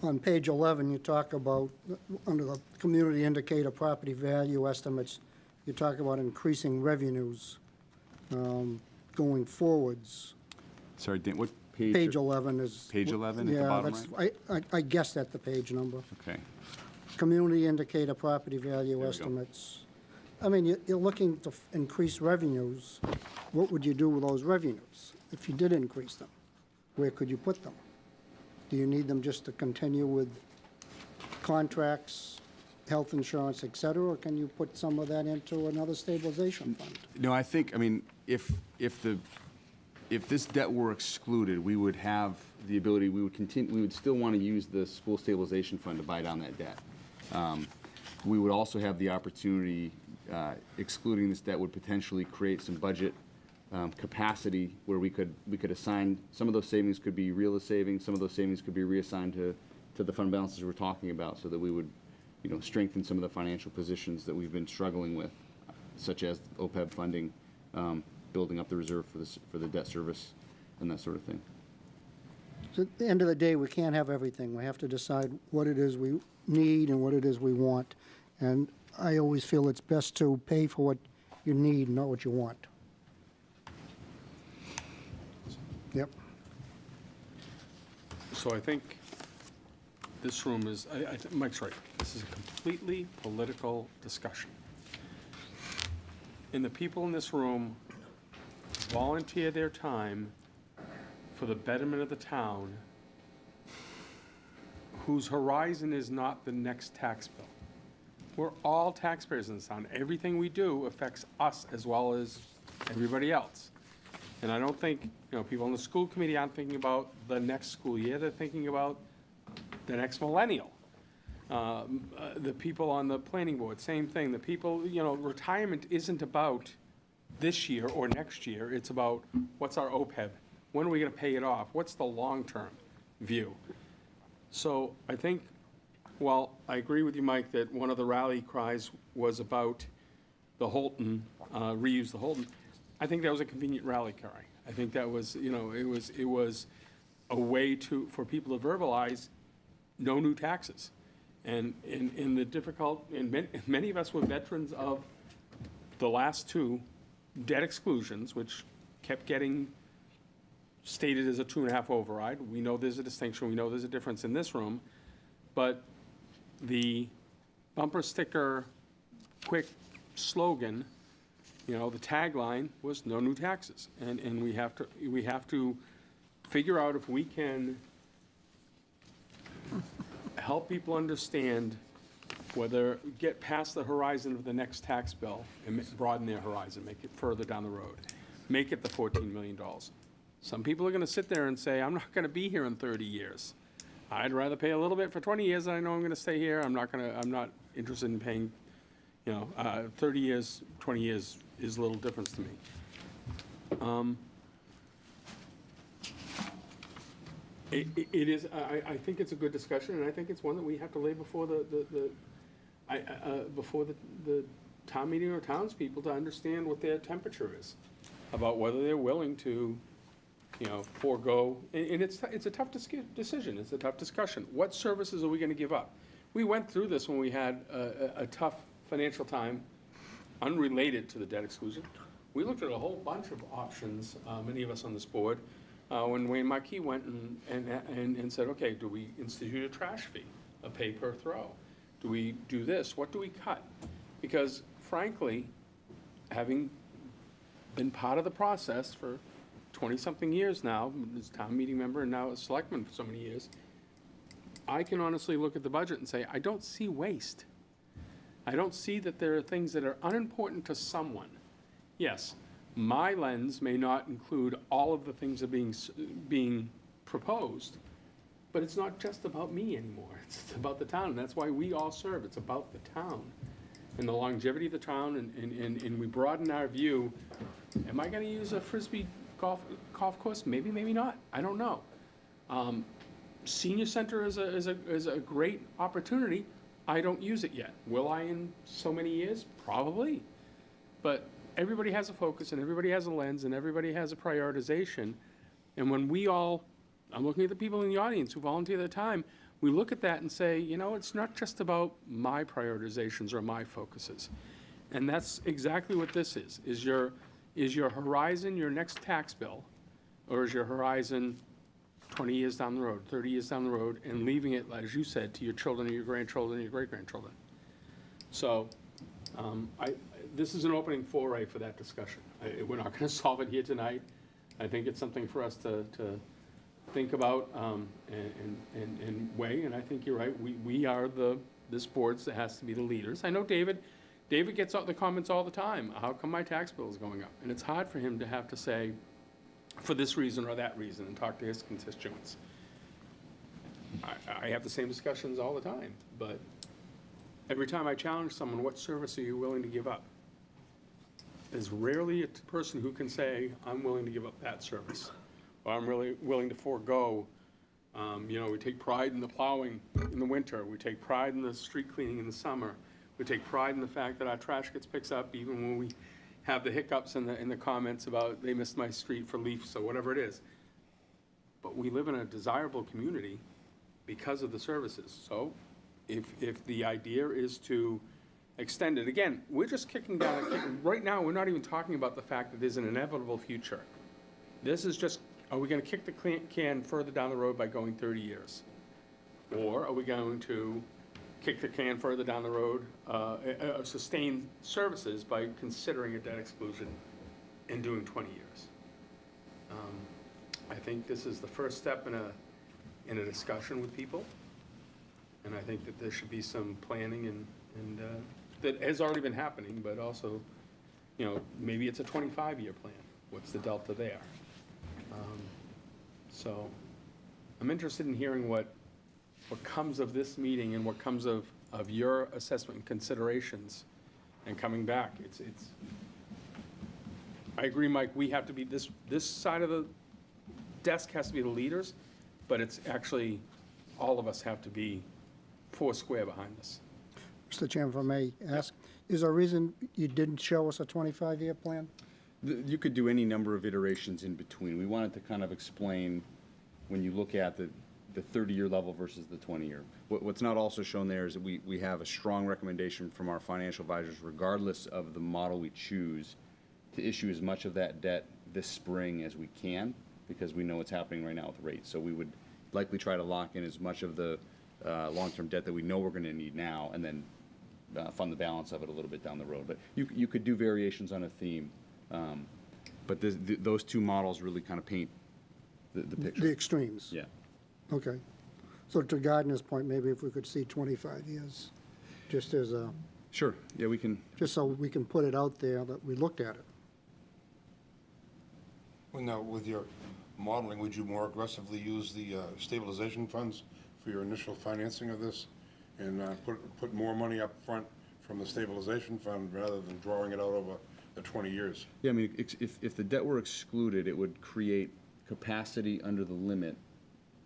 On page 11, you talk about, under the community indicator property value estimates, you talk about increasing revenues going forwards. Sorry, Dan, what page? Page 11 is. Page 11 at the bottom right? I guessed at the page number. Okay. Community indicator property value we go. estimates. I mean, you're looking to increase revenues. What would you do with those revenues if you did increase them? Where could you put them? Do you need them just to continue with contracts, health insurance, et cetera, or can you put some of that into another stabilization fund? No, I think, I mean, if this debt were excluded, we would have the ability, we would still want to use the school stabilization fund to buy down that debt. We would also have the opportunity, excluding this debt would potentially create some budget capacity where we could assign, some of those savings could be real savings, some of those savings could be reassigned to the fund balances we're talking about, so that we would, strengthen some of the financial positions that we've been struggling with, such as OPEB funding, building up the reserve for the debt service, and that sort of thing. So at the end of the day, we can't have everything. We have to decide what it is we need and what it is we want. And I always feel it's best to pay for what you need, not what you want. Yep. So I think this room is, Mike's right, this is a completely political discussion. And the people in this room volunteer their time for the betterment of the town, whose horizon is not the next tax bill. We're all taxpayers in this town. Everything we do affects us as well as everybody else. And I don't think, people on the school committee aren't thinking about the next school year, they're thinking about the next millennial. The people on the planning board, same thing. The people, retirement isn't about this year or next year. It's about what's our OPEB? When are we going to pay it off? What's the long-term view? So I think, well, I agree with you, Mike, that one of the rally cries was about the Holton, reuse the Holton. I think that was a convenient rally cry. I think that was, it was a way for people to verbalize no new taxes. And in the difficult, and many of us were veterans of the last two debt exclusions, which kept getting stated as a 2.5 override. We know there's a distinction. We know there's a difference in this room. But the bumper sticker, quick slogan, the tagline was no new taxes. And we have to figure out if we can help people understand whether get past the horizon of the next tax bill and broaden their horizon, make it further down the road, make it the $14 million. Some people are going to sit there and say, I'm not going to be here in 30 years. I'd rather pay a little bit for 20 years than I know I'm going to stay here. I'm not interested in paying, 30 years, 20 years is a little difference to me. It is, I think it's a good discussion, and I think it's one that we have to lay before before the town meeting or townspeople to understand what their temperature is about whether they're willing to, forego, and it's a tough decision, it's a tough discussion. What services are we gonna give up? We went through this when we had a tough financial time unrelated to the debt exclusion. We looked at a whole bunch of options, many of us on this board, when Wayne Markey went and said, okay, do we institute a trash fee, a pay per throw? Do we do this? What do we cut? Because frankly, having been part of the process for 20-something years now, as town meeting member and now as selectman for so many years, I can honestly look at the budget and say, I don't see waste. I don't see that there are things that are unimportant to someone. Yes, my lens may not include all of the things that are being proposed, but it's not just about me anymore. It's about the town, and that's why we all serve. It's about the town and the longevity of the town, and we broaden our view. Am I going to use a Frisbee golf course? Maybe, maybe not. I don't know. Senior center is a great opportunity. I don't use it yet. Will I in so many years? Probably. But everybody has a focus, and everybody has a lens, and everybody has a prioritization. And when we all, I'm looking at the people in the audience who volunteer their time, we look at that and say, it's not just about my prioritizations or my focuses. And that's exactly what this is. Is your horizon your next tax bill, or is your horizon 20 years down the road, 30 years down the road, and leaving it, as you said, to your children and your grandchildren and your great-grandchildren? So this is an opening foray for that discussion. We're not going to solve it here tonight. I think it's something for us to think about and weigh, and I think you're right. We are this board that has to be the leaders. I know David gets the comments all the time. How come my tax bill is going up? And it's hard for him to have to say, for this reason or that reason, and talk to his constituents. I have the same discussions all the time, but every time I challenge someone, what service are you willing to give up? There's rarely a person who can say, I'm willing to give up that service, or I'm really willing to forego. We take pride in the plowing in the winter. We take pride in the street cleaning in the summer. We take pride in the fact that our trash gets picked up even when we have the hiccups in the comments about they missed my street for leaves or whatever it is. But we live in a desirable community because of the services. So if the idea is to extend it, again, we're just kicking down, right now, we're not even talking about the fact that there's an inevitable future. This is just, are we gonna kick the can further down the road by going 30 years? Or are we going to kick the can further down the road, sustain services by considering a debt exclusion and doing 20 years? I think this is the first step in a discussion with people, and I think that there should be some planning and that has already been happening, but also, maybe it's a 25-year plan. What's the delta there? So I'm interested in hearing what comes of this meeting and what comes of your assessment and considerations and coming back. I agree, Mike, we have to be, this side of the desk has to be the leaders, but it's actually, all of us have to be foursquare behind this. Mr. Chairman, if I may ask, is there a reason you didn't show us a 25-year plan? You could do any number of iterations in between. We wanted to kind of explain, when you look at the 30-year level versus the 20-year. What's not also shown there is that we have a strong recommendation from our financial advisors, regardless of the model we choose, to issue as much of that debt this spring as we can, because we know what's happening right now with rates. So we would likely try to lock in as much of the long-term debt that we know we're going to need now, and then fund the balance of it a little bit down the road. But you could do variations on a theme, but those two models really kind of paint the picture. The extremes? Yeah. Okay. So to Gardner's point, maybe if we could see 25 years, just as a, Sure. Yeah, we can. just so we can put it out there that we looked at it. Well, now, with your modeling, would you more aggressively use the stabilization funds for your initial financing of this, and put more money up front from the stabilization fund rather than drawing it out over the 20 years? Yeah, I mean, if the debt were excluded, it would create capacity under the limit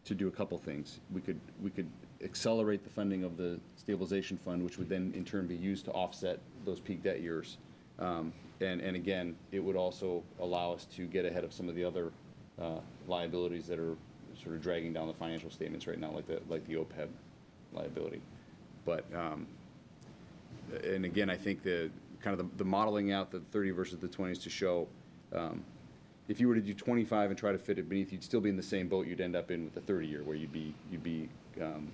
to do a couple things. We could accelerate the funding of the stabilization fund, which would then in turn be used to offset those peak debt years. And again, it would also allow us to get ahead of some of the other liabilities that are sort of dragging down the financial statements right now, like the OPEB liability. But and again, I think the kind of the modeling out the 30 versus the 20s to show, if you were to do 25 and try to fit it beneath, you'd still be in the same boat you'd end up in with the 30-year, where you'd be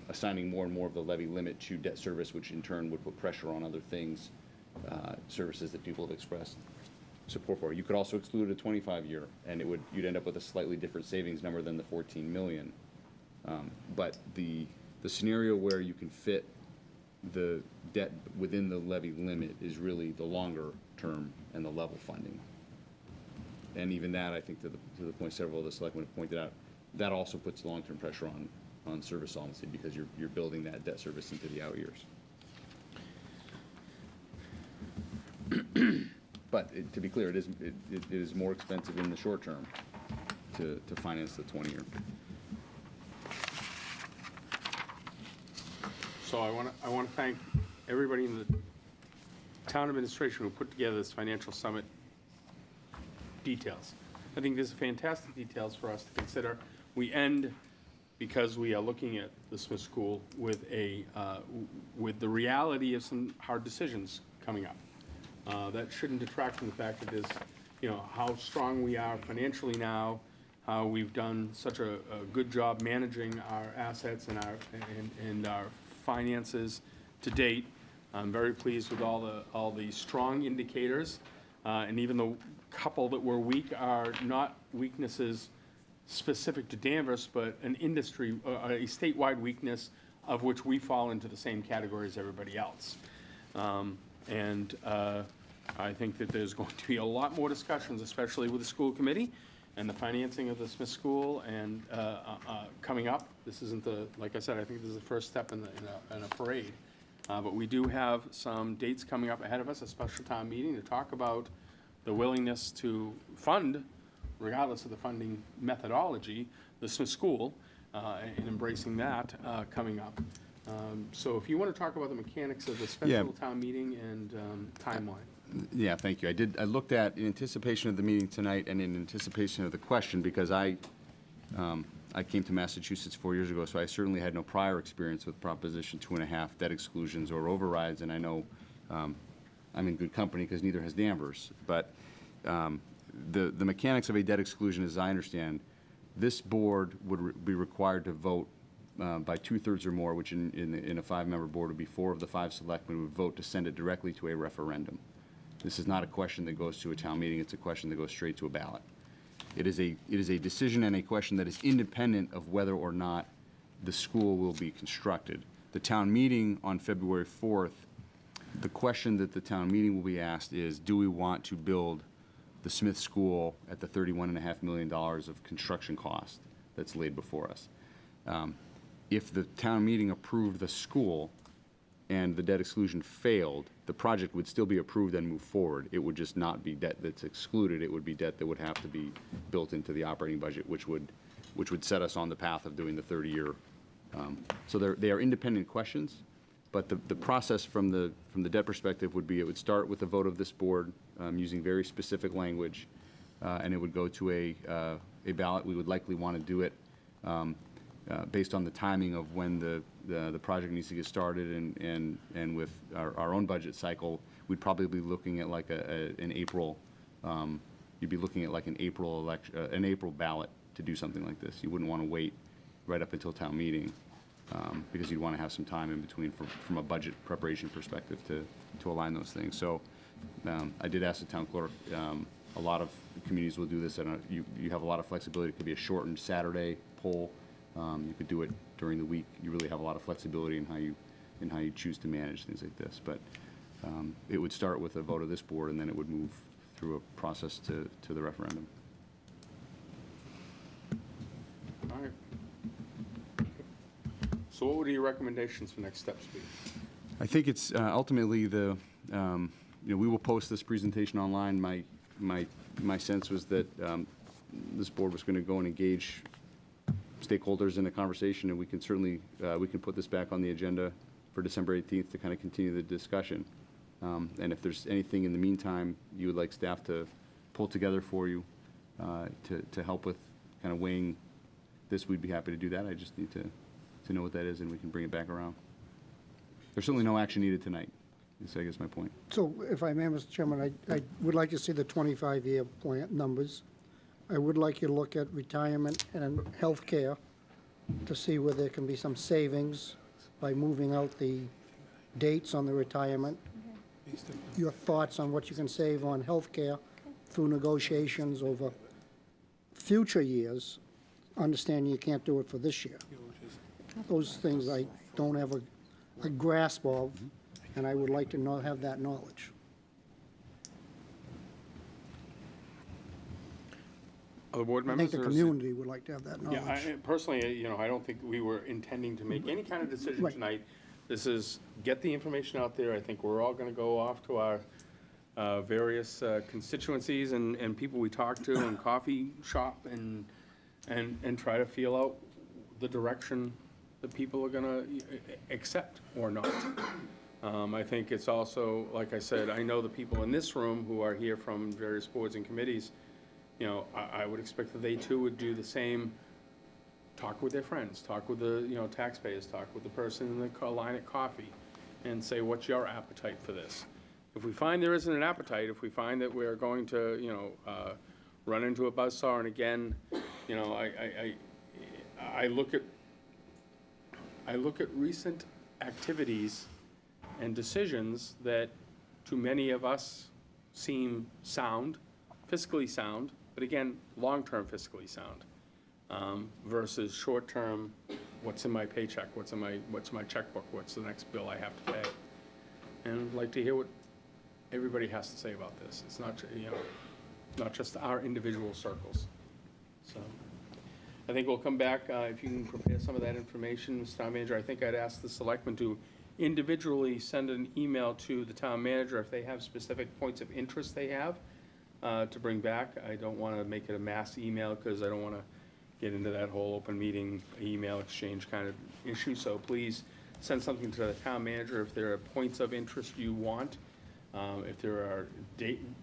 assigning more and more of the levy limit to debt service, which in turn would put pressure on other things, services that people have expressed support for. You could also exclude a 25-year, and you'd end up with a slightly different savings number than the 14 million. But the scenario where you can fit the debt within the levy limit is really the longer term and the level funding. And even that, I think, to the point several of the selectmen have pointed out, that also puts long-term pressure on service solvency, because you're building that debt service into the out years. But to be clear, it is more expensive in the short term to finance the 20-year. So I want to thank everybody in the town administration who put together this financial summit details. I think this is fantastic details for us to consider. We end, because we are looking at the Smith School with with the reality of some hard decisions coming up. That shouldn't detract from the fact that there's, how strong we are financially now, how we've done such a good job managing our assets and our finances to date. I'm very pleased with all the strong indicators, and even the couple that were weak are not weaknesses specific to Danvers, but an industry, a statewide weakness of which we fall into the same category as everybody else. I think that there's going to be a lot more discussions, especially with the school committee and the financing of the Smith School and coming up. This isn't like I said, I think this is the first step in a parade. But we do have some dates coming up ahead of us, a special town meeting to talk about the willingness to fund, regardless of the funding methodology, the Smith School, and embracing that coming up. So if you want to talk about the mechanics of the special town meeting and timeline. Yeah, thank you. I looked at, in anticipation of the meeting tonight and in anticipation of the question, because I came to Massachusetts 4 years ago, so I certainly had no prior experience with Proposition 2.5 debt exclusions or overrides, and I know I'm in good company because neither has Danvers. But the mechanics of a debt exclusion, as I understand, this board would be required to vote by 2/3 or more, which in a 5-member board would be 4 of the 5 selectmen would vote to send it directly to a referendum. This is not a question that goes to a town meeting, it's a question that goes straight to a ballot. It is a decision and a question that is independent of whether or not the school will be constructed. The town meeting on February 4th, the question that the town meeting will be asked is, do we want to build the Smith School at the $31.5 million of construction cost that's laid before us? If the town meeting approved the school and the debt exclusion failed, the project would still be approved and move forward. It would just not be debt that's excluded. It would be debt that would have to be built into the operating budget, which would set us on the path of doing the 30-year. So they are independent questions, but the process from the debt perspective would be, it would start with a vote of this board using very specific language, and it would go to a ballot. We would likely want to do it based on the timing of when the project needs to get started, and with our own budget cycle, we'd probably be looking at like an April. You'd be looking at like an April election, an April ballot to do something like this. You wouldn't want to wait right up until town meeting because you'd want to have some time in between from a budget preparation perspective to align those things. So I did ask the town clerk. A lot of communities will do this, and you have a lot of flexibility. It could be a shortened Saturday poll. You could do it during the week. You really have a lot of flexibility in how you choose to manage things like this. But it would start with a vote of this board, and then it would move through a process to the referendum. All right. So what would your recommendations for next steps be? I think it's ultimately we will post this presentation online. My sense was that this board was going to go and engage stakeholders in a conversation, and we can certainly we can put this back on the agenda for December 18th to kind of continue the discussion. And if there's anything in the meantime you would like staff to pull together for you to help with kind of weighing this, we'd be happy to do that. I just need to know what that is, and we can bring it back around. There's certainly no action needed tonight, is I guess my point. So if I may, Mr. Chairman, I would like to see the 25-year plan numbers. I would like you to look at retirement and health care to see where there can be some savings by moving out the dates on the retirement. Your thoughts on what you can save on health care through negotiations over future years, understanding you can't do it for this year. Those things I don't have a grasp of, and I would like to have that knowledge. Other board I members? think the or is it- community would like to have that knowledge. Yeah, personally, I don't think we were intending to make any kind of decision Right. tonight. This is, get the information out there. I think we're all going to go off to our various constituencies and people we talk to and coffee shop and try to feel out the direction that people are going to accept or not. I think it's also, like I said, I know the people in this room who are here from various boards and committees, I would expect that they too would do the same, talk with their friends, talk with the, taxpayers, talk with the person in the line at coffee, and say, what's your appetite for this? If we find there isn't an appetite, if we find that we're going to, run into a buzzsaw, and again, I look at recent activities and decisions that to many of us seem sound, fiscally sound, but again, long-term fiscally sound, versus short-term, what's in my paycheck, what's in my checkbook, what's the next bill I have to pay. And I'd like to hear what everybody has to say about this. It's not, not just our individual circles. So I think we'll come back, if you can prepare some of that information, Mr. Town Manager. I think I'd ask the selectmen to individually send an email to the town manager if they have specific points of interest they have to bring back. I don't want to make it a mass email because I don't want to get into that whole open meeting email exchange kind of issue. So please send something to the town manager if there are points of interest you want. If there are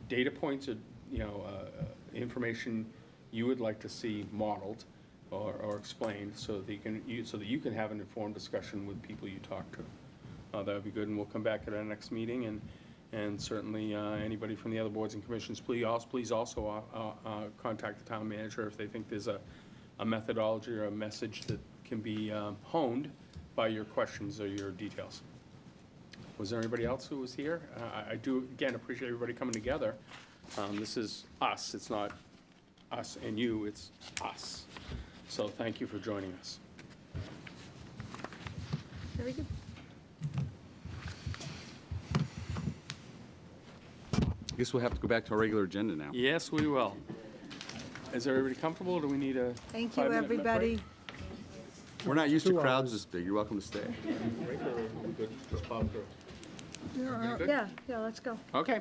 data points or, information you would like to see modeled or explained so that you can have an informed discussion with people you talk to. That would be good, and we'll come back at our next meeting, and certainly anybody from the other boards and commissions, please also contact the town manager if they think there's a methodology or a message that can be honed by your questions or your details. Was there anybody else who was here? I do, again, appreciate everybody coming together. This is us. It's not us and you, it's us. So thank you for joining us. Very good. I guess we'll have to go back to our regular agenda now. Yes, we will. Is everybody comfortable? Do we need a Thank you, 5-minute everybody. break? We're not used to crowds this big. You're welcome to stay. Just pop through. Good? Yeah, let's go. Okay.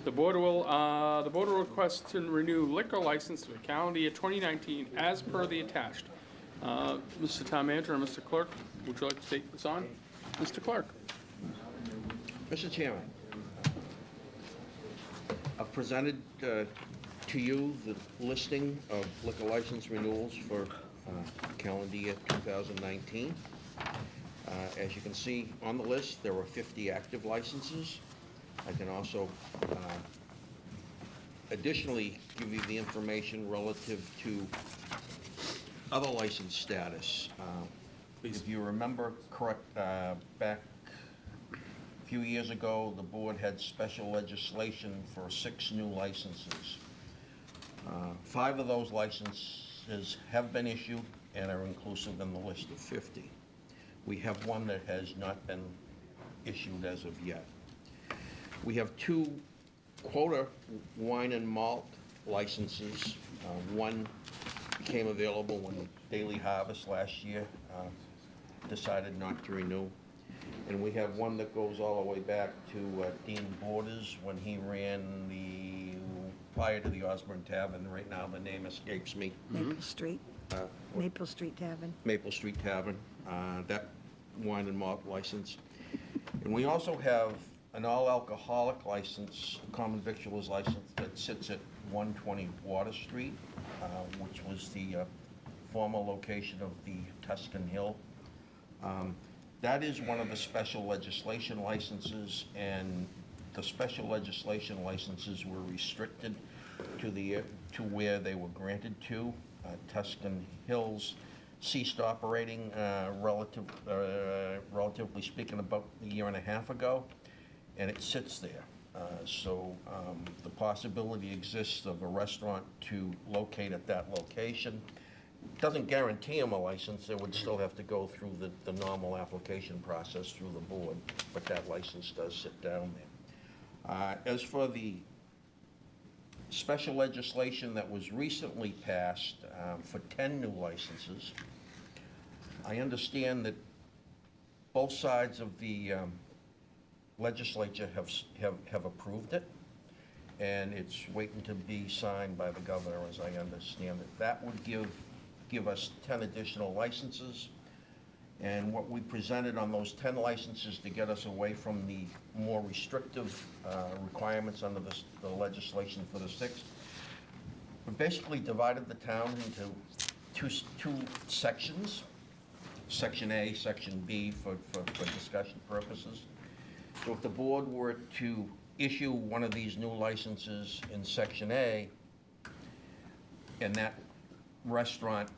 The board will request to renew liquor license for calendar year 2019 as per the attached. Mr. Town Manager and Mr. Clerk, would you like to take this on? Mr. Clerk. Mr. Chairman, I've presented to you the listing of liquor license renewals for calendar year 2019. As you can see on the list, there were 50 active licenses. I can also additionally give you the information relative to other license status. If you remember correct, back a few years ago, the board had special legislation for 6 new licenses. 5 of those licenses have been issued and are inclusive in the list of 50. We have 1 that has not been issued as of yet. We have 2 quota wine and malt licenses. 1 became available when Daily Harvest last year decided not to renew. And we have 1 that goes all the way back to Dean Borders when he ran prior to the Osborne Tavern. Right now, the name escapes me. Maple Street. Maple Street Tavern. Maple Street Tavern, that wine and malt license. And we also have an all-alcoholic license, common victuals license, that sits at 120 Water Street, which was the former location of the Tuscan Hill. That is one of the special legislation licenses, and the special legislation licenses were restricted to where they were granted to. Tuscan Hills ceased operating relatively speaking about a year and a half ago, and it sits there. So the possibility exists of a restaurant to locate at that location. Doesn't guarantee them a license. They would still have to go through the normal application process through the board, but that license does sit down there. As for the special legislation that was recently passed for 10 new licenses, I understand that both sides of the legislature have approved it, and it's waiting to be signed by the governor, as I understand it. That would give us 10 additional licenses, and what we presented on those 10 licenses to get us away from the more restrictive requirements under the legislation for the 6, we basically divided the town into two sections, Section A, Section B for discussion purposes. So if the board were to issue one of these new licenses in Section A, and that restaurant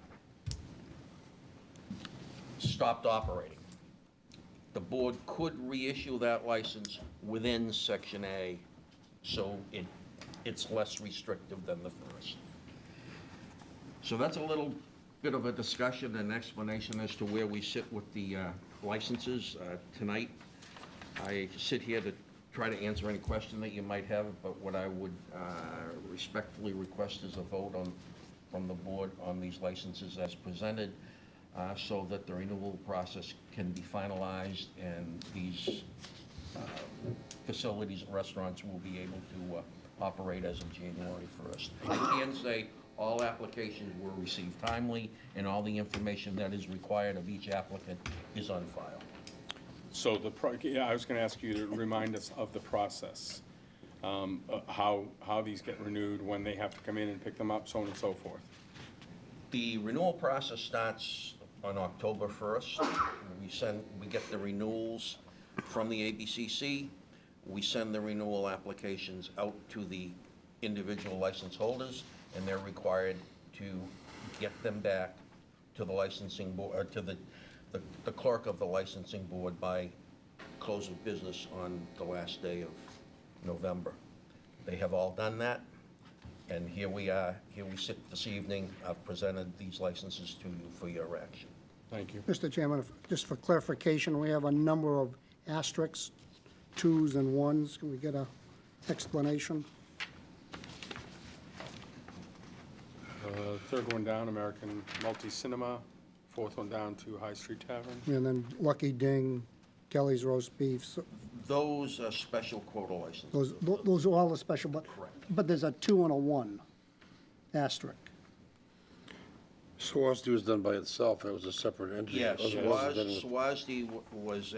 stopped operating, the board could reissue that license within Section A, so it's less restrictive than the first. So that's a little bit of a discussion and explanation as to where we sit with the licenses. Tonight, I sit here to try to answer any question that you might have, but what I would respectfully request is a vote from the board on these licenses as presented, so that the renewal process can be finalized and these facilities and restaurants will be able to operate as of January 1st. I can say all applications were received timely, and all the information that is required of each applicant is on file. So I was going to ask you to remind us of the process, how these get renewed, when they have to come in and pick them up, so on and so forth. The renewal process starts on October 1st. We get the renewals from the ABCC. We send the renewal applications out to the individual license holders, and they're required to get them back to the licensing board, or to the clerk of the licensing board by close of business on the last day of November. They have all done that, and here we sit this evening. I've presented these licenses to you for your action. Thank you. Mr. Chairman, just for clarification, we have a number of asterisks, 2s and 1s. Can we get a explanation? Third one down, American Multi-Cinema. Fourth one down to High Street Tavern. And then Lucky Ding, Kelly's Roast Beef. So Those are special quota licenses. those are all the special, but there's a 2 and a 1 asterisk. Swansea was done by itself, that was a separate entity. Yes, Otherwise, Swansea was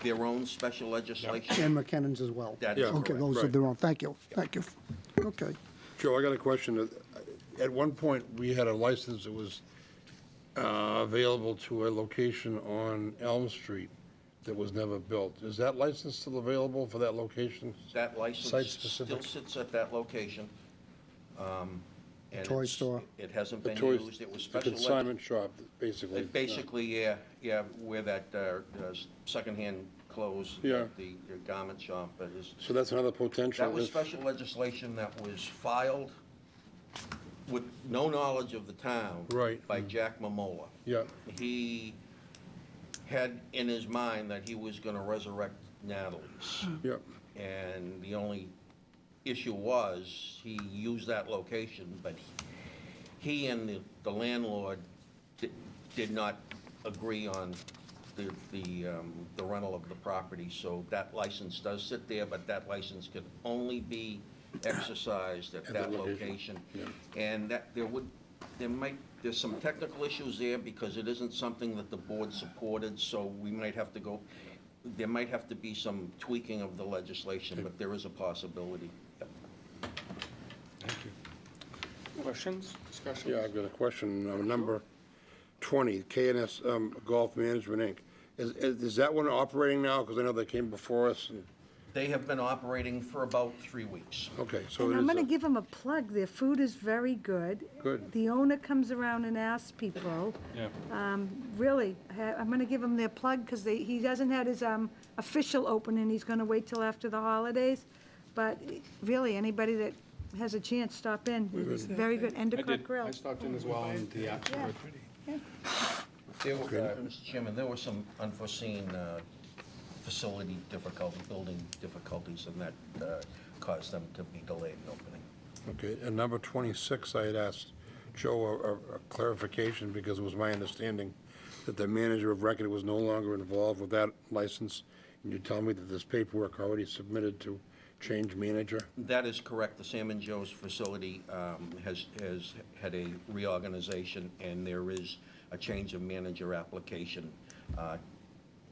their own special legislation. And McKinnon's as well. That is Okay, correct. those are Right. their own. Thank you. Thank you. Okay. Joe, I got a question. At one point, we had a license that was available to a location on Elm Street that was never built. Is that license still available for that location? That license Site-specific? still sits at that location. And Toy it's- store. It hasn't The been toy, used. It was the special. consignment shop, basically. Basically, yeah, where that secondhand clothes, Yeah. the garment shop is. So that's another potential. That was if- special legislation that was filed with no knowledge of the town. Right. By Jack Momola. Yeah, He had in his mind that he was gonna resurrect Natalie's. yeah. And the only issue was, he used that location, but he and the landlord did not agree on the rental of the property, so that license does sit there, but that license could only be exercised at that location. And that there's some technical issues there, because it isn't something that the board supported, so we might have to there might have to be some tweaking of the legislation, but there is a possibility. Thank you. Questions, discussions? Yeah, I've got a question. Number 20, K&S Golf Management, Inc. Is that one operating now? Because I know they came before us. They have been operating for about 3 weeks. Okay, so And it I'm is. going to give them a plug. Their food is very good. Good. The owner comes around and asks people. Yeah. Really, I'm going to give him their plug because he doesn't have his official opening. He's going to wait till after the holidays. But really, anybody that has a chance, stop in. It's very good. I Endicott did. Grill. I stopped in as well, and the apps were good. Mr. Chairman, there were some unforeseen facility building difficulties, and that caused them to be delayed in opening. Okay, and number 26, I had asked Joe a clarification, because it was my understanding that the manager of record was no longer involved with that license. And you tell me that this paperwork already submitted to change manager? That is correct. The Sam and Joe's facility has had a reorganization, and there is a change of manager application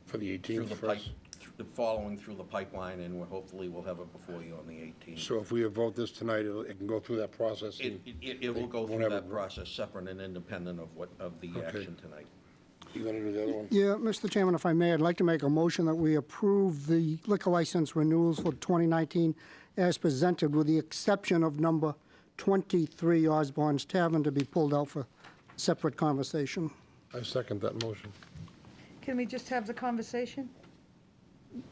For the through 18th the pipe, first? following through the pipeline, and hopefully we'll have it before you on the 18th. So if we vote this tonight, it can go through that process? and It will go won't through have that a- process, separate and independent of the Okay. action tonight. You want to do the other one? Yeah, Mr. Chairman, if I may, I'd like to make a motion that we approve the liquor license renewals for 2019 as presented, with the exception of number 23, Osborne's Tavern, to be pulled out for separate conversation. I second that motion. Can we just have the conversation?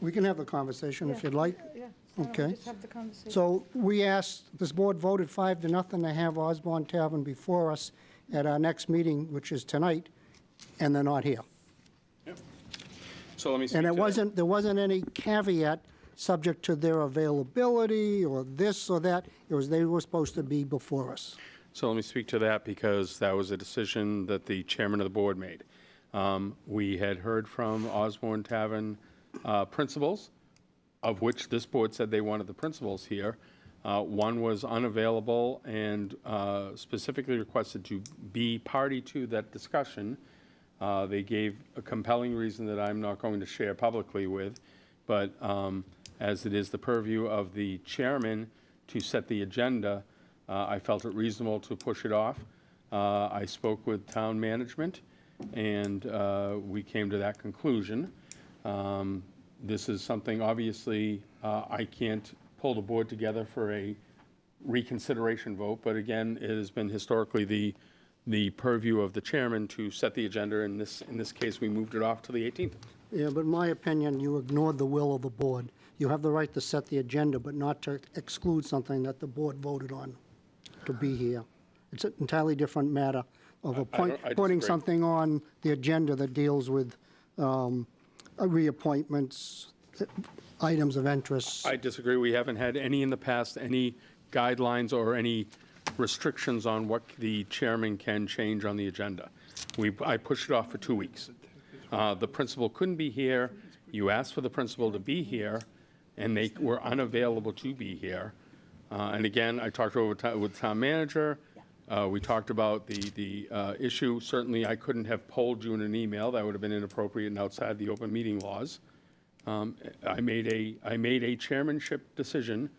We can have the conversation if you'd like. Yeah. Why don't we Okay. just have the conversation? So we asked, this board voted 5-0 to have Osborne Tavern before us at our next meeting, which is tonight, and they're not here. So let me speak And to that. there wasn't any caveat subject to their availability or this or that. It was, they were supposed to be before us. So let me speak to that because that was a decision that the chairman of the board made. We had heard from Osborne Tavern principals, of which this board said they wanted the principals here. One was unavailable and specifically requested to be party to that discussion. They gave a compelling reason that I'm not going to share publicly with, but as it is the purview of the chairman to set the agenda, I felt it reasonable to push it off. I spoke with town management, and we came to that conclusion. This is something, obviously, I can't pull the board together for a reconsideration vote, but again, it has been historically the purview of the chairman to set the agenda. In this case, we moved it off to the 18th. Yeah, but in my opinion, you ignored the will of the board. You have the right to set the agenda, but not to exclude something that the board voted on to be here. It's an entirely different matter of putting disagree. something on the agenda that deals with reappointments, items of interest. I disagree. We haven't had any in the past, any guidelines or any restrictions on what the chairman can change on the agenda. I pushed it off for 2 weeks. The principal couldn't be here. You asked for the principal to be here, and they were unavailable to be here. And again, I talked with the town manager. We talked about the issue. Certainly, I couldn't have polled you in an email. That would have been inappropriate and outside the open meeting laws. I made a chairmanship decision,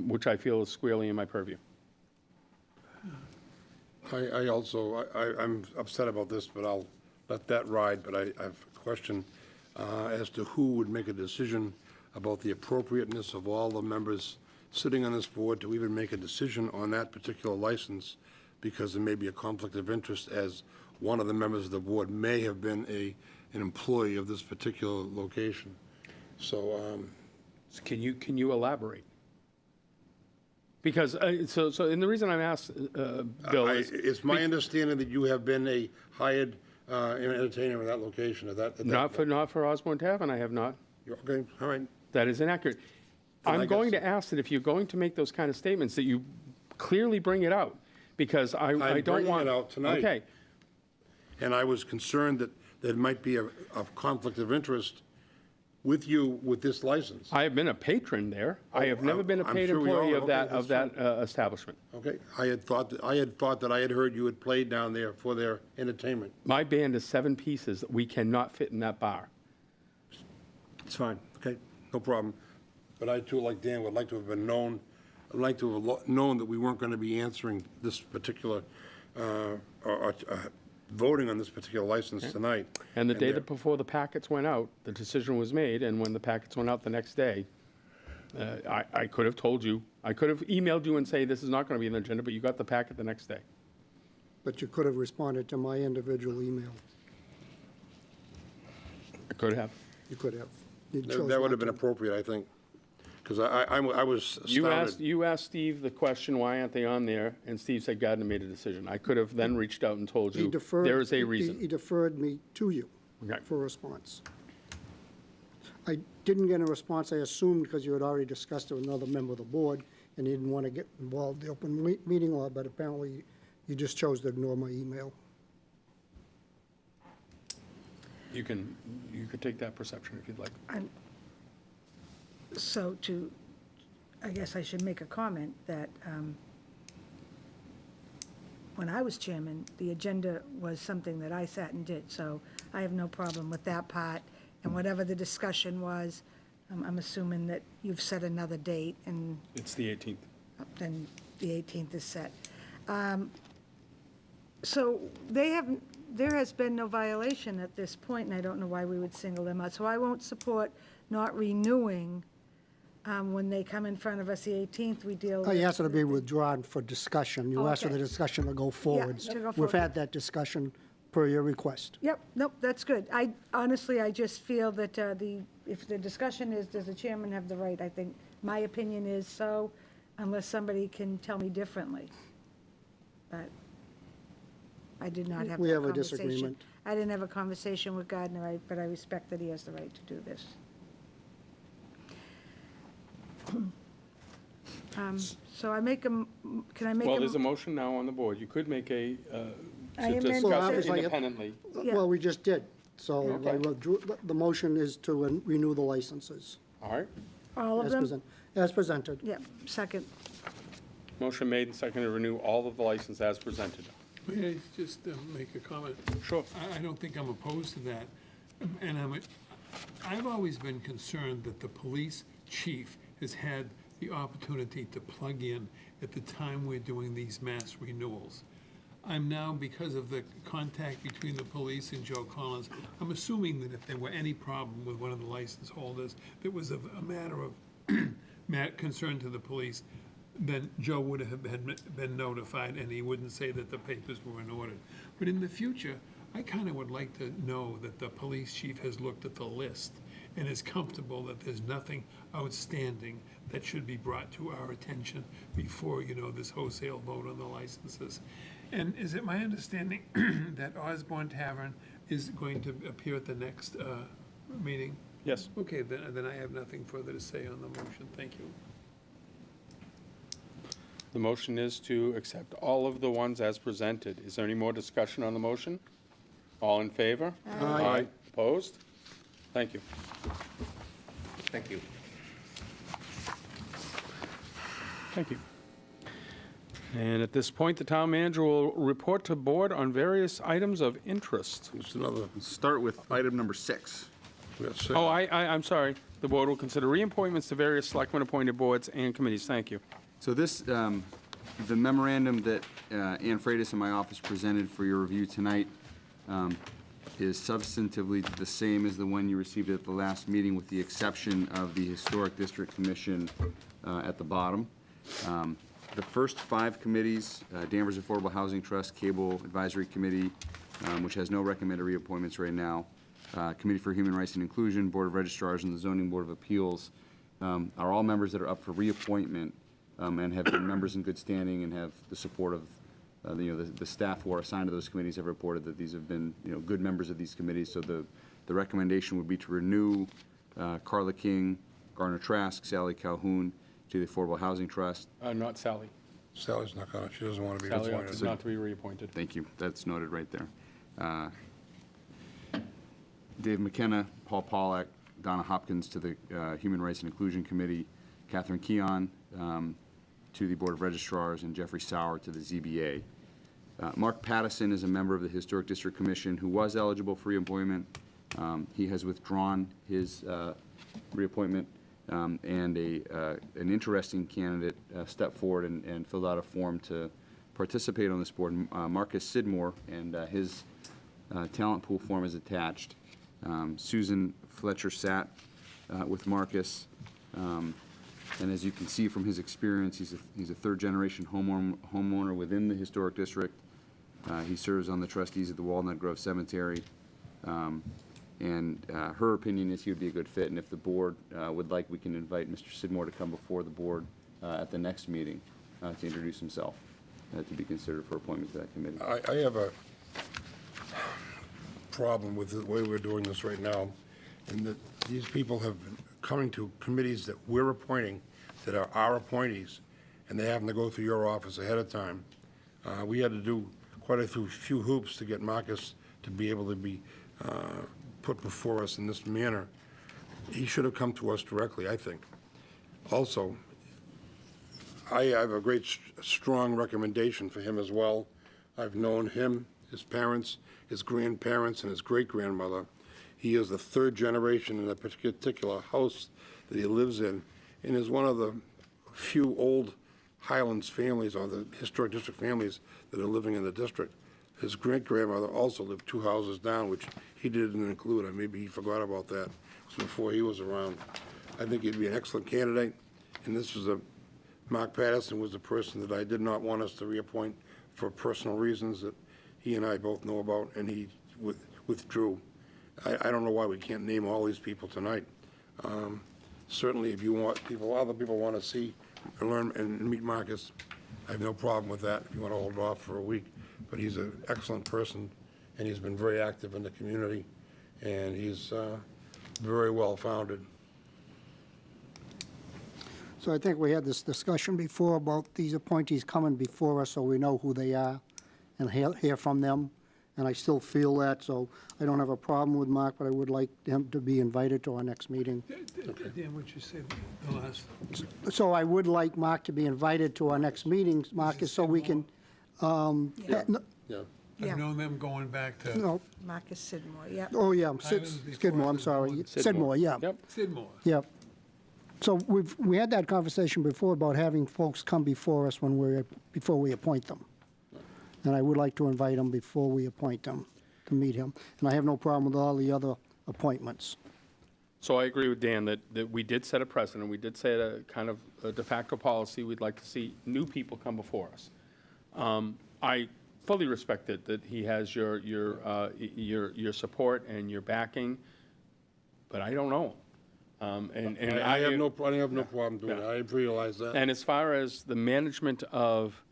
which I feel is squarely in my purview. I'm upset about this, but I'll let that ride. But I have a question as to who would make a decision about the appropriateness of all the members sitting on this board to even make a decision on that particular license, because there may be a conflict of interest, as one of the members of the board may have been an employee of this particular location. So, Can you elaborate? Because, and the reason I'm asked, Bill, is... it's my understanding that you have been a hired entertainer in that location. Is that Not for Osborne Tavern, I have not. Okay, all right. That is inaccurate. Then I I'm going guess- to ask that if you're going to make those kind of statements, that you clearly bring it out, because I don't want... bringing it out tonight. Okay. And I was concerned that there might be a conflict of interest with you with this license. I have been a patron there. I have never been a I'm paid sure we all employee have. of that, Okay, of that's that establishment. Okay, I had thought that I had heard you had played down there for their entertainment. My band is 7 pieces. We cannot fit in that bar. It's fine, okay, no problem. But I too, like Dan, would like to have been known, I'd like to have known that we weren't going to be answering this particular, voting on this particular license tonight. And the day there- before the packets went out, the decision was made, and when the packets went out the next day, I could have told you, I could have emailed you and say, this is not going to be on the agenda, but you got the packet the next day. But you could have responded to my individual email. I could have. You could have. You chose That would not have been to. appropriate, I think, because I was astounded. You asked Steve the question, why aren't they on there? And Steve said Gardner made a decision. I could have then reached out and told He you, deferred. there is a He reason. deferred me to you Okay. for a response. I didn't get a response, I assumed, because you had already discussed it with another member of the board, and you didn't want to get involved in the open meeting law, but apparently you just chose to ignore my email. You could take that perception if you'd like. So I guess I should make a comment that when I was chairman, the agenda was something that I sat and did, so I have no problem with that part. And whatever the discussion was, I'm assuming that you've set another date, and It's the 18th. then the 18th is set. So there has been no violation at this point, and I don't know why we would single them out. So I won't support not renewing. When they come in front of us the 18th, we deal with. I asked it to be withdrawn for discussion. You asked for the Okay. discussion to go forwards. to go We've forward. had that discussion per your request. Yep, nope, that's good. Honestly, I just feel that if the discussion is, does the chairman have the right, I think, my opinion is so, unless somebody can tell me differently. But I did not have We that have a conversation. disagreement. I didn't have a conversation with Gardner, but I respect that he has the right to do this. So I make can I make Well, there's a motion now on the board. You could make a, I to amend- discuss Well, it obviously, independently. Yeah. Well, we just did. So I Okay. withdrew, the motion is to renew the licenses All right. all of them? as presented. Yeah, second. Motion made and seconded to renew all of the license as presented. May I just make a comment? Sure. I don't think I'm opposed to that. And I've always been concerned that the police chief has had the opportunity to plug in at the time we're doing these mass renewals. I'm now, because of the contact between the police and Joe Collins, I'm assuming that if there were any problem with one of the license holders that was a matter of concern to the police, then Joe would have been notified, and he wouldn't say that the papers were in order. But in the future, I kind of would like to know that the police chief has looked at the list and is comfortable that there's nothing outstanding that should be brought to our attention before, this wholesale vote on the licenses. And is it my understanding that Osborne Tavern is going to appear at the next meeting? Yes. Okay, then I have nothing further to say on the motion. Thank you. The motion is to accept all of the ones as presented. Is there any more discussion on the motion? All in favor? Aye. Opposed? Thank you. Thank you. Thank you. And at this point, the town manager will report to board on various items of interest. It's another, Let's start with item number 6. we got six. Oh, I'm sorry. The board will consider reappointments to various selectmen-appointed boards and committees. Thank you. So this, the memorandum that Ann Freitas in my office presented for your review tonight is substantively the same as the one you received at the last meeting, with the exception of the Historic District Commission at the bottom. The first 5 committees, Danvers Affordable Housing Trust, Cable Advisory Committee, which has no recommended reappointments right now, Committee for Human Rights and Inclusion, Board of Registrars, and the Zoning Board of Appeals, are all members that are up for reappointment and have been members in good standing and have the support of the staff who are assigned to those committees have reported that these have been, good members of these committees. So the recommendation would be to renew Carla King, Garner Trask, Sally Calhoun to the Affordable Housing Trust. Not Sally. Sally's not gonna, she doesn't want to be Sally appointed. is not to be reappointed. Thank you. That's noted right there. Dave McKenna, Paul Pollack, Donna Hopkins to the Human Rights and Inclusion Committee, Catherine Keon to the Board of Registrars, and Jeffrey Sauer to the ZBA. Mark Pattison is a member of the Historic District Commission who was eligible for reappointment. He has withdrawn his reappointment, and an interesting candidate stepped forward and filled out a form to participate on this board. Marcus Sidmore, and his talent pool form is attached. Susan Fletcher sat with Marcus. And as you can see from his experience, he's a third-generation homeowner within the Historic District. He serves on the trustees at the Walnut Grove Cemetery. And her opinion is he would be a good fit, and if the board would like, we can invite Mr. Sidmore to come before the board at the next meeting to introduce himself, to be considered for appointment to that committee. I have a problem with the way we're doing this right now, in that these people have been coming to committees that we're appointing, that are our appointees, and they having to go through your office ahead of time. We had to do quite a few hoops to get Marcus to be able to be put before us in this manner. He should have come to us directly, I think. Also, I have a great, strong recommendation for him as well. I've known him, his parents, his grandparents, and his great-grandmother. He is the third generation in a particular house that he lives in, and is one of the few old Highlands families, or the Historic District families, that are living in the district. His great-grandmother also lived 2 houses down, which he didn't include, or maybe he forgot about that. It was before he was around. I think he'd be an excellent candidate, and this is Mark Pattison was the person that I did not want us to reappoint for personal reasons, that he and I both know about, and he withdrew. I don't know why we can't name all these people tonight. Certainly, if you want other people want to see and learn and meet Marcus, I have no problem with that, if you want to hold off for a week. But he's an excellent person, and he's been very active in the community, and he's very well-founded. So I think we had this discussion before about these appointees coming before us, so we know who they are and hear from them. And I still feel that, so I don't have a problem with Mark, but I would like him to be invited to our next meeting. Dan, what'd you say the last? So I would like Mark to be invited to our next meeting, Marcus, so we can, Yeah. I've known them going back to no, Marcus Sidmore, yep. oh, yeah, Highlands before Skidmore, I'm sorry, Sidmore, yeah. Yep. Sidmore. Yeah. So we had that conversation before about having folks come before us before we appoint them. And I would like to invite him before we appoint him, to meet him. And I have no problem with all the other appointments. So I agree with Dan that we did set a precedent. We did set a kind of a de facto policy. We'd like to see new people come before us. I fully respect it, that he has your support and your backing, but I don't know. And I have no problem doing it. I realize that. And as far as the management of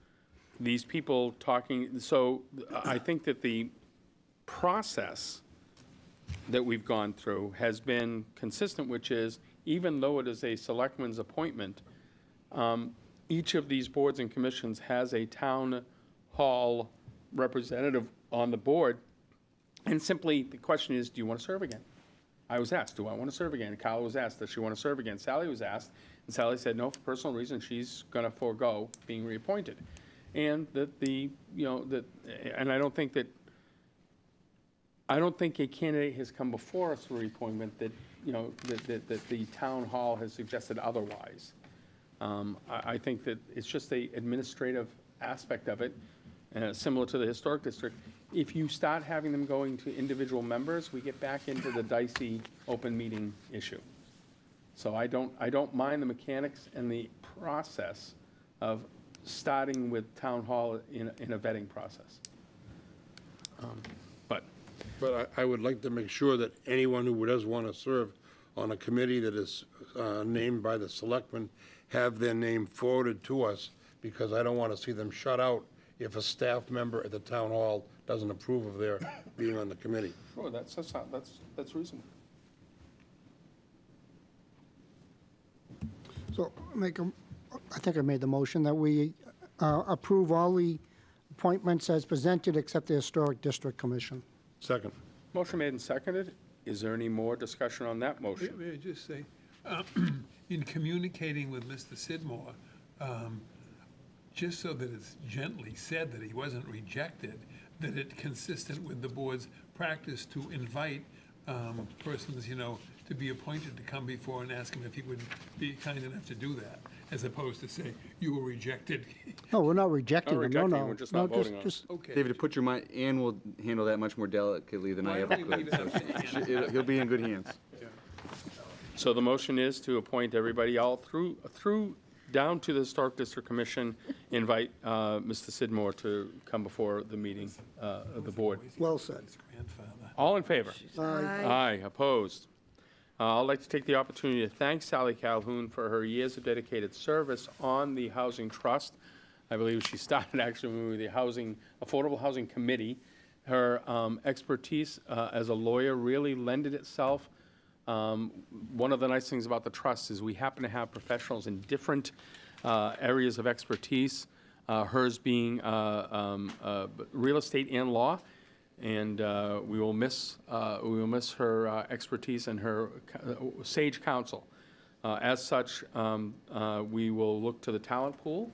these people talking, so I think that the process that we've gone through has been consistent, which is, even though it is a selectman's appointment, each of these boards and commissions has a town hall representative on the board, and simply the question is, do you want to serve again? I was asked, do I want to serve again? Kyle was asked, does she want to serve again? Sally was asked, and Sally said, no, for personal reasons, she's going to forego being reappointed. And that and I don't think a candidate has come before us for reappointment that the town hall has suggested otherwise. I think that it's just the administrative aspect of it, similar to the historic district. If you start having them going to individual members, we get back into the dicey open meeting issue. So I don't mind the mechanics and the process of starting with town hall in a vetting process. But I would like to make sure that anyone who does want to serve on a committee that is named by the selectmen have their name forwarded to us, because I don't want to see them shut out if a staff member at the town hall doesn't approve of their being on the committee. Sure, that's reasonable. So I think I made the motion that we approve all the appointments as presented except the Historic District Commission. Second. Motion made and seconded. Is there any more discussion on that motion? May I just say, in communicating with Mr. Sidmore, just so that it's gently said that he wasn't rejected, that it's consistent with the board's practice to invite persons, to be appointed to come before and ask him if he would be kind enough to do that, as opposed to say, you were rejected. No, we're not rejecting Not them, no, rejecting, no. we're just No, not voting on it. just- Okay. David, to put your mind, Ann will handle that much more delicately than I Why ever don't we leave could. it up to Ann? He'll be in good hands. So the motion is to appoint everybody all through down to the Historic District Commission, invite Mr. Sidmore to come before the meeting of the board. Well said. Grandfather. All in favor? Aye. Aye, opposed. I'd like to take the opportunity to thank Sally Calhoun for her years of dedicated service on the Housing Trust. I believe she started actually with the Affordable Housing Committee. Her expertise as a lawyer really lended itself. One of the nice things about the trust is we happen to have professionals in different areas of expertise, hers being real estate and law. And we will miss her expertise and her sage counsel. As such, we will look to the talent pool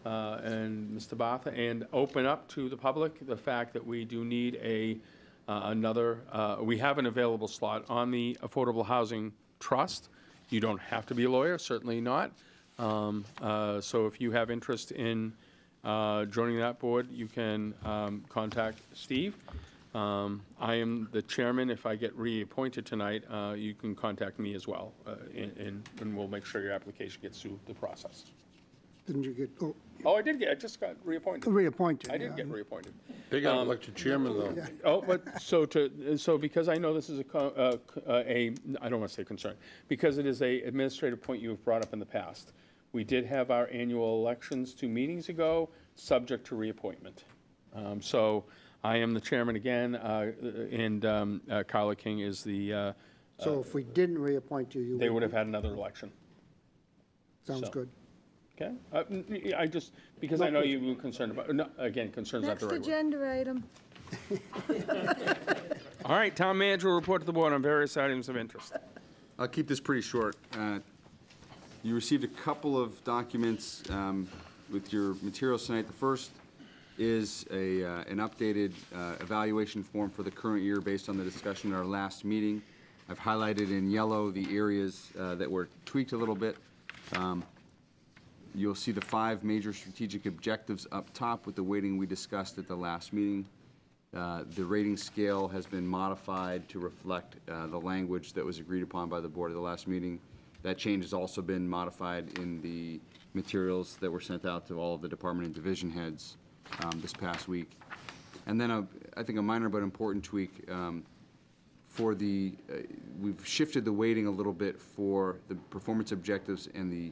and Mr. Bartha, and open up to the public the fact that we do need we have an available slot on the Affordable Housing Trust. You don't have to be a lawyer, certainly not. So if you have interest in joining that board, you can contact Steve. I am the chairman. If I get reappointed tonight, you can contact me as well, and we'll make sure your application gets through the process. Didn't you get, Oh, I just got reappointed. reappointed? I did yeah. get reappointed. They got elected chairman, though. Oh, but so because I know this is I don't want to say concern, because it is a administrative point you have brought up in the past. We did have our annual elections 2 meetings ago, subject to reappointment. So I am the chairman again, and Carla King is the, So if we didn't reappoint you, you they would have had another election. Sounds so. good. Okay? I just, because I know you were concerned about, no, again, concern's not Next the right word. agenda item. All right, town manager will report to the board on various items of interest. I'll keep this pretty short. You received a couple of documents with your materials tonight. The first is an updated evaluation form for the current year based on the discussion at our last meeting. I've highlighted in yellow the areas that were tweaked a little bit. You'll see the 5 major strategic objectives up top with the weighting we discussed at the last meeting. The rating scale has been modified to reflect the language that was agreed upon by the board at the last meeting. That change has also been modified in the materials that were sent out to all of the department and division heads this past week. And then I think a minor but important tweak for we've shifted the weighting a little bit for the performance objectives and the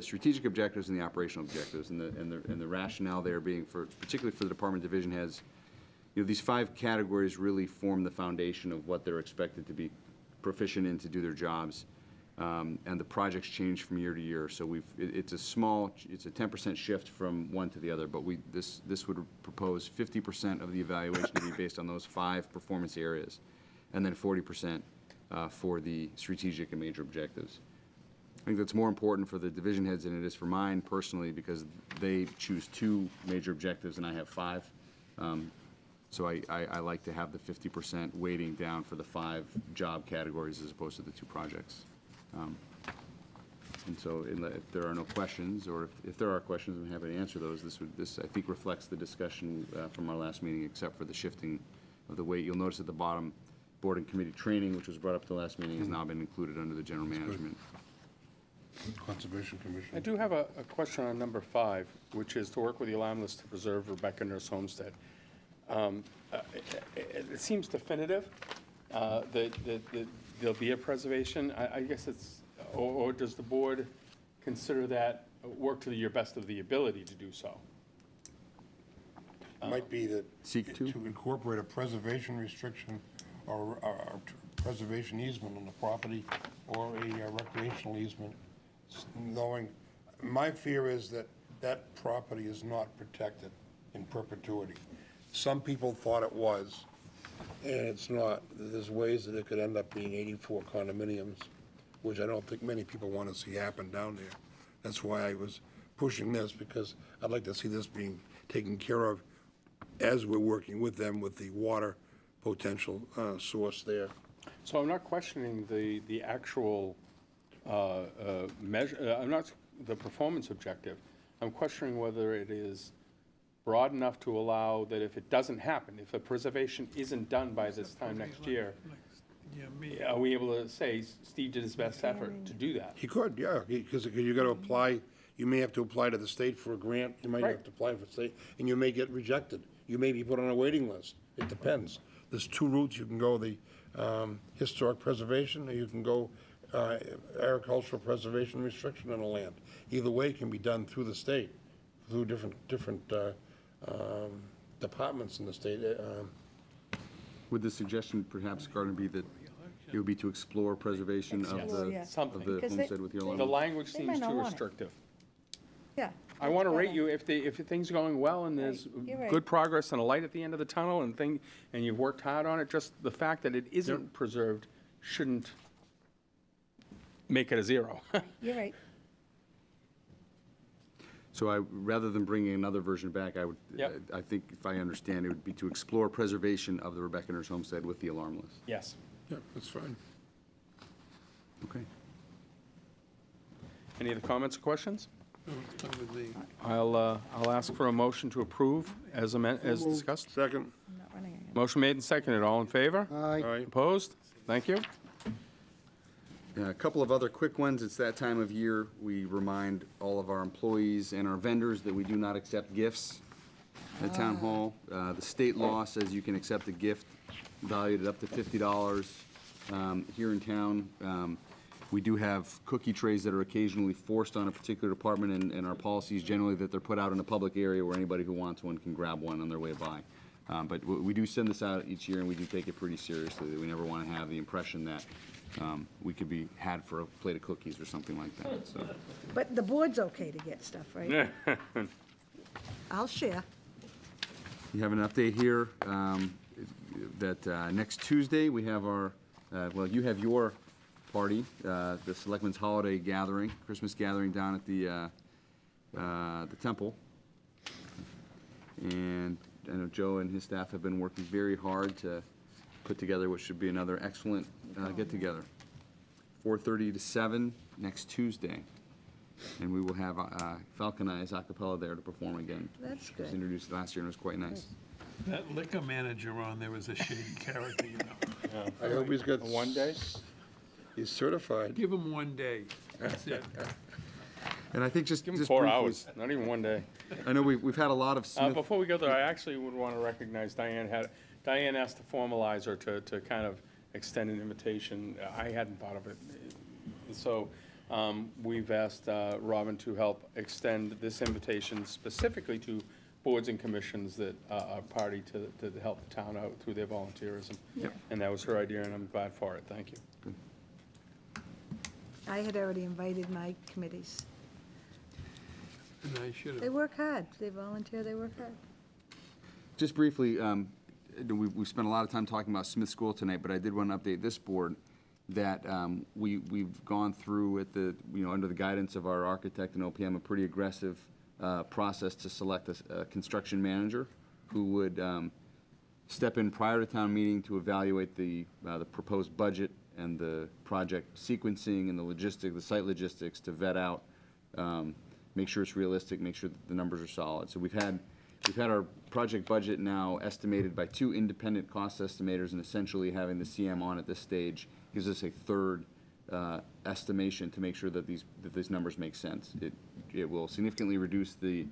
strategic objectives and the operational objectives, and the rationale there being particularly for the department division heads. These 5 categories really form the foundation of what they're expected to be proficient in to do their jobs, and the projects change from year to year. So it's a 10% shift from one to the other, but this would propose 50% of the evaluation to be based on those 5 performance areas, and then 40% for the strategic and major objectives. I think that's more important for the division heads than it is for mine personally, because they choose 2 major objectives and I have 5. So I like to have the 50% weighting down for the 5 job categories as opposed to the 2 projects. And so if there are no questions, or if there are questions, I'm happy to answer those. This I think reflects the discussion from our last meeting, except for the shifting of the weight. You'll notice at the bottom, board and committee training, which was brought up at the last meeting, has now been included under the general management. Conservation Commission. I do have a question on number 5, which is to work with the alarm list to preserve Rebecca Nurse Homestead. It seems definitive that there'll be a preservation. I guess it's, or does the board consider that work to your best of the ability to do so? Might be that Seek to? incorporate a preservation restriction or preservation easement on the property, or a recreational easement, knowing, my fear is that that property is not protected in perpetuity. Some people thought it was, and it's not. There's ways that it could end up being 84 condominiums, which I don't think many people want to see happen down there. That's why I was pushing this, because I'd like to see this being taken care of as we're working with them with the water potential source there. So I'm not questioning the actual measure, I'm not the performance objective. I'm questioning whether it is broad enough to allow that if it doesn't happen, if the preservation isn't done by this time next year, are we able to say Steve did his best effort to do that? He could, yeah, because you got to apply, you may have to apply to the state for a grant, you might Right. have to apply for state, and you may get rejected. You may be put on a waiting list. It depends. There's 2 routes. You can go the historic preservation, or you can go agricultural preservation restriction on the land. Either way can be done through the state, through different departments in the state. Would the suggestion perhaps, Gardner, be that it would be to explore preservation of Explore, yeah. the Something. Because homestead with the The alarm? language They might seems not too want it. restrictive. Yeah. I want to that's rate better. you if things are going well and there's You're right. good progress and a light at the end of the tunnel and you've worked hard on it, just the fact that it isn't preserved shouldn't make it a 0. You're right. So rather than bringing another version back, Yep. I think if I understand, it would be to explore preservation of the Rebecca Nurse homestead with the alarm list. Yes. Yeah, that's fine. Okay. Any other comments or questions? No, it's fine with me. I'll ask for a motion to approve as discussed. Second. I'm not running again. Motion made and seconded. All in favor? Aye. All right. Opposed? Thank you. A couple of other quick ones. It's that time of year. We remind all of our employees and our vendors that we do not accept gifts at Town Hall. The state law says you can accept a gift valued at up to $50 here in town. We do have cookie trays that are occasionally forced on a particular department, and our policy is generally that they're put out in a public area where anybody who wants one can grab one on their way by. But we do send this out each year, and we do take it pretty seriously. We never want to have the impression that we could be had for a plate of cookies or something like that, so. But the board's okay to get stuff, right? I'll share. You have an update here that next Tuesday, we have our, well, you have your party, the Selectmen's Holiday Gathering, Christmas gathering down at the Temple. And I know Joe and his staff have been working very hard to put together what should be another excellent get-together. 4:30 to 7 next Tuesday. And we will have Falcon Eyes a cappella there to perform again. That's It was good. introduced last year and it was quite nice. That liquor manager on there was a shady character, you know. I hope he's got. One day? He's certified. Give him 1 day, that's it. And I think just Give them just 4 briefly, hours, not even 1 day. I know we've had a lot of Smith. Before we go there, I actually would want to recognize Diane asked to formalize or to kind of extend an invitation. I hadn't thought of it. So we've asked Robin to help extend this invitation specifically to boards and commissions that are party to help the town out through their volunteerism. Yep. And that was her idea, and I'm glad for it. Thank you. I had already invited my committees. And I should They have, work hard. They volunteer, they work hard. Just briefly, we've spent a lot of time talking about Smith School tonight, but I did want to update this board that we've gone through at the, under the guidance of our architect and OPM, a pretty aggressive process to select a construction manager who would step in prior to town meeting to evaluate the proposed budget and the project sequencing and the site logistics to vet out, make sure it's realistic, make sure that the numbers are solid. So we've had our project budget now estimated by 2 independent cost estimators, and essentially having the CM on at this stage gives us a third estimation to make sure that these numbers make sense. It will significantly reduce the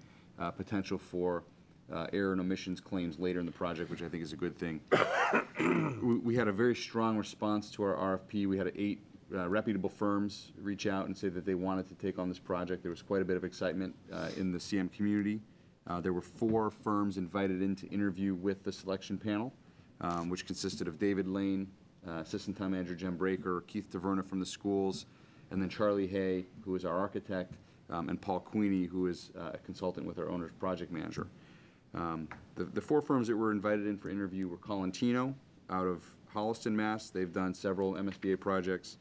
potential for error and omissions claims later in the project, which I think is a good thing. We had a very strong response to our RFP. We had 8 reputable firms reach out and say that they wanted to take on this project. There was quite a bit of excitement in the CM community. There were 4 firms invited in to interview with the selection panel, which consisted of David Lane, Assistant Town Manager Jen Breaker, Keith Taverna from the schools, and then Charlie Hay, who is our architect, and Paul Queenie, who is a consultant with our owner's project manager. The 4 firms that were invited in for interview were Colantino out of Holliston, Mass. They've done several MSBA projects.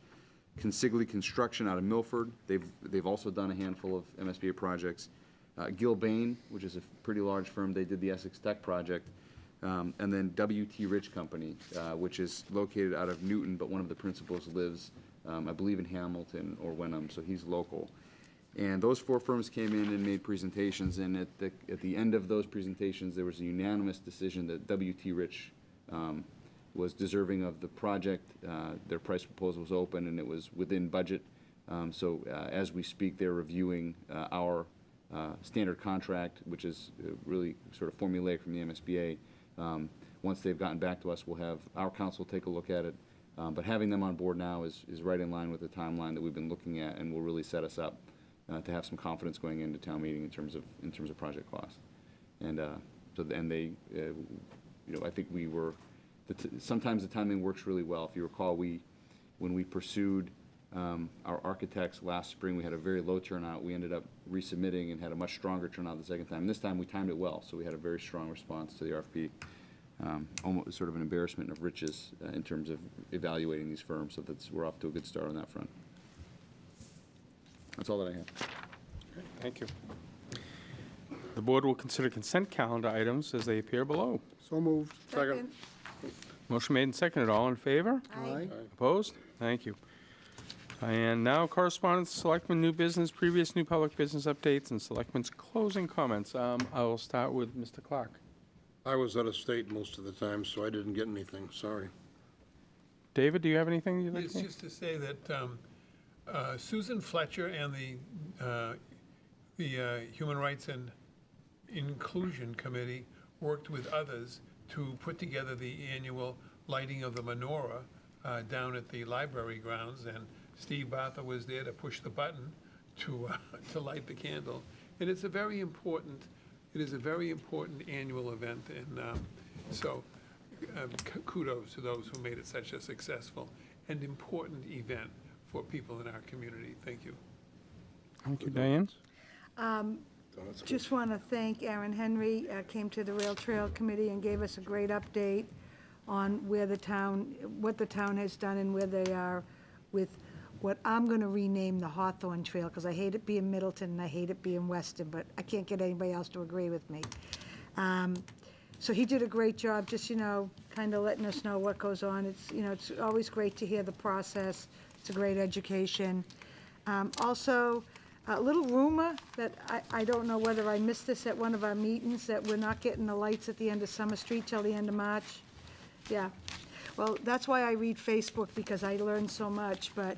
Consigli Construction out of Milford. They've also done a handful of MSBA projects. Gilbane, which is a pretty large firm, they did the Essex Tech project. And then W.T. Rich Company, which is located out of Newton, but one of the principals lives, I believe, in Hamilton or Wenham, so he's local. And those 4 firms came in and made presentations, and at the end of those presentations, there was a unanimous decision that W.T. Rich was deserving of the project. Their price proposal was open, and it was within budget. So as we speak, they're reviewing our standard contract, which is really sort of formulaic from the MSBA. Once they've gotten back to us, we'll have our council take a look at it. But having them on board now is right in line with the timeline that we've been looking at, and will really set us up to have some confidence going into town meeting in terms of project cost. And they, I think we were. Sometimes the timing works really well. If you recall, when we pursued our architects last spring, we had a very low turnout. We ended up resubmitting and had a much stronger turnout the second time. And this time we timed it well, so we had a very strong response to the RFP. Almost sort of an embarrassment of riches in terms of evaluating these firms, so we're off to a good start on that front. That's all that I have. Thank you. The board will consider consent calendar items as they appear below. So moved. Second. Motion made and seconded. All in favor? Aye. Opposed? Thank you. And now correspondence, selectmen, new business, previous new public business updates, and selectmen's closing comments. I will start with Mr. Clark. I was out of state most of the time, so I didn't get anything, sorry. David, do you have anything you'd like It's to say? just to say that Susan Fletcher and the Human Rights and Inclusion Committee worked with others to put together the annual lighting of the menorah down at the library grounds, and Steve Bartha was there to push the button to light the candle. And it's a very important, it is a very important annual event, and so kudos to those who made it such a successful and important event for people in our community. Thank you. Thank you, Diane. Just want to thank Aaron Henry, came to the Rail Trail Committee and gave us a great update on where the town, what the town has done and where they are with what I'm going to rename the Hawthorne Trail, because I hate it being Middleton and I hate it being Weston, but I can't get anybody else to agree with me. So he did a great job, just, kind of letting us know what goes on. It's, it's always great to hear the process. It's a great education. Also, a little rumor that I don't know whether I missed this at one of our meetings, that we're not getting the lights at the end of Summer Street till the end of March. Yeah. Well, that's why I read Facebook, because I learn so much, but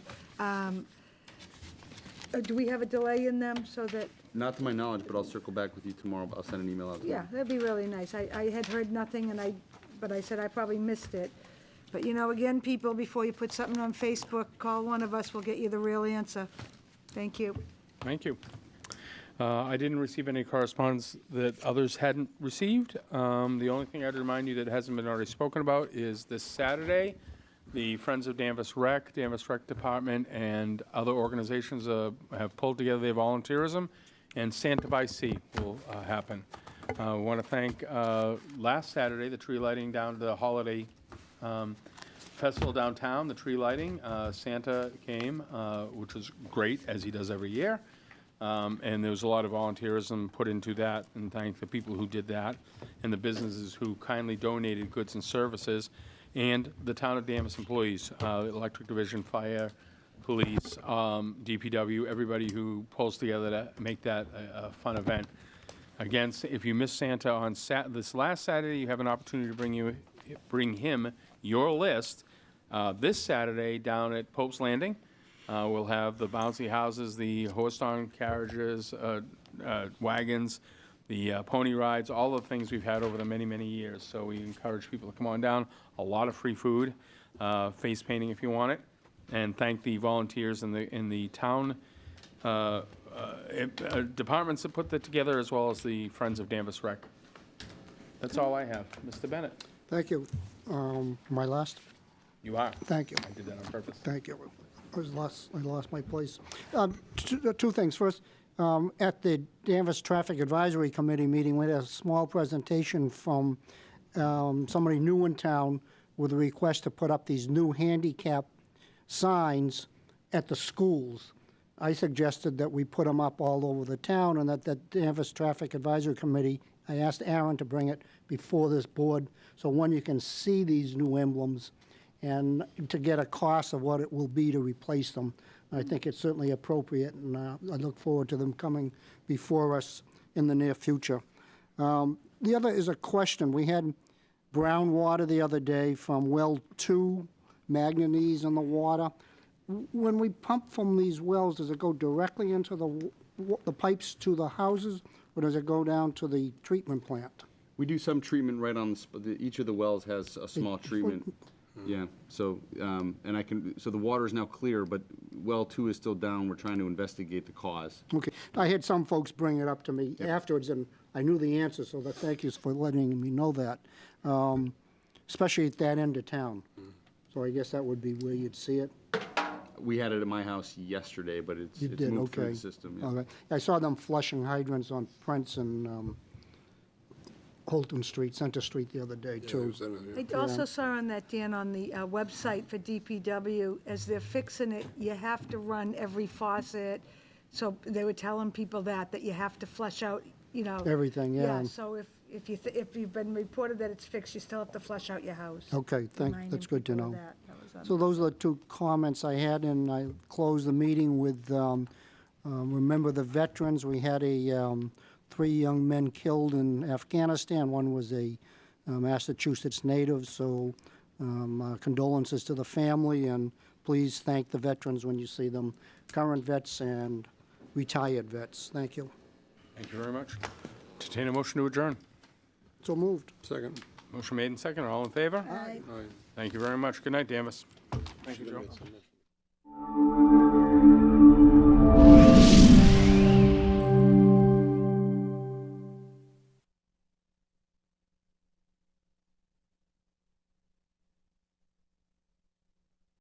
do we have a delay in them so that? Not to my knowledge, but I'll circle back with you tomorrow. I'll send an email out to you. Yeah, that'd be really nice. I had heard nothing, but I said I probably missed it. But, again, people, before you put something on Facebook, call one of us, we'll get you the real answer. Thank you. Thank you. I didn't receive any correspondence that others hadn't received. The only thing I'd remind you that hasn't been already spoken about is this Saturday, the Friends of Danvers Rec Department, and other organizations have pulled together their volunteerism, and Santa by Sea will happen. I want to thank last Saturday, the tree lighting down to the holiday festival downtown, the tree lighting. Santa came, which was great, as he does every year. And there was a lot of volunteerism put into that, and thank the people who did that, and the businesses who kindly donated goods and services, and the town of Danvers employees, electric division, fire, police, DPW, everybody who pulls together to make that a fun event. Again, if you missed Santa on this last Saturday, you have an opportunity to bring him your list. This Saturday down at Pope's Landing, we'll have the bouncy houses, the horse-drawn carriages, wagons, the pony rides, all the things we've had over the many, many years. So we encourage people to come on down. A lot of free food, face painting if you want it, and thank the volunteers in the town departments that put that together, as well as the Friends of Danvers Rec. That's all I have. Mr. Bennett. Thank you. My last? You are. Thank you. I did that on purpose. Thank you. I lost my place. Two things. First, at the Danvers Traffic Advisory Committee meeting, we had a small presentation from somebody new in town with a request to put up these new handicap signs at the schools. I suggested that we put them up all over the town, and that the Danvers Traffic Advisory Committee, I asked Aaron to bring it before this board, so one, you can see these new emblems, and to get a cost of what it will be to replace them. I think it's certainly appropriate, and I look forward to them coming before us in the near future. The other is a question. We had brown water the other day from well 2, manganese in the water. When we pump from these wells, does it go directly into the pipes to the houses, or does it go down to the treatment plant? We do some treatment right on each of the wells has a small treatment. Yeah, so, so the water is now clear, but well 2 is still down. We're trying to investigate the cause. Okay. I had some folks bring it up to me afterwards, and I knew the answer, so thank you for letting me know that, especially at that end of town. So I guess that would be where you'd see it. We had it at my house yesterday, but it's moved through the system. Yeah. Okay. I saw them flushing hydrants on Prince and Holton Street, Center Street the other day, too. I also saw on that, Dan, on the website for DPW, as they're fixing it, you have to run every faucet. So they were telling people that you have to flush out, Everything, yeah. Yeah, so if you've been reported that it's fixed, you still have to flush out your house. Okay, Reminding that's good to people know. of that. That was on So those are the two comments I had, and I closed the meeting with, remember the veterans. We had 3 young men killed in Afghanistan. One was a Massachusetts native, so Condolences to the family, and please thank the veterans when you see them, current vets and retired vets. Thank you. Thank you very much. Entertain a motion to adjourn. So moved. Second. Motion made and second. All in favor? Aye. All right. Thank you very much. Good night, Danvers. Thank you, Joe.